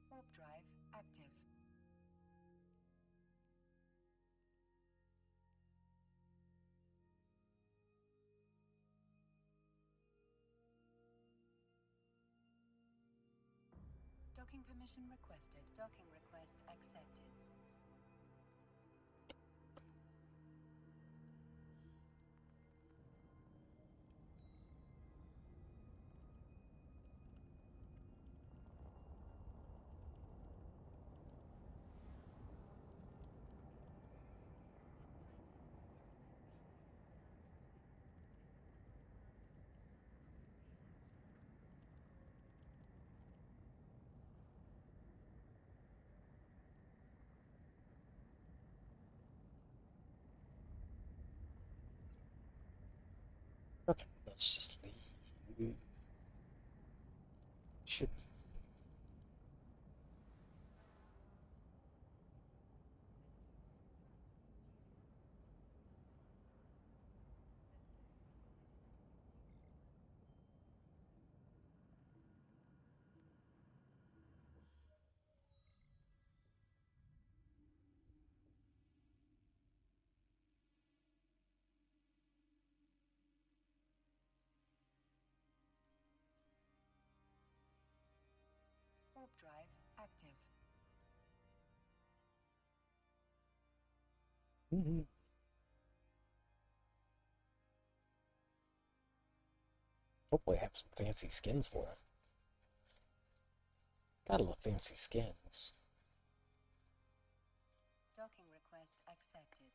Warp drive active. Docking permission requested. Docking request accepted. Okay, let's just leave. Should Warp drive active. hopefully have some fancy skins for it. Gotta love fancy skins. Docking request accepted.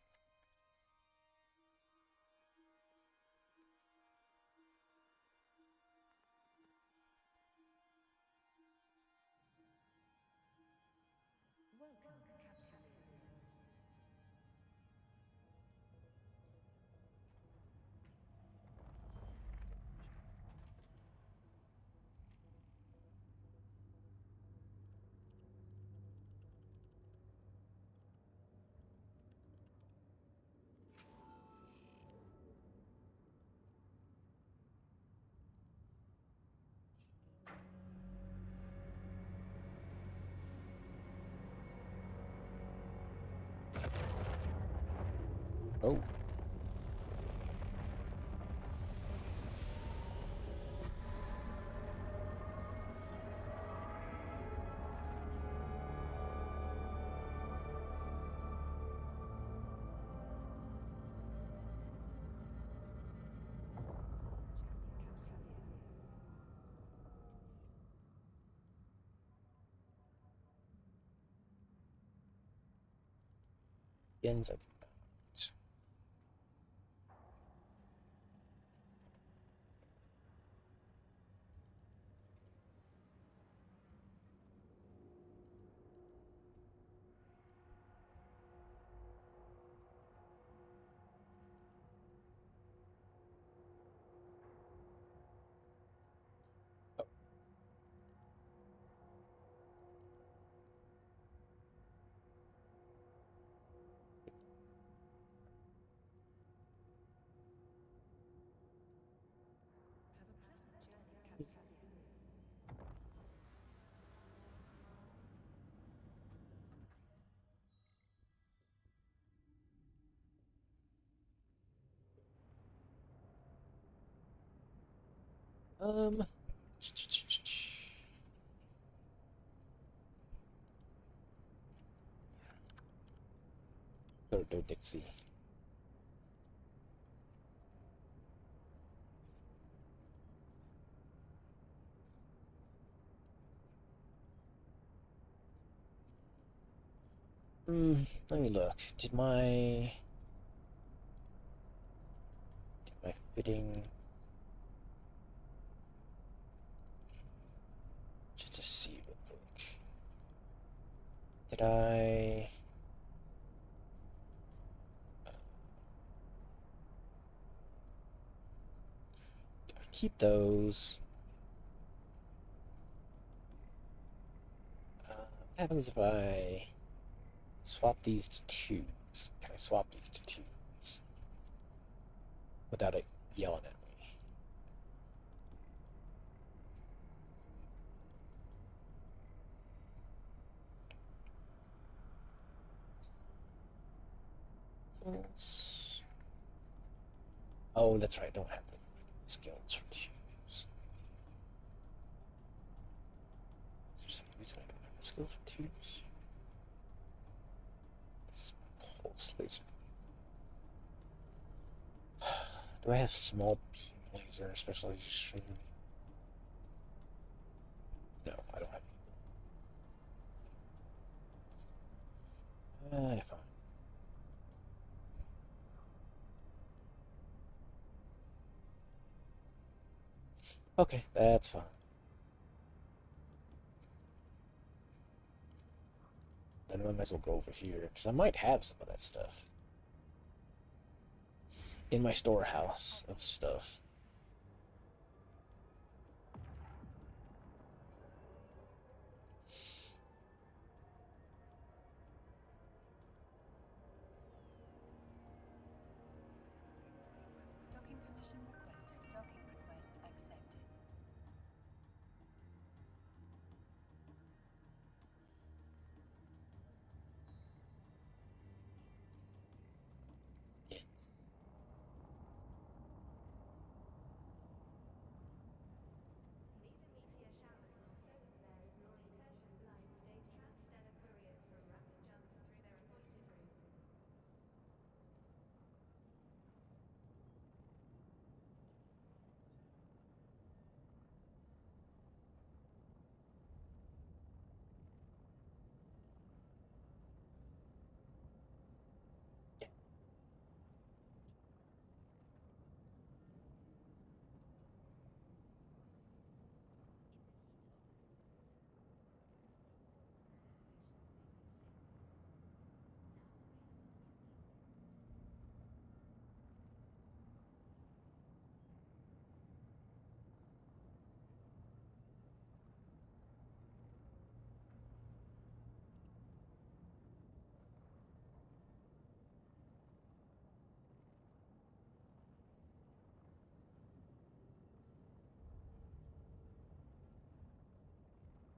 Welcome, Capsuleer. Oh. Skins of Have a pleasant journey, Capsuleer. um Go Dixie. Let me look. Did my fitting Could I... keep those. What happens if I swap these to twos? Can I swap these to twos without it yelling at me? Oh, that's right. I don't have the skills for twos. Is there some reason I don't have the skills for twos? Pulse laser. Do I have small beam laser specialization? No, I don't have any. Fine. Okay, that's fine. Then I might as well go over here, because I might have some of that stuff in my storehouse of stuff. Docking permission requested. Docking request accepted. Yeah. Neither meteor showers nor solar flares nor incursion blind stays transstellar couriers from rapid jumps through their appointed route.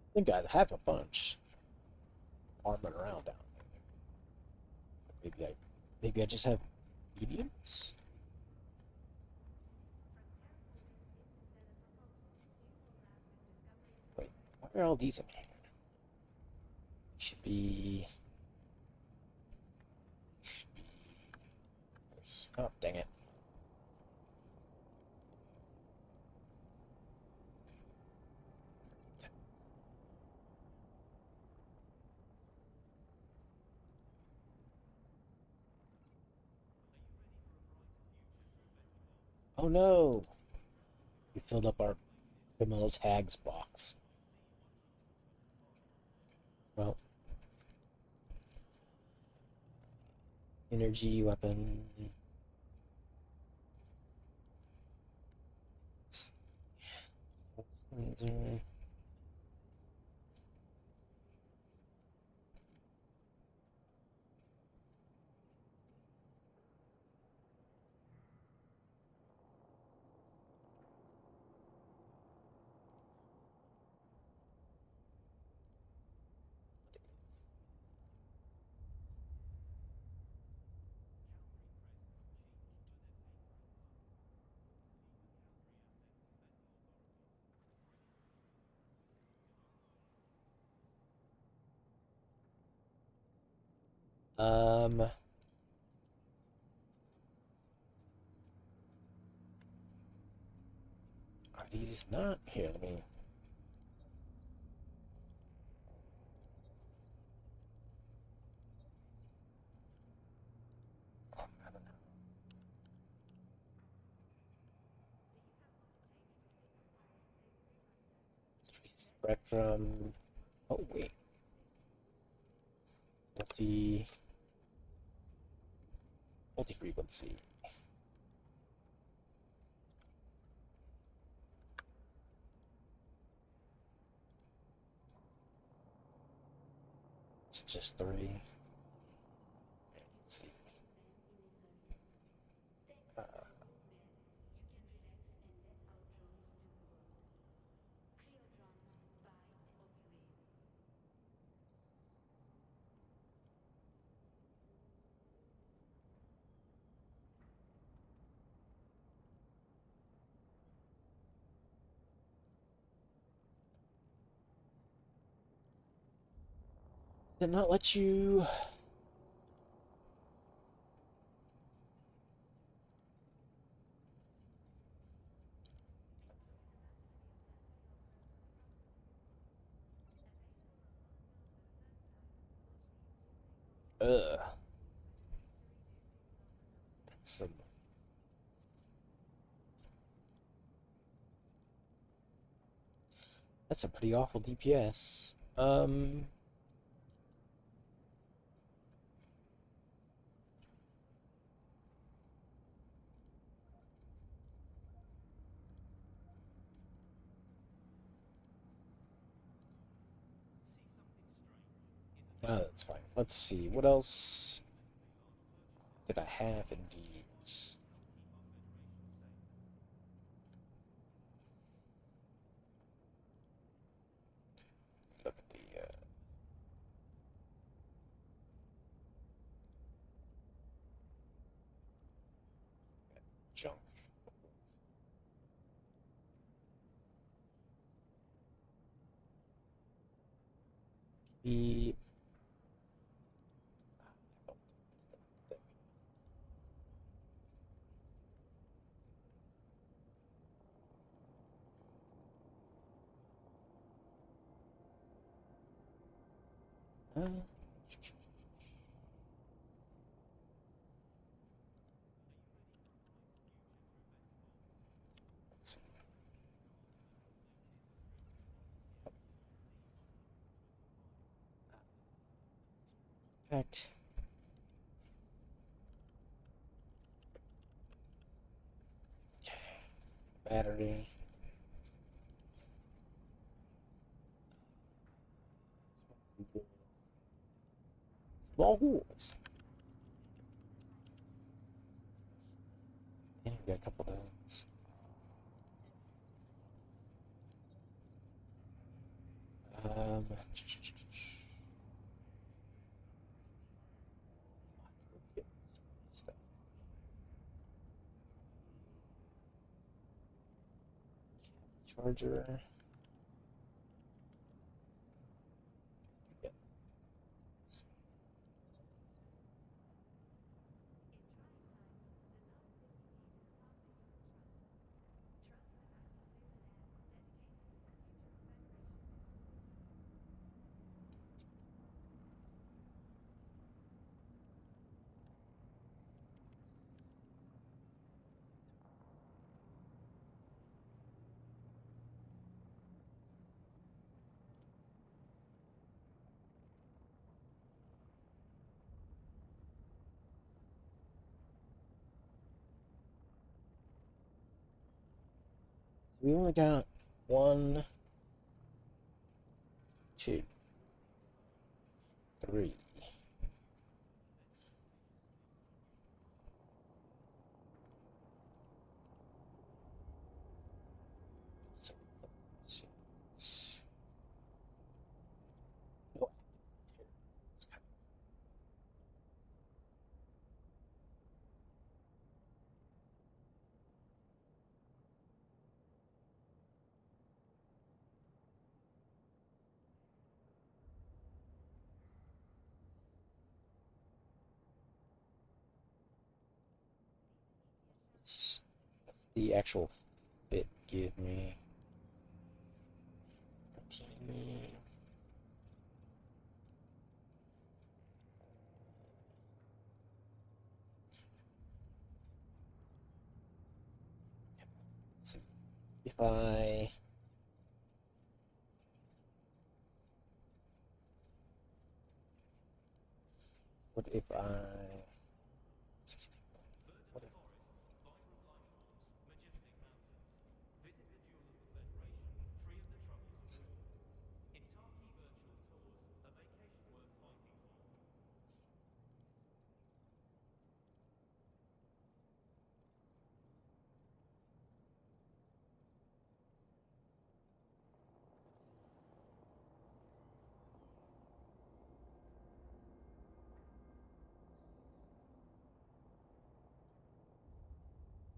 I think I'd have a bunch arming around down there. Maybe I just have mediums? Wait, why are all these in here? Should be... Oh, dang it. Oh no! We filled up our criminal tags box. Well, energy weapon. Laser. Um, are these not here? Let me. I don't know. Spectrum. Oh wait. multi-frequency. It's just 3. Let's see. Uh, did not let you. Ugh. Some. That's a pretty awful DPS. That's fine. Let's see. What else did I have in these? Look at the junk. The let's see. Fact. Battery. Small holes. Yeah, we got a couple of those. Um, charger. Yeah. We only got 1, 2, 3. The actual fit give me 13. Let's see. If I if I. What if-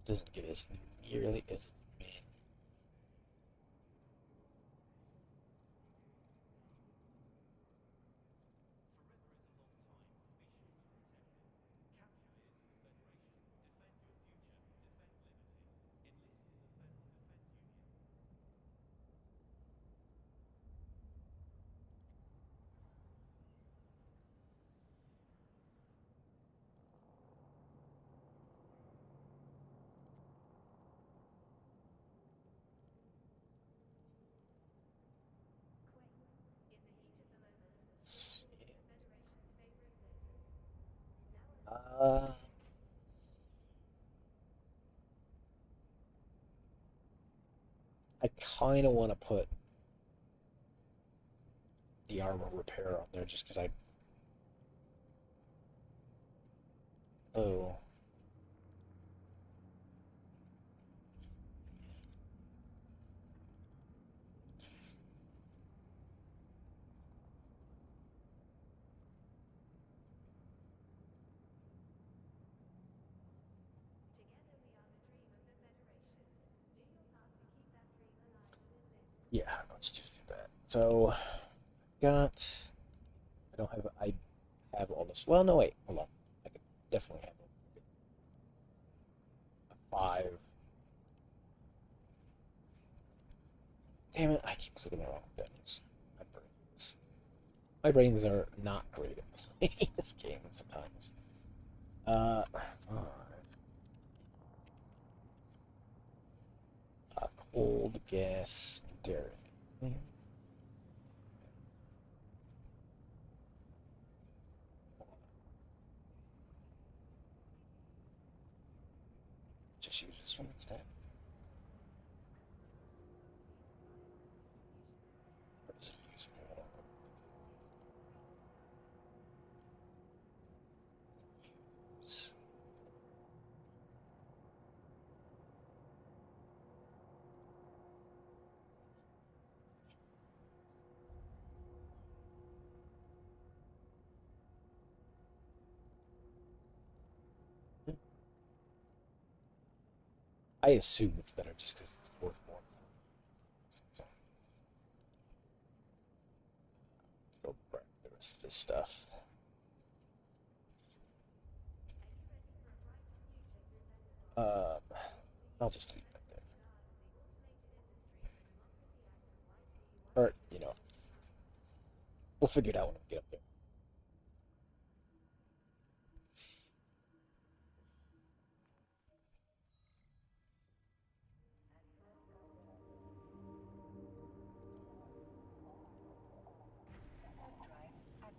Doesn't get as nearly as many. Uh, I kind of want to put the armor repair on there just because I. Oh. Yeah, let's just do that. So, got. I don't have. I have all this. Well, no, wait. Hold on. I could definitely have a 5. Damn it! I keep clicking the wrong buttons. My brains are not great at playing this game sometimes. 5. Cold gas dairy. Just use this one instead. Or just use more. Use- I assume it's better just because it's worth more. So, go grab the rest of this stuff. Um, I'll just leave that there. Or, we'll figure it out when we get up there. Warp drive active.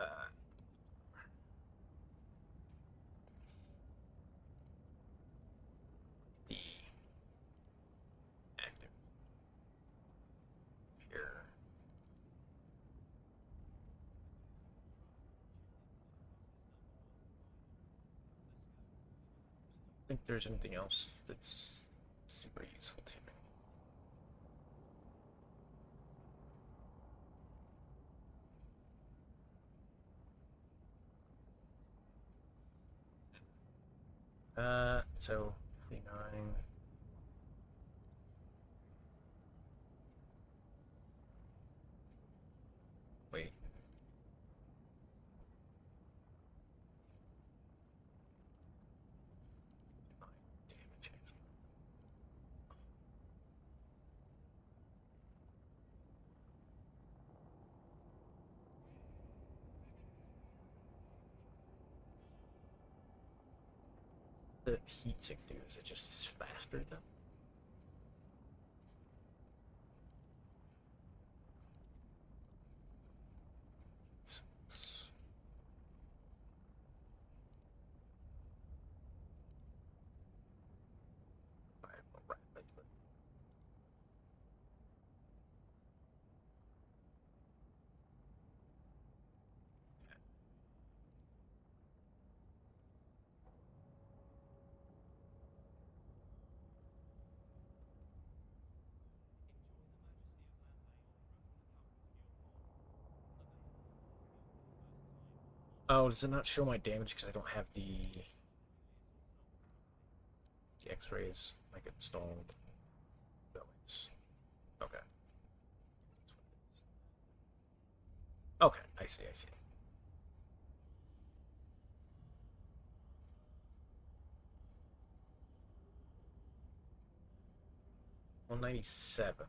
Uh, the active here. I think there's anything else that's super useful to me. So 49. Wait. Damage. The heat sink do? Is it just faster though? Fire more rapid, but oh, does it not show my damage because I don't have the X-rays like installed? No, it's okay. Okay, I see. 197.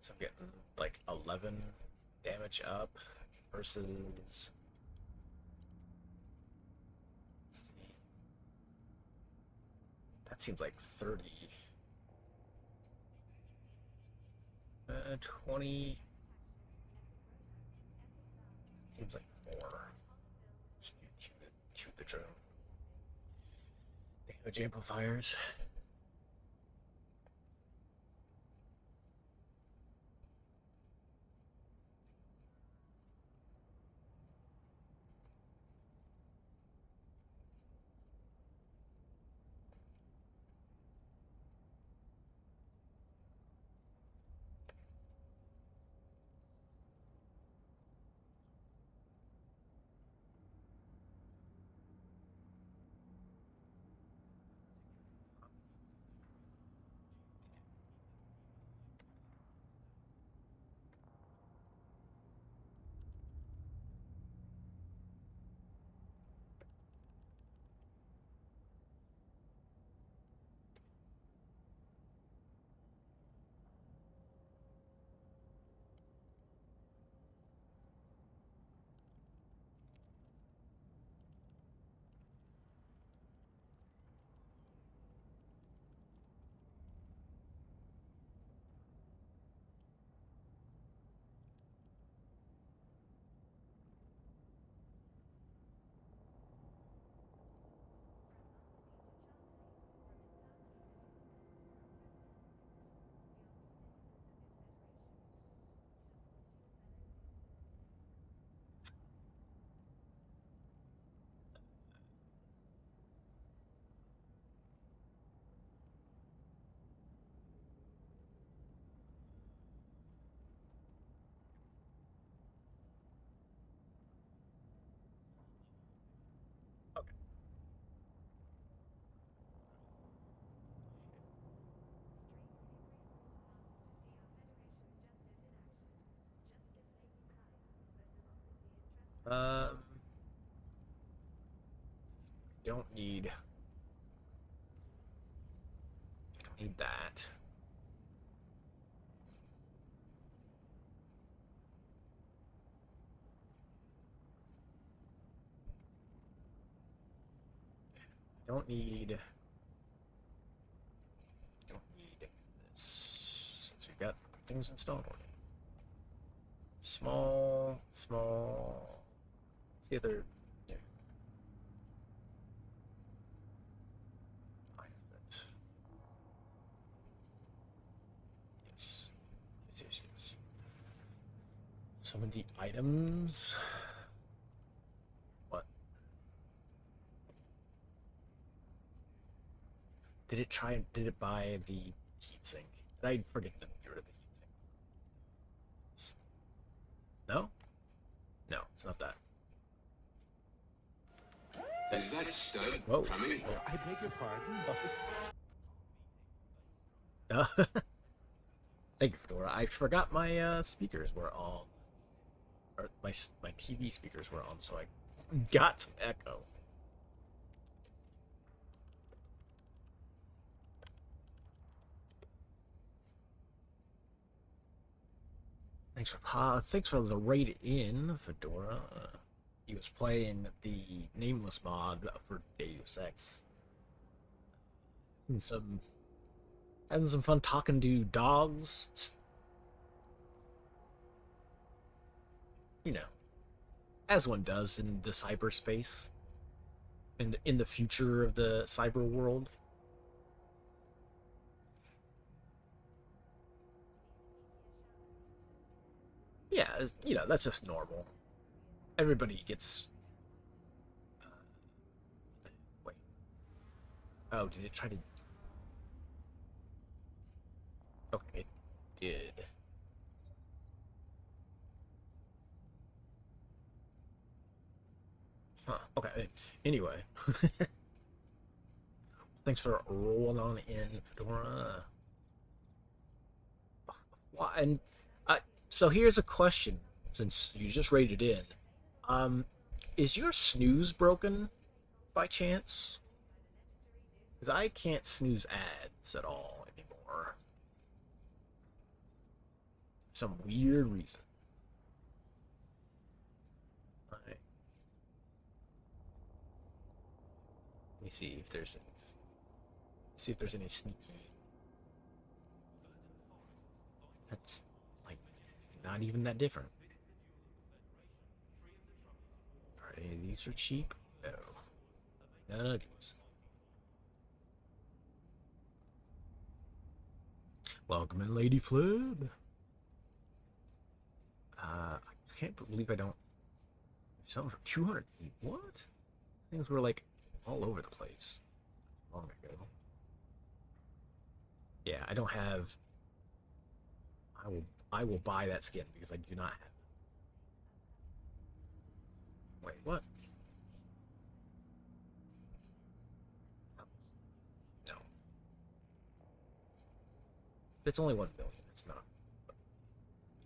So I'm getting like 11 damage up versus. Let's see. That seems like 30. 20. Seems like more. Just shoot the drone. Damage amplifiers. Okay. Um, don't need. I don't need that. Don't need. Don't need this since we got things installed already. small, small. What's the other? There. Yes. Yes. Some of the items. What? Did it buy the heatsink? Did I forget to get rid of the heatsink? No? No, it's not that. Is that stud Whoa. coming? I beg your pardon? Thank you, Fedora. I forgot my speakers were on. Or my TV speakers were on, so I got some echo. Thanks for the raid in, Fedora. He was playing the nameless mod for Deus Ex. And having some fun talking to dogs. You know, as one does in the cyberspace, in the future of the cyber world. Yeah, you know, that's just normal. Everybody gets. Wait. Oh, did it try to? Okay, it did. Huh, okay, anyway. Thanks for rolling on in, Fedora. And so here's a question, since you just rated in. Is your snooze broken by chance? Because I can't snooze ads at all anymore. For some weird reason. Alright. Let me see if there's any sneaky. That's like not even that different. Are any of these are cheap? No. None of these. Welcome in, Lady Flib. I can't believe I don't. Something for 200. What? Things were like all over the place long ago. Yeah, I don't have. I will buy that skin because I do not have it. Wait, what? No. It's only 1 million. It's not.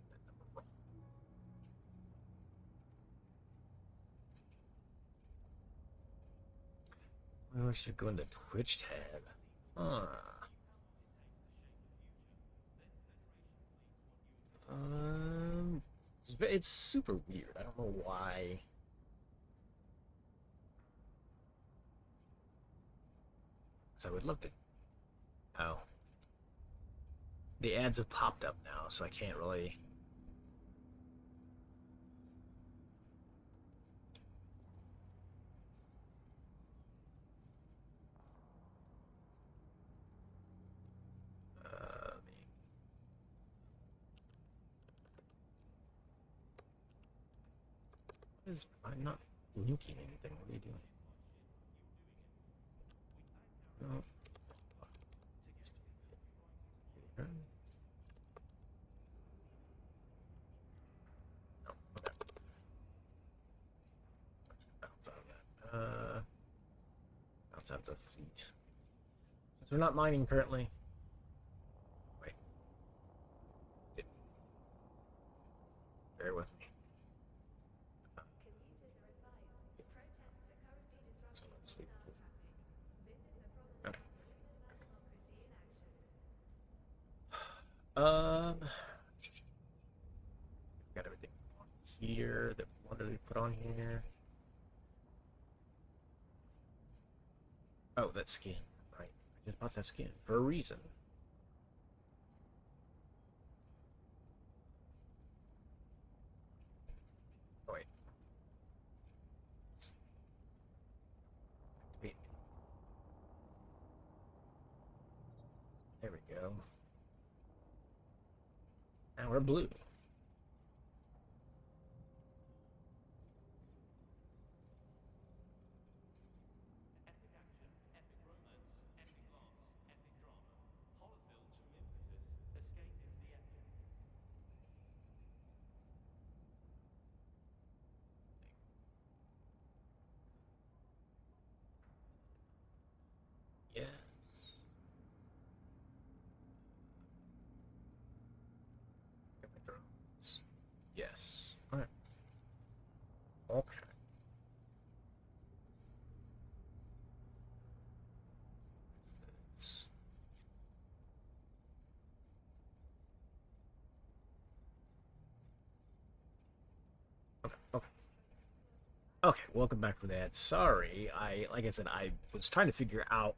That number wrong. I should go into Twitch tab. Huh. It's super weird. I don't know why. So I would love to. Oh. The ads have popped up now, so I can't really. I'm not linking anything. What are you doing? No. No. Okay. Bounce out of that. Bounce out the fleet. Since we're not mining currently. Wait. Bear with me. So let's see. Okay. Got everything on here that we wanted to put on here. Oh, that skin. Right. I just bought that skin for a reason. go. Now we're blue. Yes. Get my drones. Yes. Alright. Okay. It's- Okay, okay. Okay, welcome back for that. Sorry, like I said, I was trying to figure out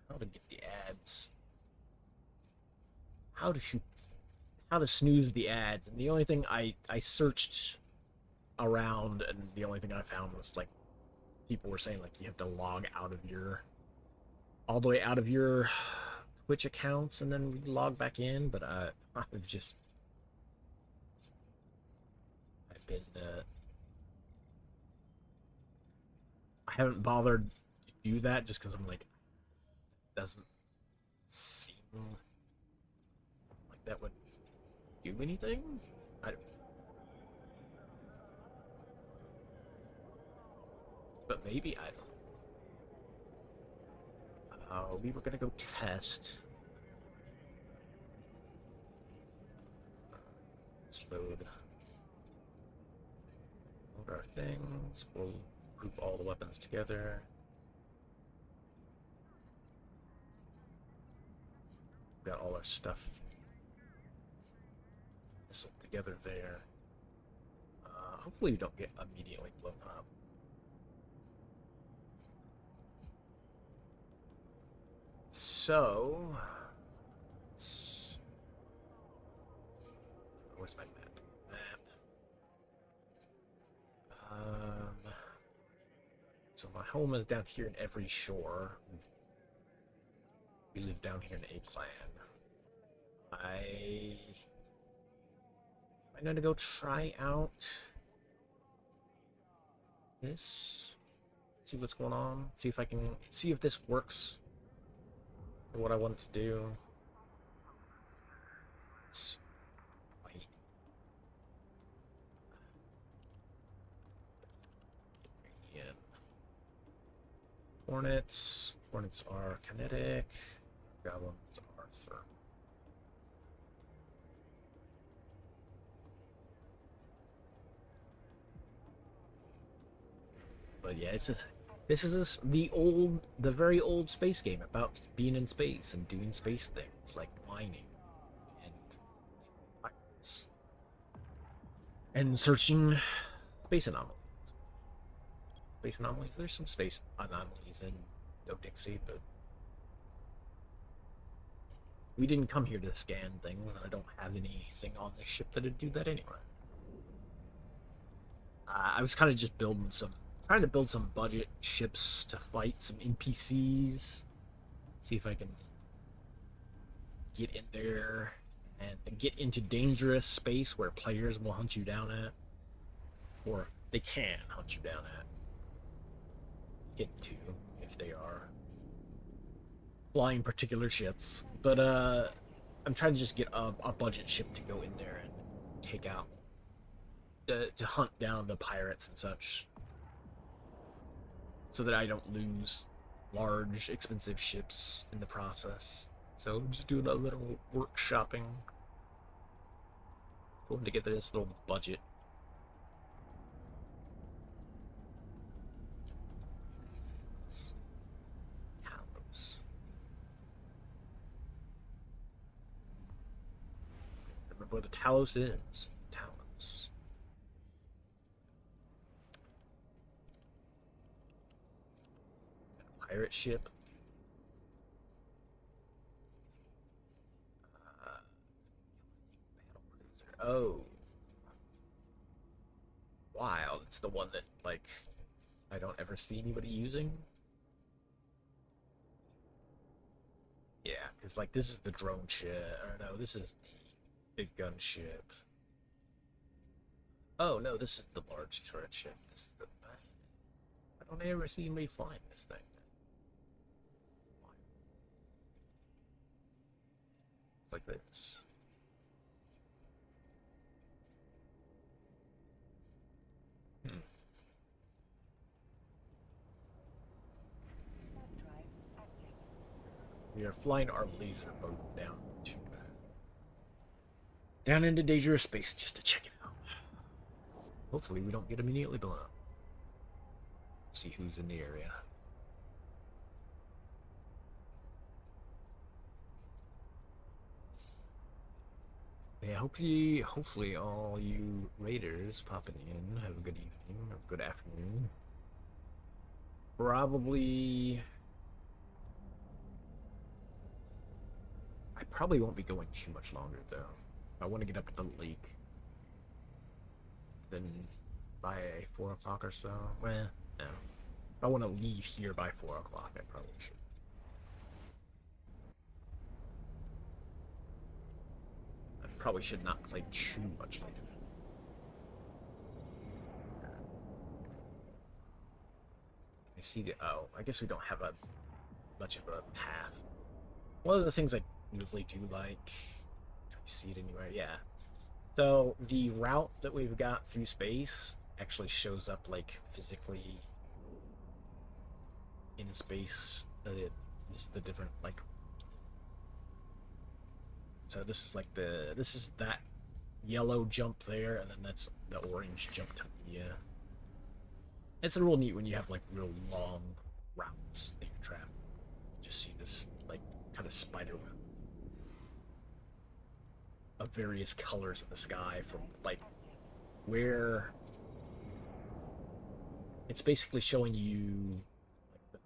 how to get the ads. How to shoot, how to snooze the ads, and the only thing I searched around, and the only thing I found was like people were saying like you have to log out of your all the way out of your Twitch accounts and then log back in. But I've just I've been I haven't bothered to do that just because I'm like doesn't seem like that would do anything. I don't, but maybe I don't. We were gonna go test. Let's load our things. We'll group all the weapons together. Got all our stuff nestled together there. Hopefully we don't get immediately blown up. So, where's my map? So my home is down here in Every Shore. We live down here in A Clan. I'm gonna go try out this. See what's going on. See if I can see if this works for what I want to do. Let's wait. Yeah. Hornets. Hornets are kinetic. Goblins are thermal. But yeah, it's just the very old space game about being in space and doing space things like mining and pirates and searching space anomalies. Space anomalies. There's some space anomalies in No Dixie, but we didn't come here to scan things, and I don't have anything on this ship that'd do that anyway. I was kind of just trying to build some budget ships to fight some NPCs. See if I can get in there and get into dangerous space where players will hunt you down at. Or they can hunt you down at. Into, if they are flying particular ships. But I'm trying to just get a budget ship to go in there and take out, to hunt down the pirates and such, so that I don't lose large, expensive ships in the process. So I'm just doing a little workshopping, pulling together this little budget. Talos. Remember where the Talos is. Talos. Pirate ship. Oh. Wild. It's the one that, like, I don't ever see anybody using. Yeah. because like this is the drone ship. Or no, this is the big gun ship. Oh no, this is the large turret ship. This is the. I don't ever see anybody flying this thing. It's like this. Warp drive active. We are flying our laser boat down into dangerous space just to check it out. Hopefully we don't get immediately blown up. See who's in the area. Yeah, hopefully all you raiders popping in have a good evening, or good afternoon. Probably I probably won't be going too much longer though. I want to get up to the lake. Then by 4 o'clock or so. Well, no. If I want to leave here by 4 o'clock, I probably should. I probably should not play too much later. I see the. Oh, I guess we don't have a much of a path. One of the things I usually do like. Can you see it anywhere? Yeah. So the route that we've got through space actually shows up like physically in space. This is the different like. So this is like this is that yellow jump there, and then that's the orange jump to the. It's a real neat when you have like real long routes that you travel. Just see this like kind of spider web of various colors in the sky from like where it's basically showing you like the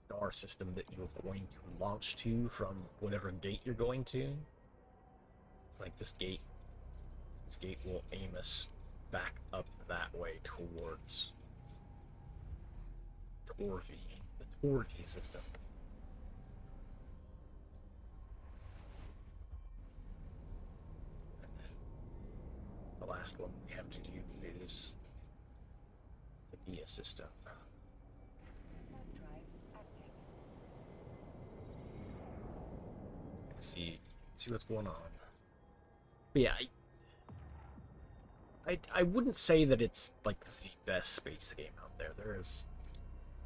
star system that you're going to launch to from whatever gate you're going to. It's like this gate will aim us back up that way towards Torvi, the Torvi system. The last one we have to do is the Nia system. Warp drive active. See what's going on. But yeah, I wouldn't say that it's like the best space game out there.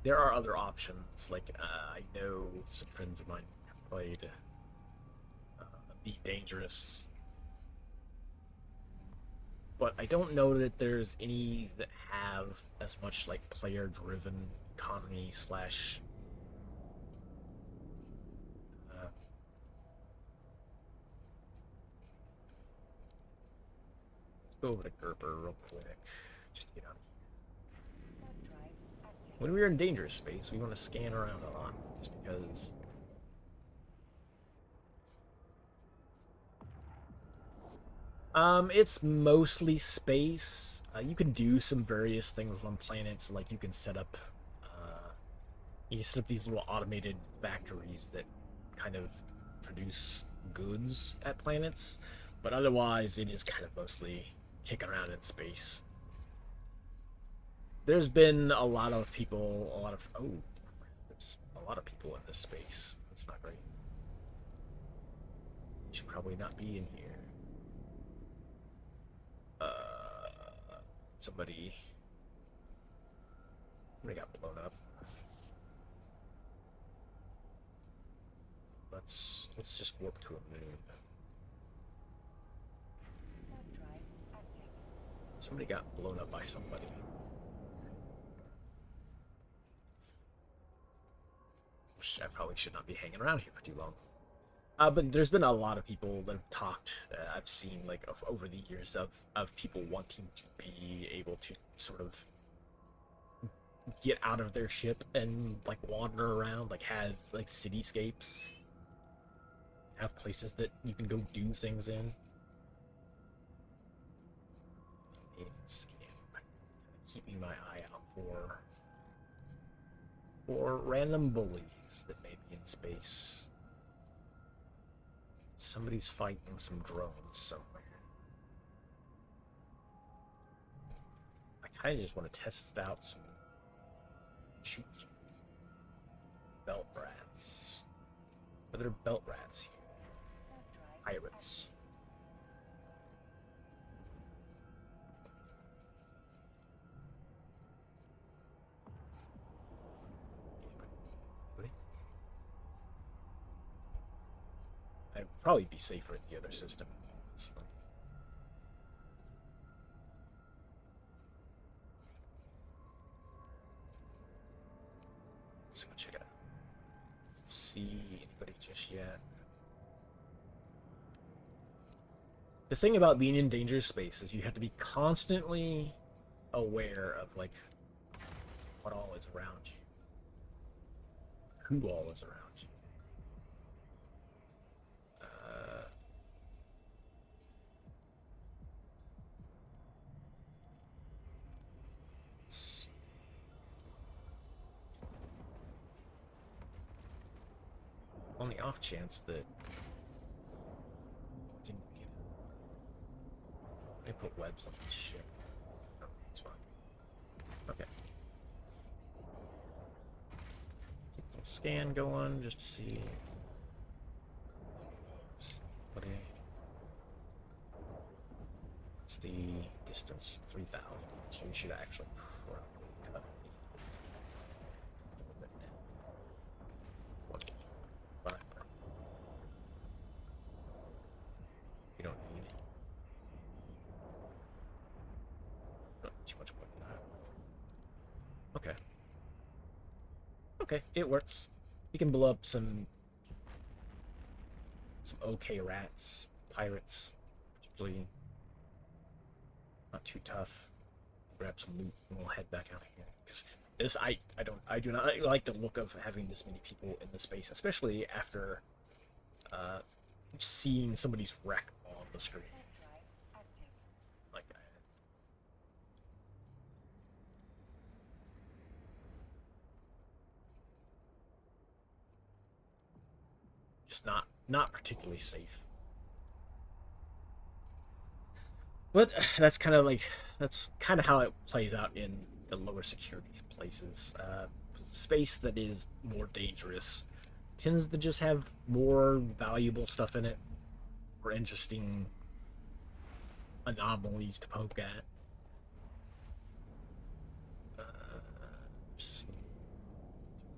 There are other options. Like I know some friends of mine have played Elite Dangerous, but I don't know that there's any that have as much like player-driven economy slash. Go over to Gerber real quick. Just to get out of here. Warp drive active. When we're in dangerous space, we want to scan around a lot, just because. It's mostly space. You can do some various things on planets, like you can set up these little automated factories that kind of produce goods at planets, but otherwise it is kind of mostly kicking around in space. There's been a lot of people, there's a lot of people in this space. That's not great. You should probably not be in here. Somebody got blown up. Let's just warp to a moon. Warp drive active. Somebody got blown up by somebody. Which I probably should not be hanging around here for too long. But there's been a lot of people that have talked. I've seen like over the years of people wanting to be able to sort of get out of their ship and like wander around, like have like cityscapes, have places that you can go do things in. Keeping my eye out for random bullies that may be in space. Somebody's fighting some drones somewhere. I kind of just want to test out some shoots. Belt rats. Are there belt rats here? Warp drive Pirates. I'd probably be safer in the other system. Honestly. Let's go check it out. See anybody just yet? The thing about being in dangerous space is you have to be constantly aware of like what all is around you, who all is around you. On the off chance that I didn't get it. They put webs on this shit. Oh, it's fine. Okay. Keep the scan going just to see. What it's the distance 3,000, so we should actually probably cut a bit now. Okay. Fine. You don't need it. Not too much more than that. Okay. Okay, it works. You can blow up some okay rats, pirates, particularly not too tough. Grab some loot and we'll head back out of here. Because this, I do not like the look of having this many people in the space, especially after seeing somebody's wreck on the screen. Warp drive active. Like, just not particularly safe. But that's kind of how it plays out in the lower security places. Space that is more dangerous tends to just have more valuable stuff in it, more interesting anomalies to poke at. Just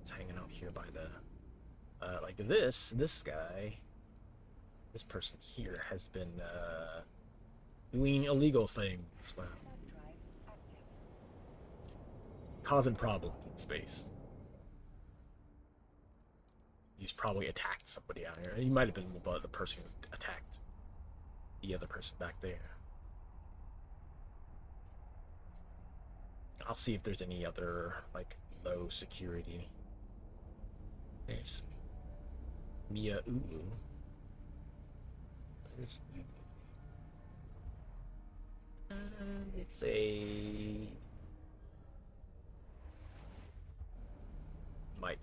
it's hanging out here by the like this guy, this person here has been doing illegal things, well, Warp drive active. causing problems in space. He's probably attacked somebody out here. He might have been the person who attacked the other person back there. I'll see if there's any other like low security. There's Mia Ulu. There's it's a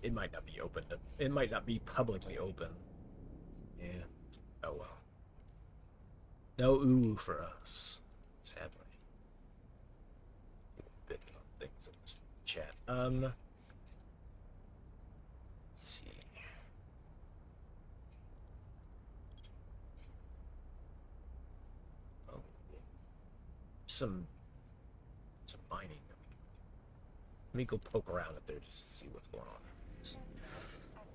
it might not be open. It might not be publicly open. Yeah. Oh well. No Ulu for us, sadly. A bit of things in this chat. Let's see. Oh, some mining. Let me go poke around up there just to see what's going on. It's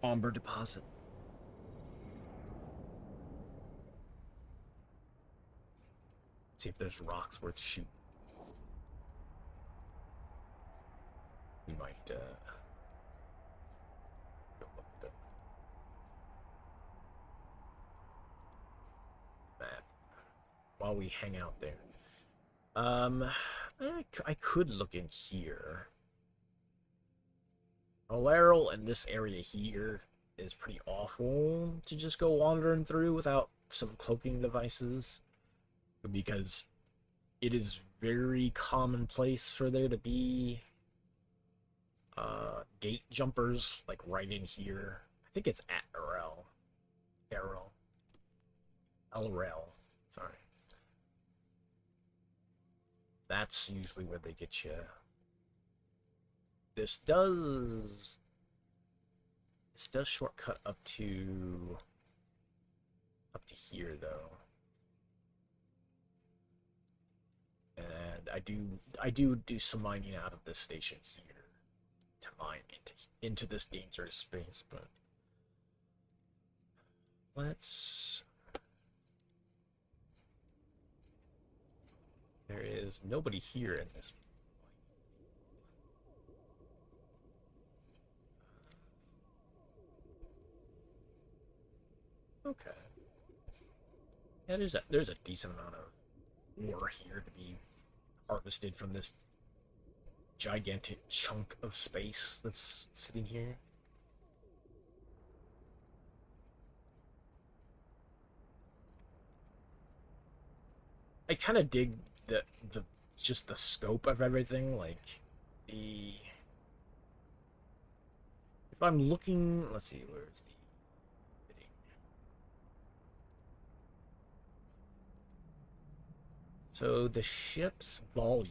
Amber deposit. See if there's rocks worth shooting. We might go look at the map while we hang out there. I could look in here. Olaral and this area here is pretty awful to just go wandering through without some cloaking devices, because it is very commonplace for there to be gate jumpers like right in here. I think it's at Errol. LREL. Sorry. That's usually where they get you. This does shortcut up to here though. And I do some mining out of this station here to mine into this dangerous space, but let's. There is nobody here in this. Okay. Yeah, there's a decent amount of ore here to be harvested from this gigantic chunk of space that's sitting here. I kind of dig the just the scope of everything, like the. If I'm looking, let's see, where's the. So the ship's volume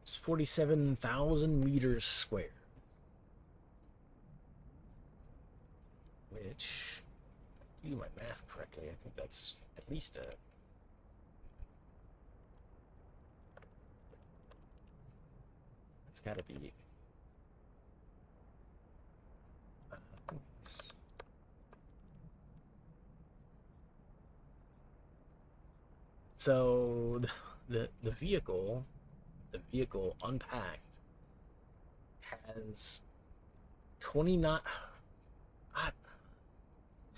is 47,000 meters squared, which, if I do my math correctly, I think that's at least a. It's got to be. So the vehicle unpacked has 29.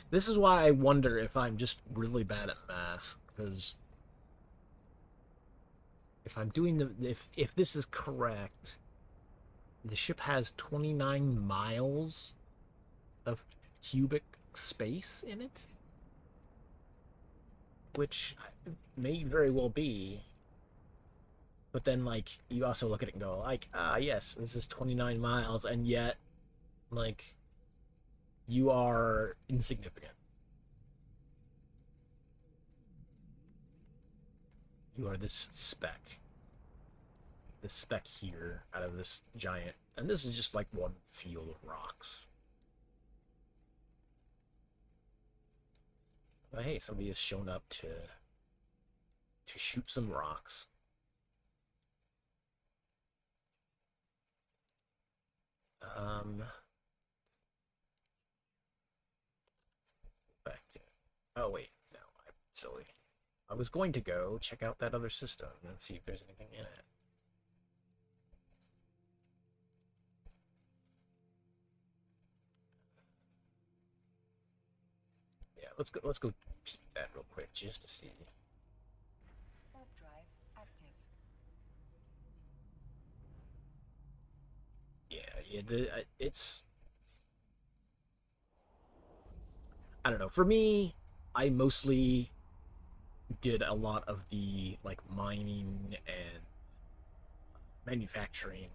This is why I wonder if I'm just really bad at math, because if I'm doing if this is correct, the ship has 29 miles of cubic space in it, which may very well be. But then, like, you also look at it and go, like, yes, this is 29 miles, and yet, like, you are insignificant. You are this speck here out of this giant, and this is just like one field of rocks. But hey, somebody has shown up to shoot some rocks. Back to. Oh wait, no, I'm silly. I was going to go check out that other system and see if there's anything in it. Yeah, let's go peek that real quick just to see. Warp drive active. Yeah, it's. I don't know. For me, I mostly did a lot of the like mining and manufacturing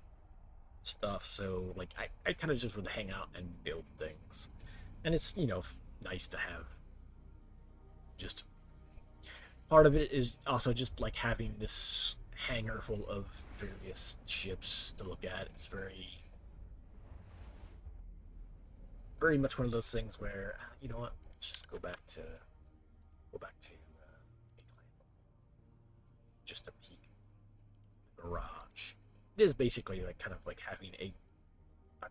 stuff, so like I kind of just would hang out and build things, and it's nice to have. Just part of it is also just like having this hangar full of various ships to look at. It's very much one of those things where what, let's just go back to just a peek. The garage. It is basically like kind of like having a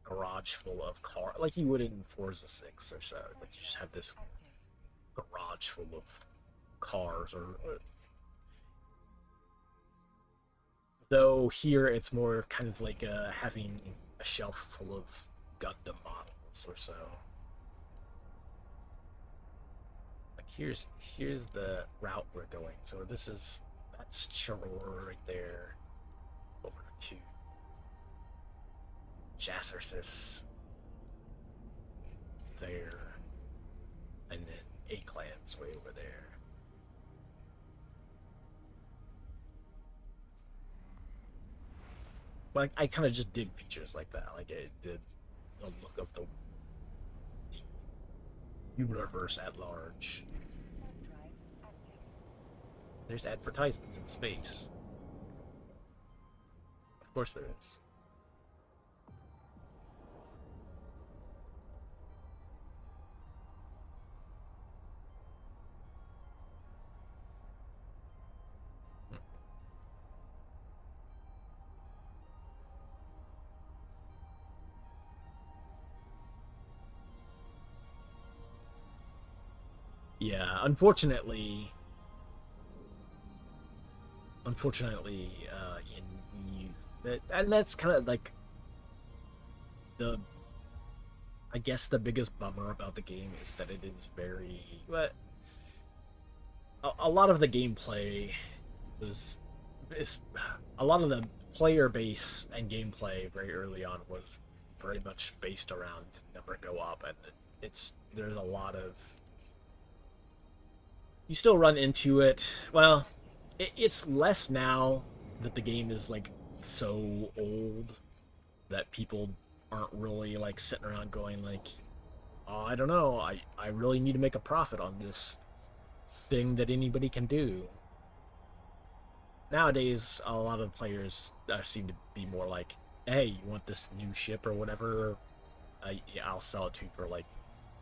garage full of car, like you would in Forza 6 or so. Like you just have this garage full of cars, or though here it's more kind of like having a shelf full of Gundam models or so. Like here's the route we're going. So that's Chiror right there, over to Jacersis there, and then A-Clan's way over there. But I kind of just dig features like that, like the look of the universe at large. There's advertisements in space. Of course there is. Yeah, unfortunately, in Eve, and that's kind of like the, I guess the biggest bummer about the game is that it is very, but a lot of the gameplay is a lot of the player base and gameplay very early on was very much based around number go up, and there's a lot of, you still run into it. Well, it's less now that the game is like so old that people aren't really like sitting around going like, oh, I don't know, I really need to make a profit on this thing that anybody can do. Nowadays, a lot of players seem to be more like, hey, you want this new ship or whatever? Yeah, I'll sell it to you for like,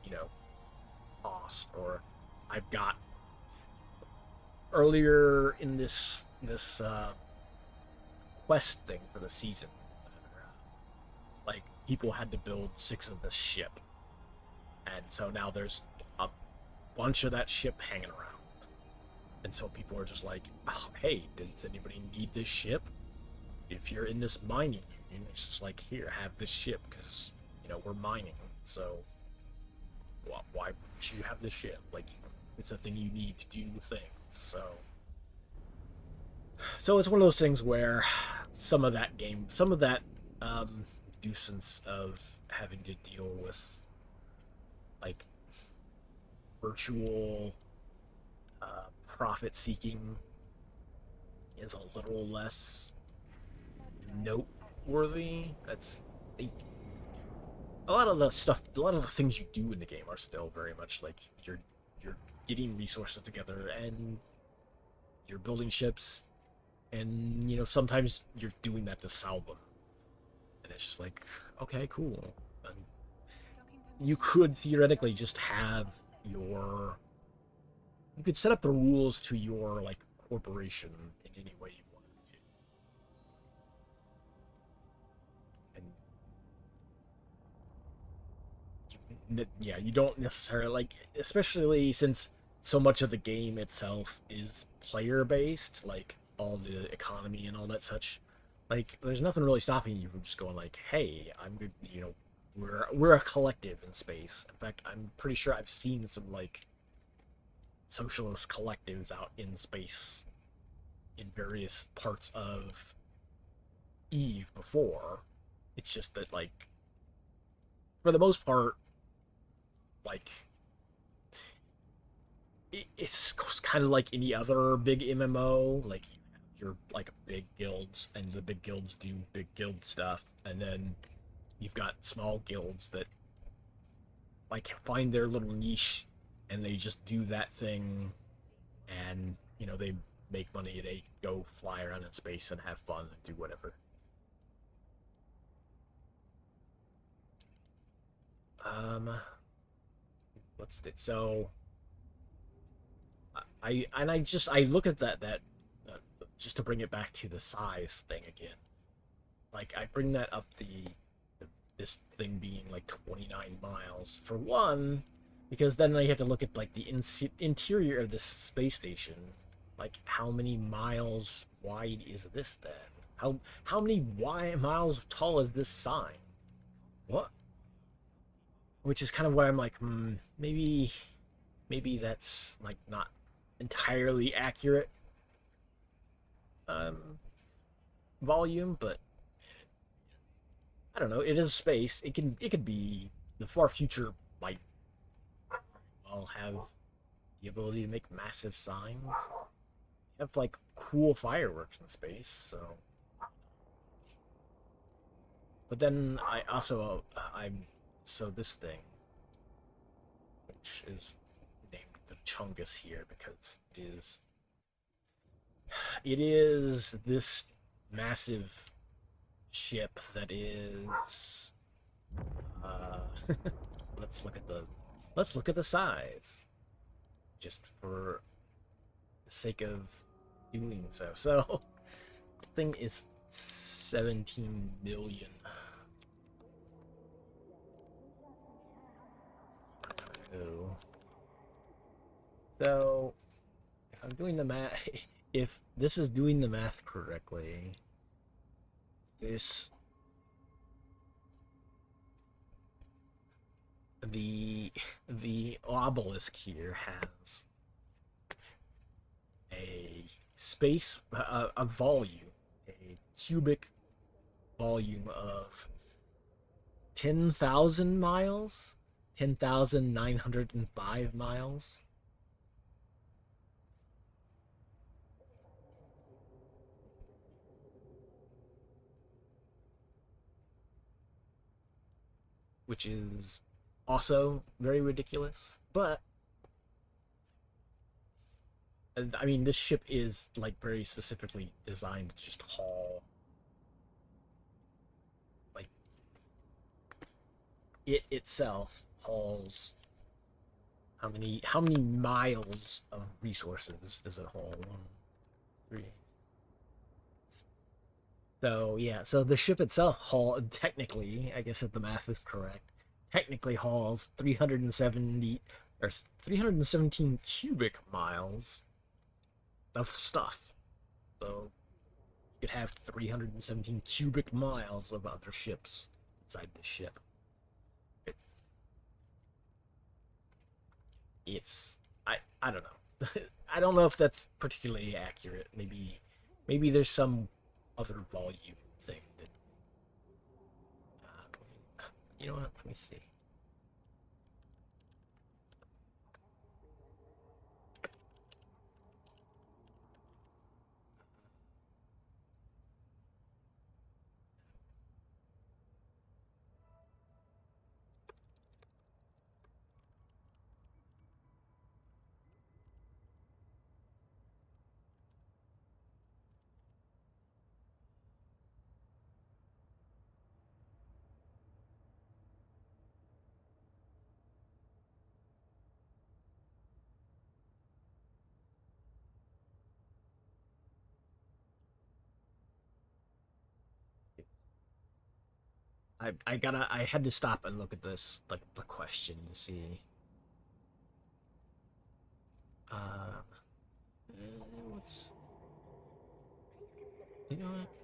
you know, cost, or I've got earlier in this quest thing for the season, like people had to build 6 of this ship, and so now there's a bunch of that ship hanging around, and so people are just like, oh, hey, does anybody need this ship? If you're in this mining union, it's just like, here, have this ship, because, you know, we're mining, so why would you have this ship? Like, it's a thing you need to do things. So it's one of those things where some of that nuisance of having to deal with like virtual profit seeking is a little less noteworthy. That's a lot of the things you do in the game are still very much like you're getting resources together and you're building ships, and you know, sometimes you're doing that to sell them, and it's just like, okay, cool. And you could theoretically just have you could set up the rules to your like corporation in any way you want to. And yeah, you don't necessarily like, especially since so much of the game itself is player based, like all the economy and all that such. Like, there's nothing really stopping you from just going like, hey, I'm good, you know, we're a collective in space. In fact, I'm pretty sure I've seen some like socialist collectives out in space in various parts of Eve before. It's just that, like, for the most part, like, it's kind of like any other big MMO. Like, you have your like big guilds, and the big guilds do big guild stuff, and then you've got small guilds that like find their little niche and they just do that thing, and you know, they make money, they go fly around in space and have fun and do whatever. What's it? So I look at that just to bring it back to the size thing again. Like, I bring that up this thing being like 29 miles for one, because then I have to look at like the interior of this space station. Like, how many miles wide is this then? How many miles tall is this sign? What? Which is kind of where I'm like, maybe that's like not entirely accurate volume, but I don't know. It is space. It could be, the far future might all have the ability to make massive signs. You have like cool fireworks in space, so. But then I also so this thing, which is named the Chungus here because it is It is this massive ship that is. Uh, let's look at the size, just for the sake of doing so. So this thing is 17 million. Oh. So if I'm doing the math, if this is doing the math correctly, this the obelisk here has a space, a volume, a cubic volume of 10,000 miles, 10,905 miles. Which is also very ridiculous. But I mean, this ship is like very specifically designed to just haul, like, it itself hauls how many miles of resources does it haul? 1, 3. So yeah, so the ship itself technically, I guess if the math is correct, technically hauls 370 or 317 cubic miles of stuff. So you could have 317 cubic miles of other ships inside the ship. It's I don't know. I don't know if that's particularly accurate. Maybe there's some other volume thing that you know what? Let me see. I had to stop and look at this, like, the question to see. Uh, what's you know what?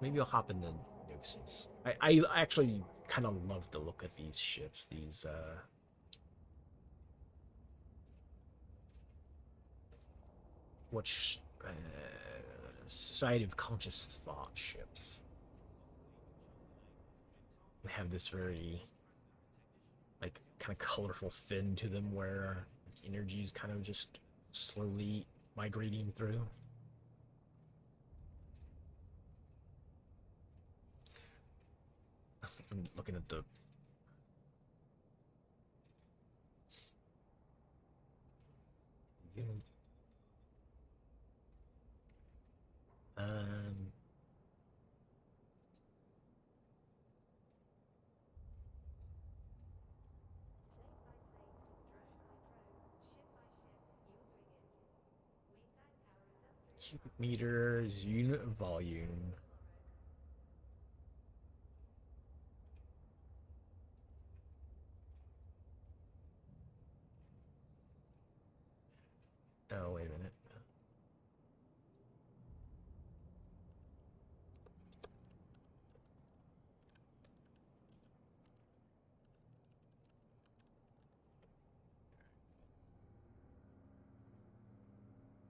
Maybe I'll hop in the nuisance. I actually kind of love to look at these ships. These which Society of Conscious Thought ships. They have this very, like, kind of colorful fin to them where energy is kind of just slowly migrating through. I'm looking at the um cubic meters, unit of volume. Oh, wait a minute.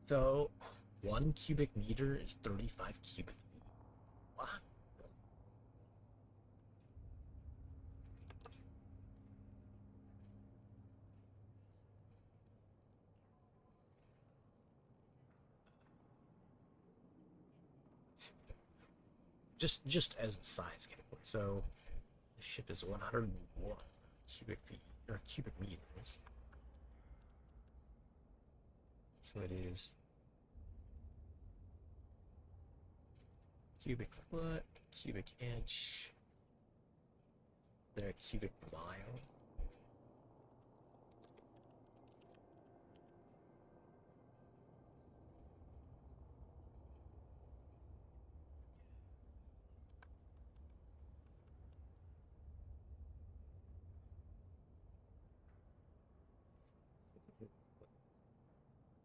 So, 1 cubic meter is 35 cubic feet. What? Just as a size category. So, the ship is 101 cubic feet, or cubic meters. So it is cubic foot, cubic inch, there a cubic mile.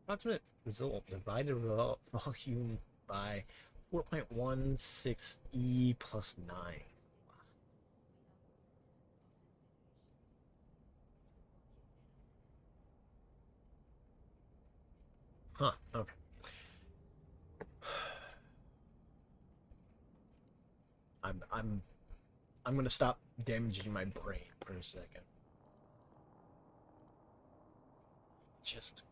Approximate result divided volume by 4.16 E plus 9. Huh, okay. I'm gonna stop damaging my brain for a second. Just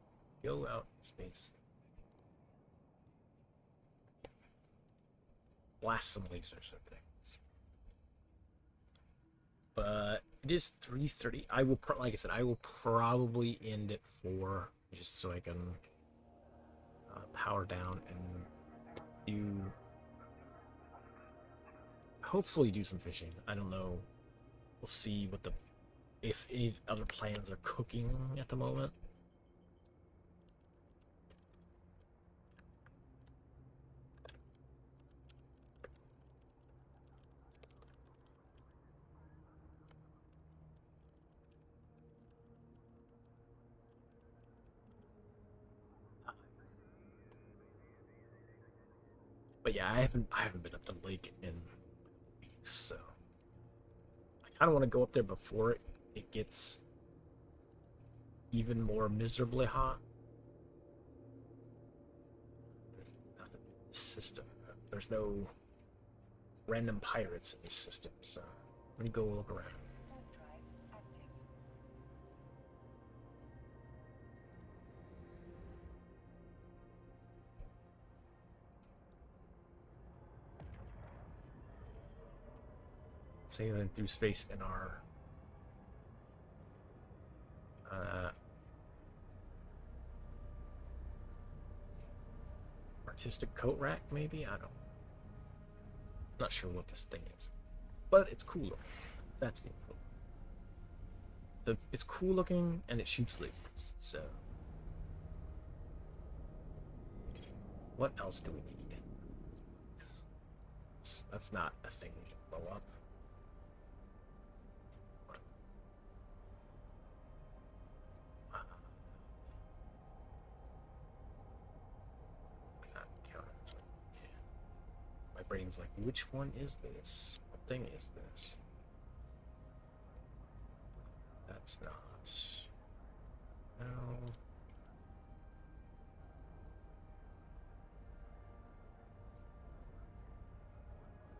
go out in space. Blast some lasers or things. But it is 3:30. I will, like I said, I will probably end at 4, just so I can power down and do, hopefully do some fishing. I don't know. We'll see what if any other plans are cooking at the moment. But yeah, I haven't been up the lake in weeks, so I kind of want to go up there before it gets even more miserably hot. There's nothing in this system. There's no random pirates in this system, so let me go look around. Warp drive active. Sailing through space in our artistic coat rack, maybe? I don't, not sure what this thing is, but it's cool looking. That's the important. It's cool looking and it shoots lasers. So what else do we need? That's not a thing we can blow up. My brain's like, which one is this? What thing is this? That's not. No.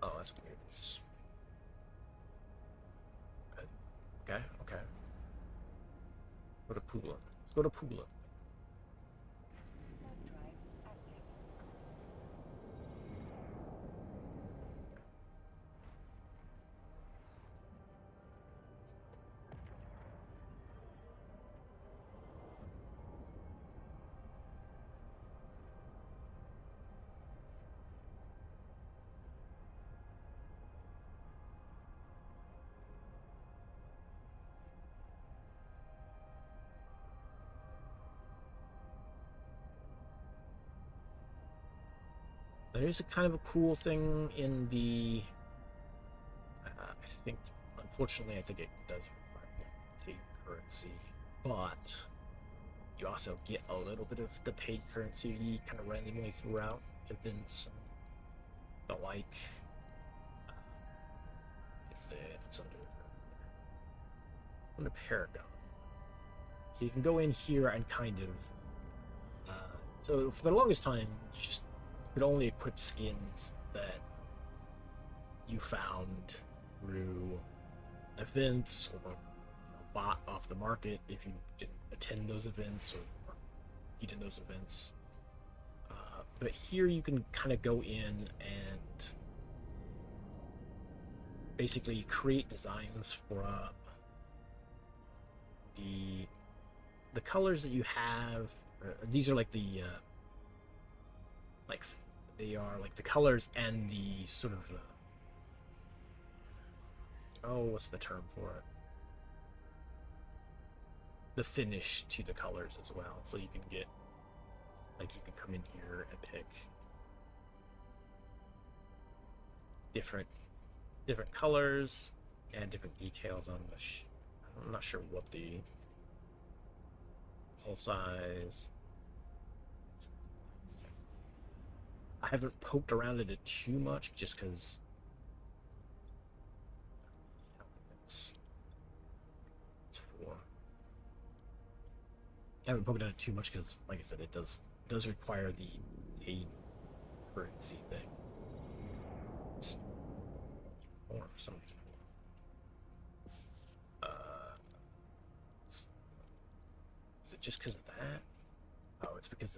Oh, that's weird. It's... Okay, okay. Go to Pula. Let's go to Pula. Warp drive active. There is a kind of a cool thing in the. I think, unfortunately, I think it does require paid currency, but you also get a little bit of the paid currency kind of randomly throughout events, the like. It's under Paragon, so you can go in here and kind of. So for the longest time, you just could only equip skins that you found through events or bought off the market if you didn't attend those events or get in those events. But here you can kind of go in and basically create designs for the colors that you have. These are like the They are like the colors and the sort of oh, what's the term for it? The finish to the colors as well. So you can get, like, you can come in here and pick different colors and different details on the I'm not sure what the whole size. I haven't poked around in it too much just because it's for. I haven't poked at it too much because, like I said, it does require the paid currency thing. It's more for some reason. Is it just because of that? Oh, it's because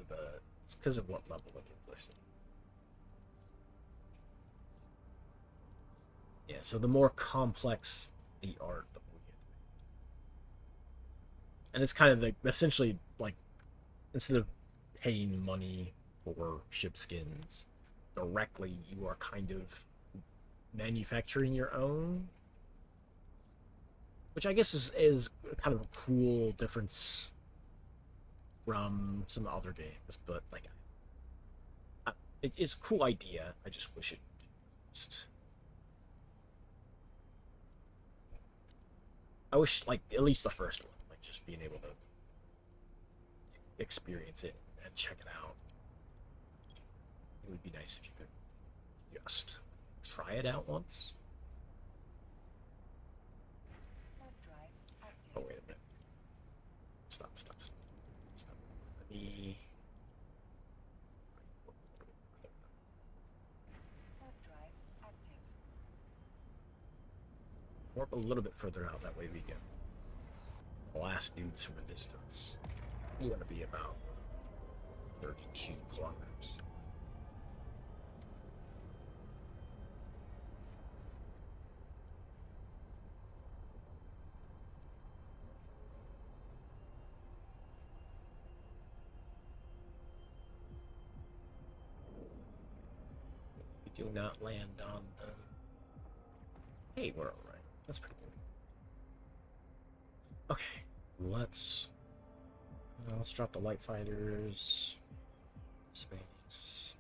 of what level it is listed. Yeah, so the more complex the art, the more you get. And it's kind of like, essentially, like, instead of paying money for ship skins directly, you are kind of manufacturing your own, which I guess is kind of a cool difference from some other games, but like, it's a cool idea. I just wish it just. I wish, like, at least the first one, like, just being able to experience it and check it out. It would be nice if you could just try it out once. Warp drive active. Oh, wait a minute. Stop. Let me. Warp drive active. Warp a little bit further out, that way we can blast dudes from a distance. You want to be about 32 kilometers. We do not land on them. Hey, we're alright. That's pretty good. Okay, let's drop the light fighters. Space.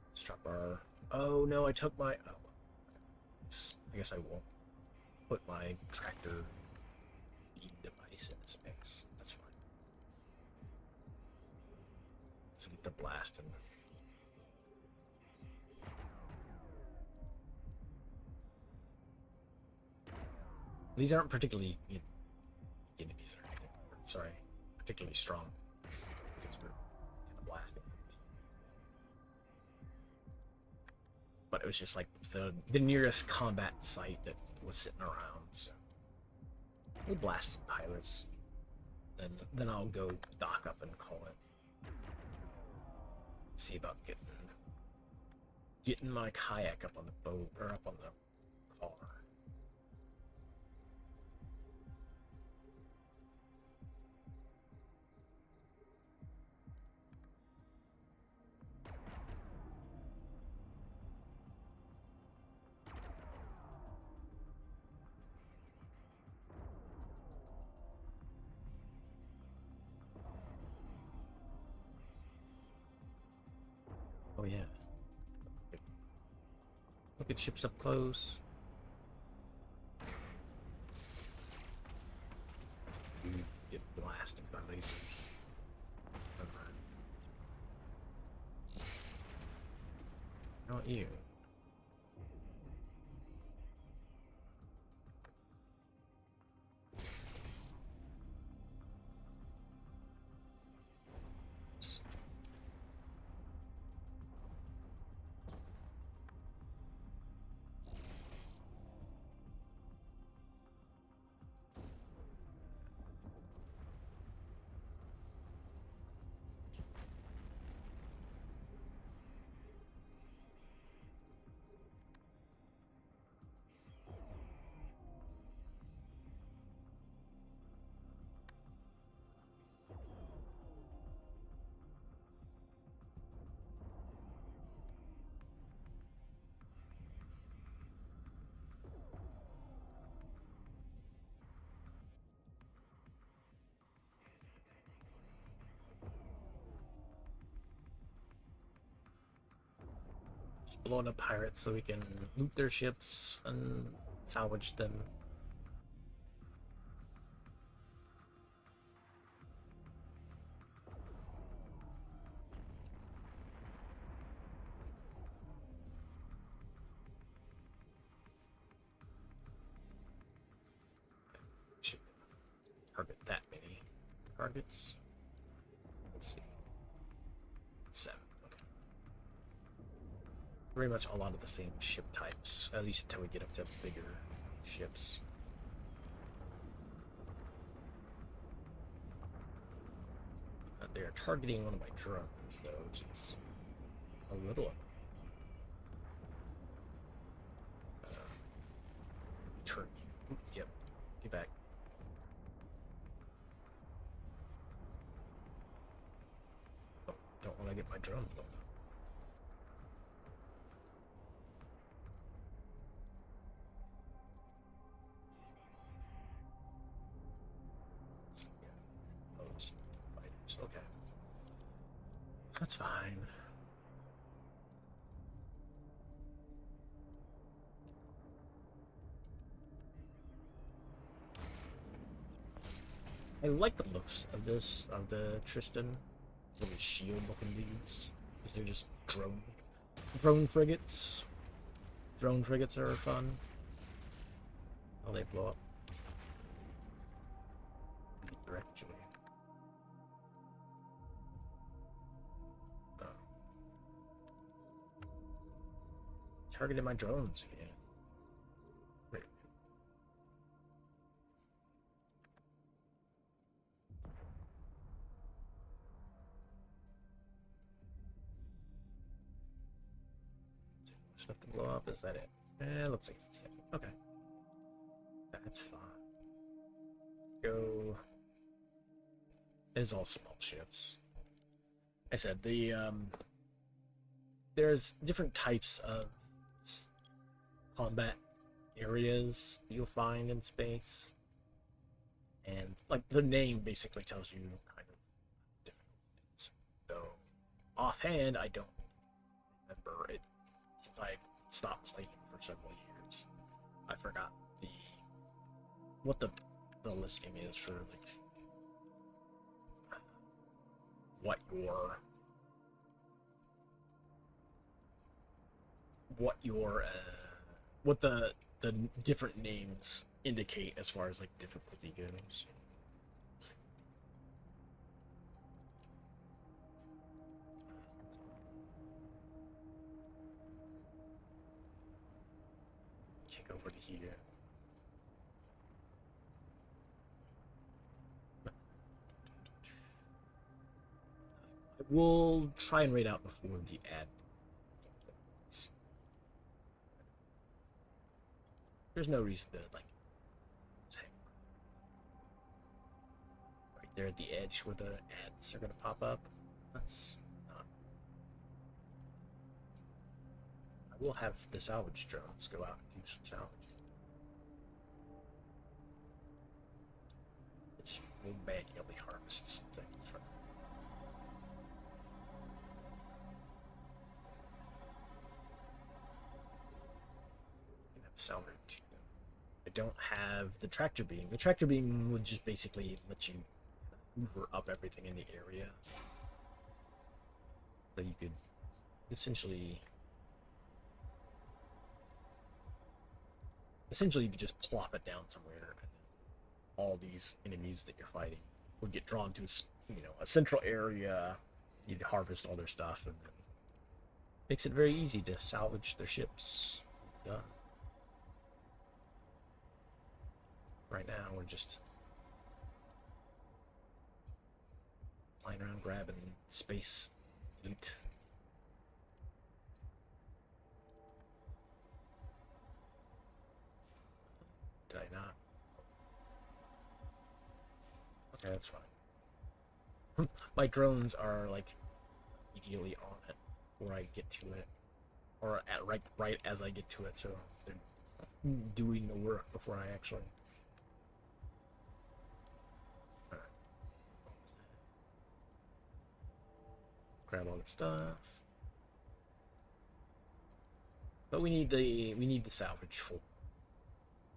Let's drop our. Oh no, I took my. Oh, I guess I won't put my tractor beam device in space. That's fine. So get the blast and. These aren't particularly enemies or anything. Sorry, particularly strong. Because we're kind of blasting. But it was just like the nearest combat site that was sitting around. So we'll blast some pirates. Then I'll go dock up and call it. See about getting my kayak up on the boat or up on the car. Oh yeah. Look at ships up close. You get blasted by lasers. Not you. blowing up pirates so we can loot their ships and salvage them. Should target that many targets. Let's see. 7. Okay. Pretty much a lot of the same ship types, at least until we get up to bigger ships. They're targeting one of my drones, though, which is a little. Turn. Yep. Get back. Oh, don't want to get my drone blown up. Oh, it's fighters. Okay. That's fine. I like the looks of this, of the Tristan. Little shield looking dudes. Because they're just drone frigates. Drone frigates are fun. Oh, they blow up. Directly. Oh. Targeted my drones again. Wait. Stuff to blow up, is that it? Looks like it's it. Okay. That's fine. Go. It's all small ships. I said there's different types of combat areas you'll find in space, and like the name basically tells you kind of different things. So offhand, I don't remember it since I stopped playing for several years. I forgot what the listing is for like what the different names indicate as far as like difficulty goes. Check over to here. We'll try and raid out before the ad. There's no reason to like right there at the edge where the ads are gonna pop up. That's not. I will have the salvage drones go out and do some salvage. It just will manually harvest some things from. Salvage. I don't have the tractor beam. The tractor beam would just basically let you hoover up everything in the area. So you could essentially you could just plop it down somewhere, and all these enemies that you're fighting would get drawn to a central area. You'd harvest all their stuff, and then makes it very easy to salvage their ships. Done. Right now, we're just flying around grabbing space loot. Did I not? Okay, that's fine. My drones are like immediately on it before I get to it, or at right as I get to it, so they're doing the work before I actually. Grab all the stuff. But we need the salvage for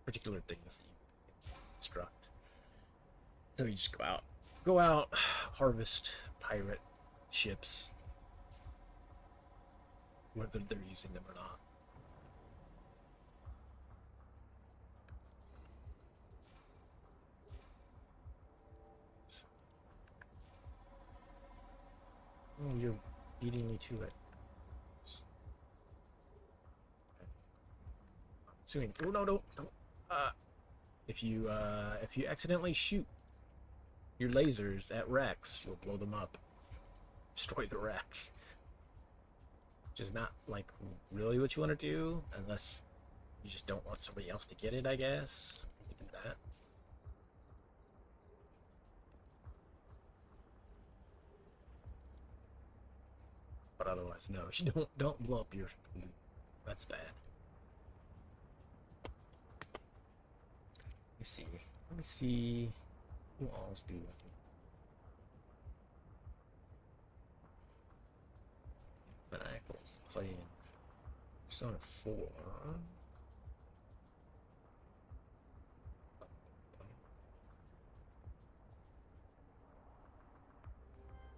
particular things that you construct. So you just go out, harvest pirate ships, whether they're using them or not. Oh, you're beating me to it. Assuming. Oh no, don't. If you accidentally shoot your lasers at wrecks, you'll blow them up, destroy the wreck. Which is not like really what you want to do, unless you just don't want somebody else to get it. I guess you can do that. But otherwise, no. You don't blow up your. That's bad. Let me see. Let me see. Who else do with me? Manacles playing Persona 4.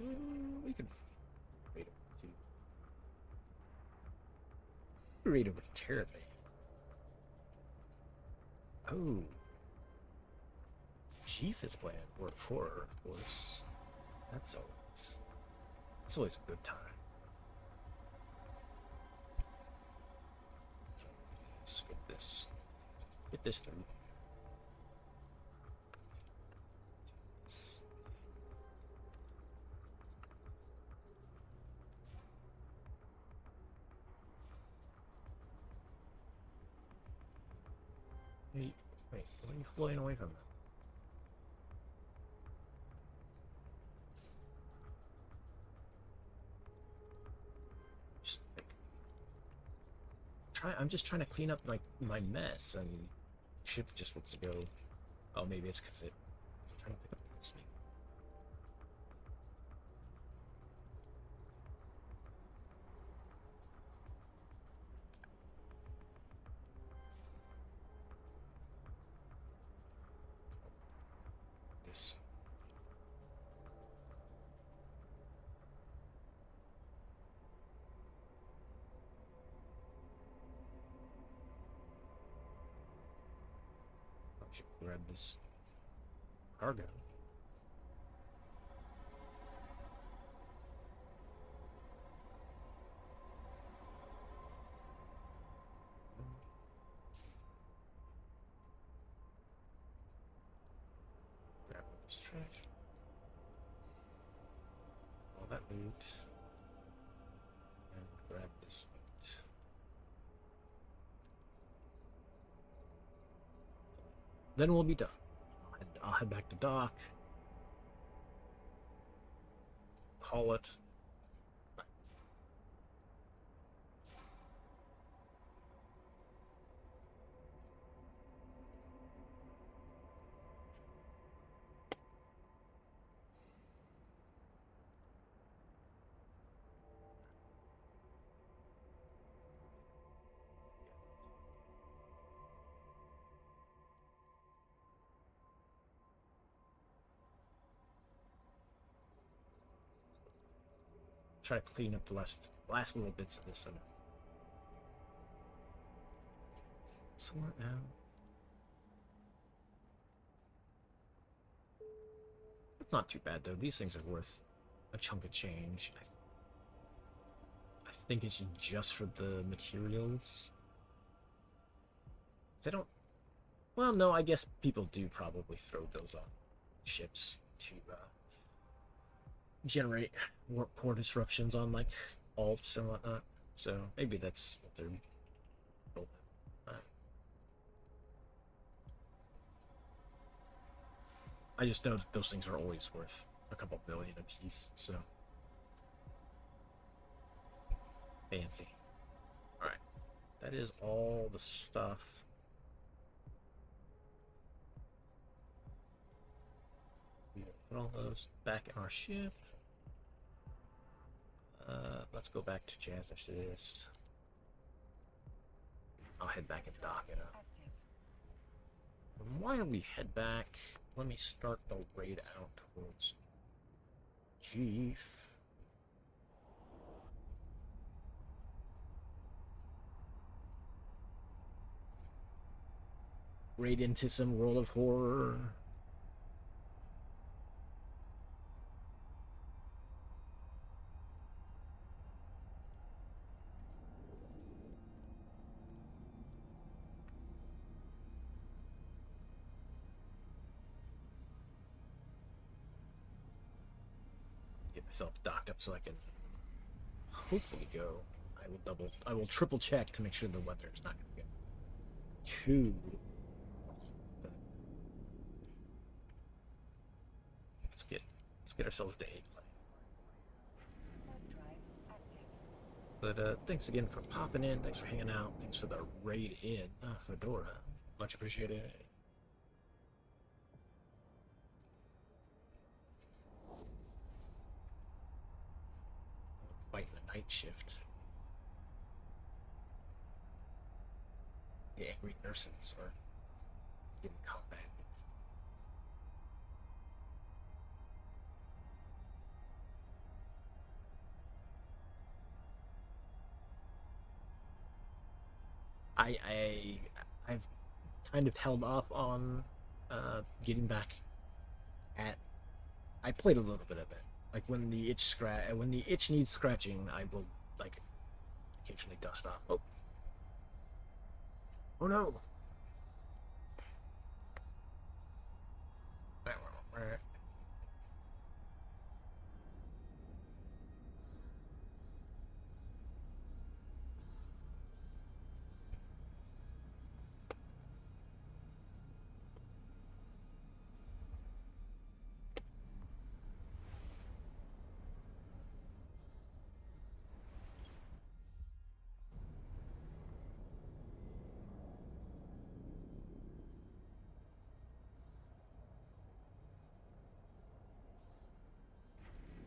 We could read over to. Read over to Terabane. Oh. Chief is playing World of Horror, of course. That's always a good time. Let's get this through. Wait, what are you flying away from? I'm just trying to clean up my mess, and ship just wants to go. Oh, maybe it's because it's trying to pick up this thing. This. Should grab this cargo. Grab this trash. All that loot. And grab this loot. Then we'll be done. I'll head back to dock. Call it. Try to clean up the last little bits of this. Sort out. It's not too bad though. These things are worth a chunk of change. I think it's just for the materials. They don't. Well, no. I guess people do probably throw those on ships to generate warp core disruptions on like alts and whatnot. So maybe that's what they're building. I just know that those things are always worth a couple billion a piece. So fancy. All right, that is all the stuff. We'll put all those back in our ship. Let's go back to Jazz Assist. I'll head back and dock it up. Active. And while we head back, let me start the raid out towards Chief. Raid into some World of Horror. Get myself docked up so I can hopefully go. I will triple check to make sure the weather is not going to get too. Let's get ourselves to 8 play. Warp drive active. But thanks again for popping in. Thanks for hanging out. Thanks for the raid in, Fedora. Much appreciated. Fighting the night shift. The angry nurses are in combat. I've kind of held off on getting back at. I played a little bit of it. Like when the itch needs scratching, I will like occasionally dust off. Oh. Oh no.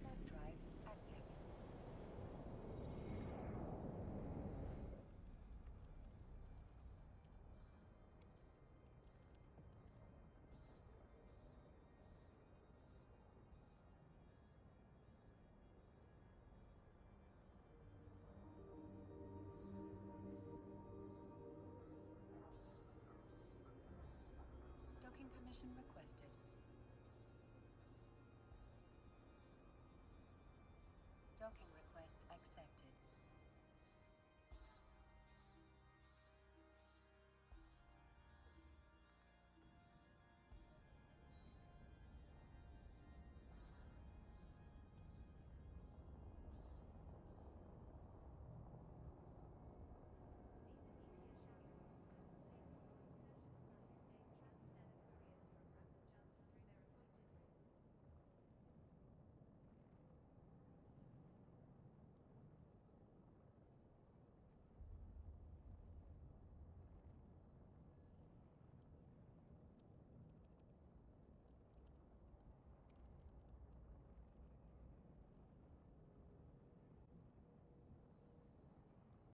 Warp drive active. Docking permission requested.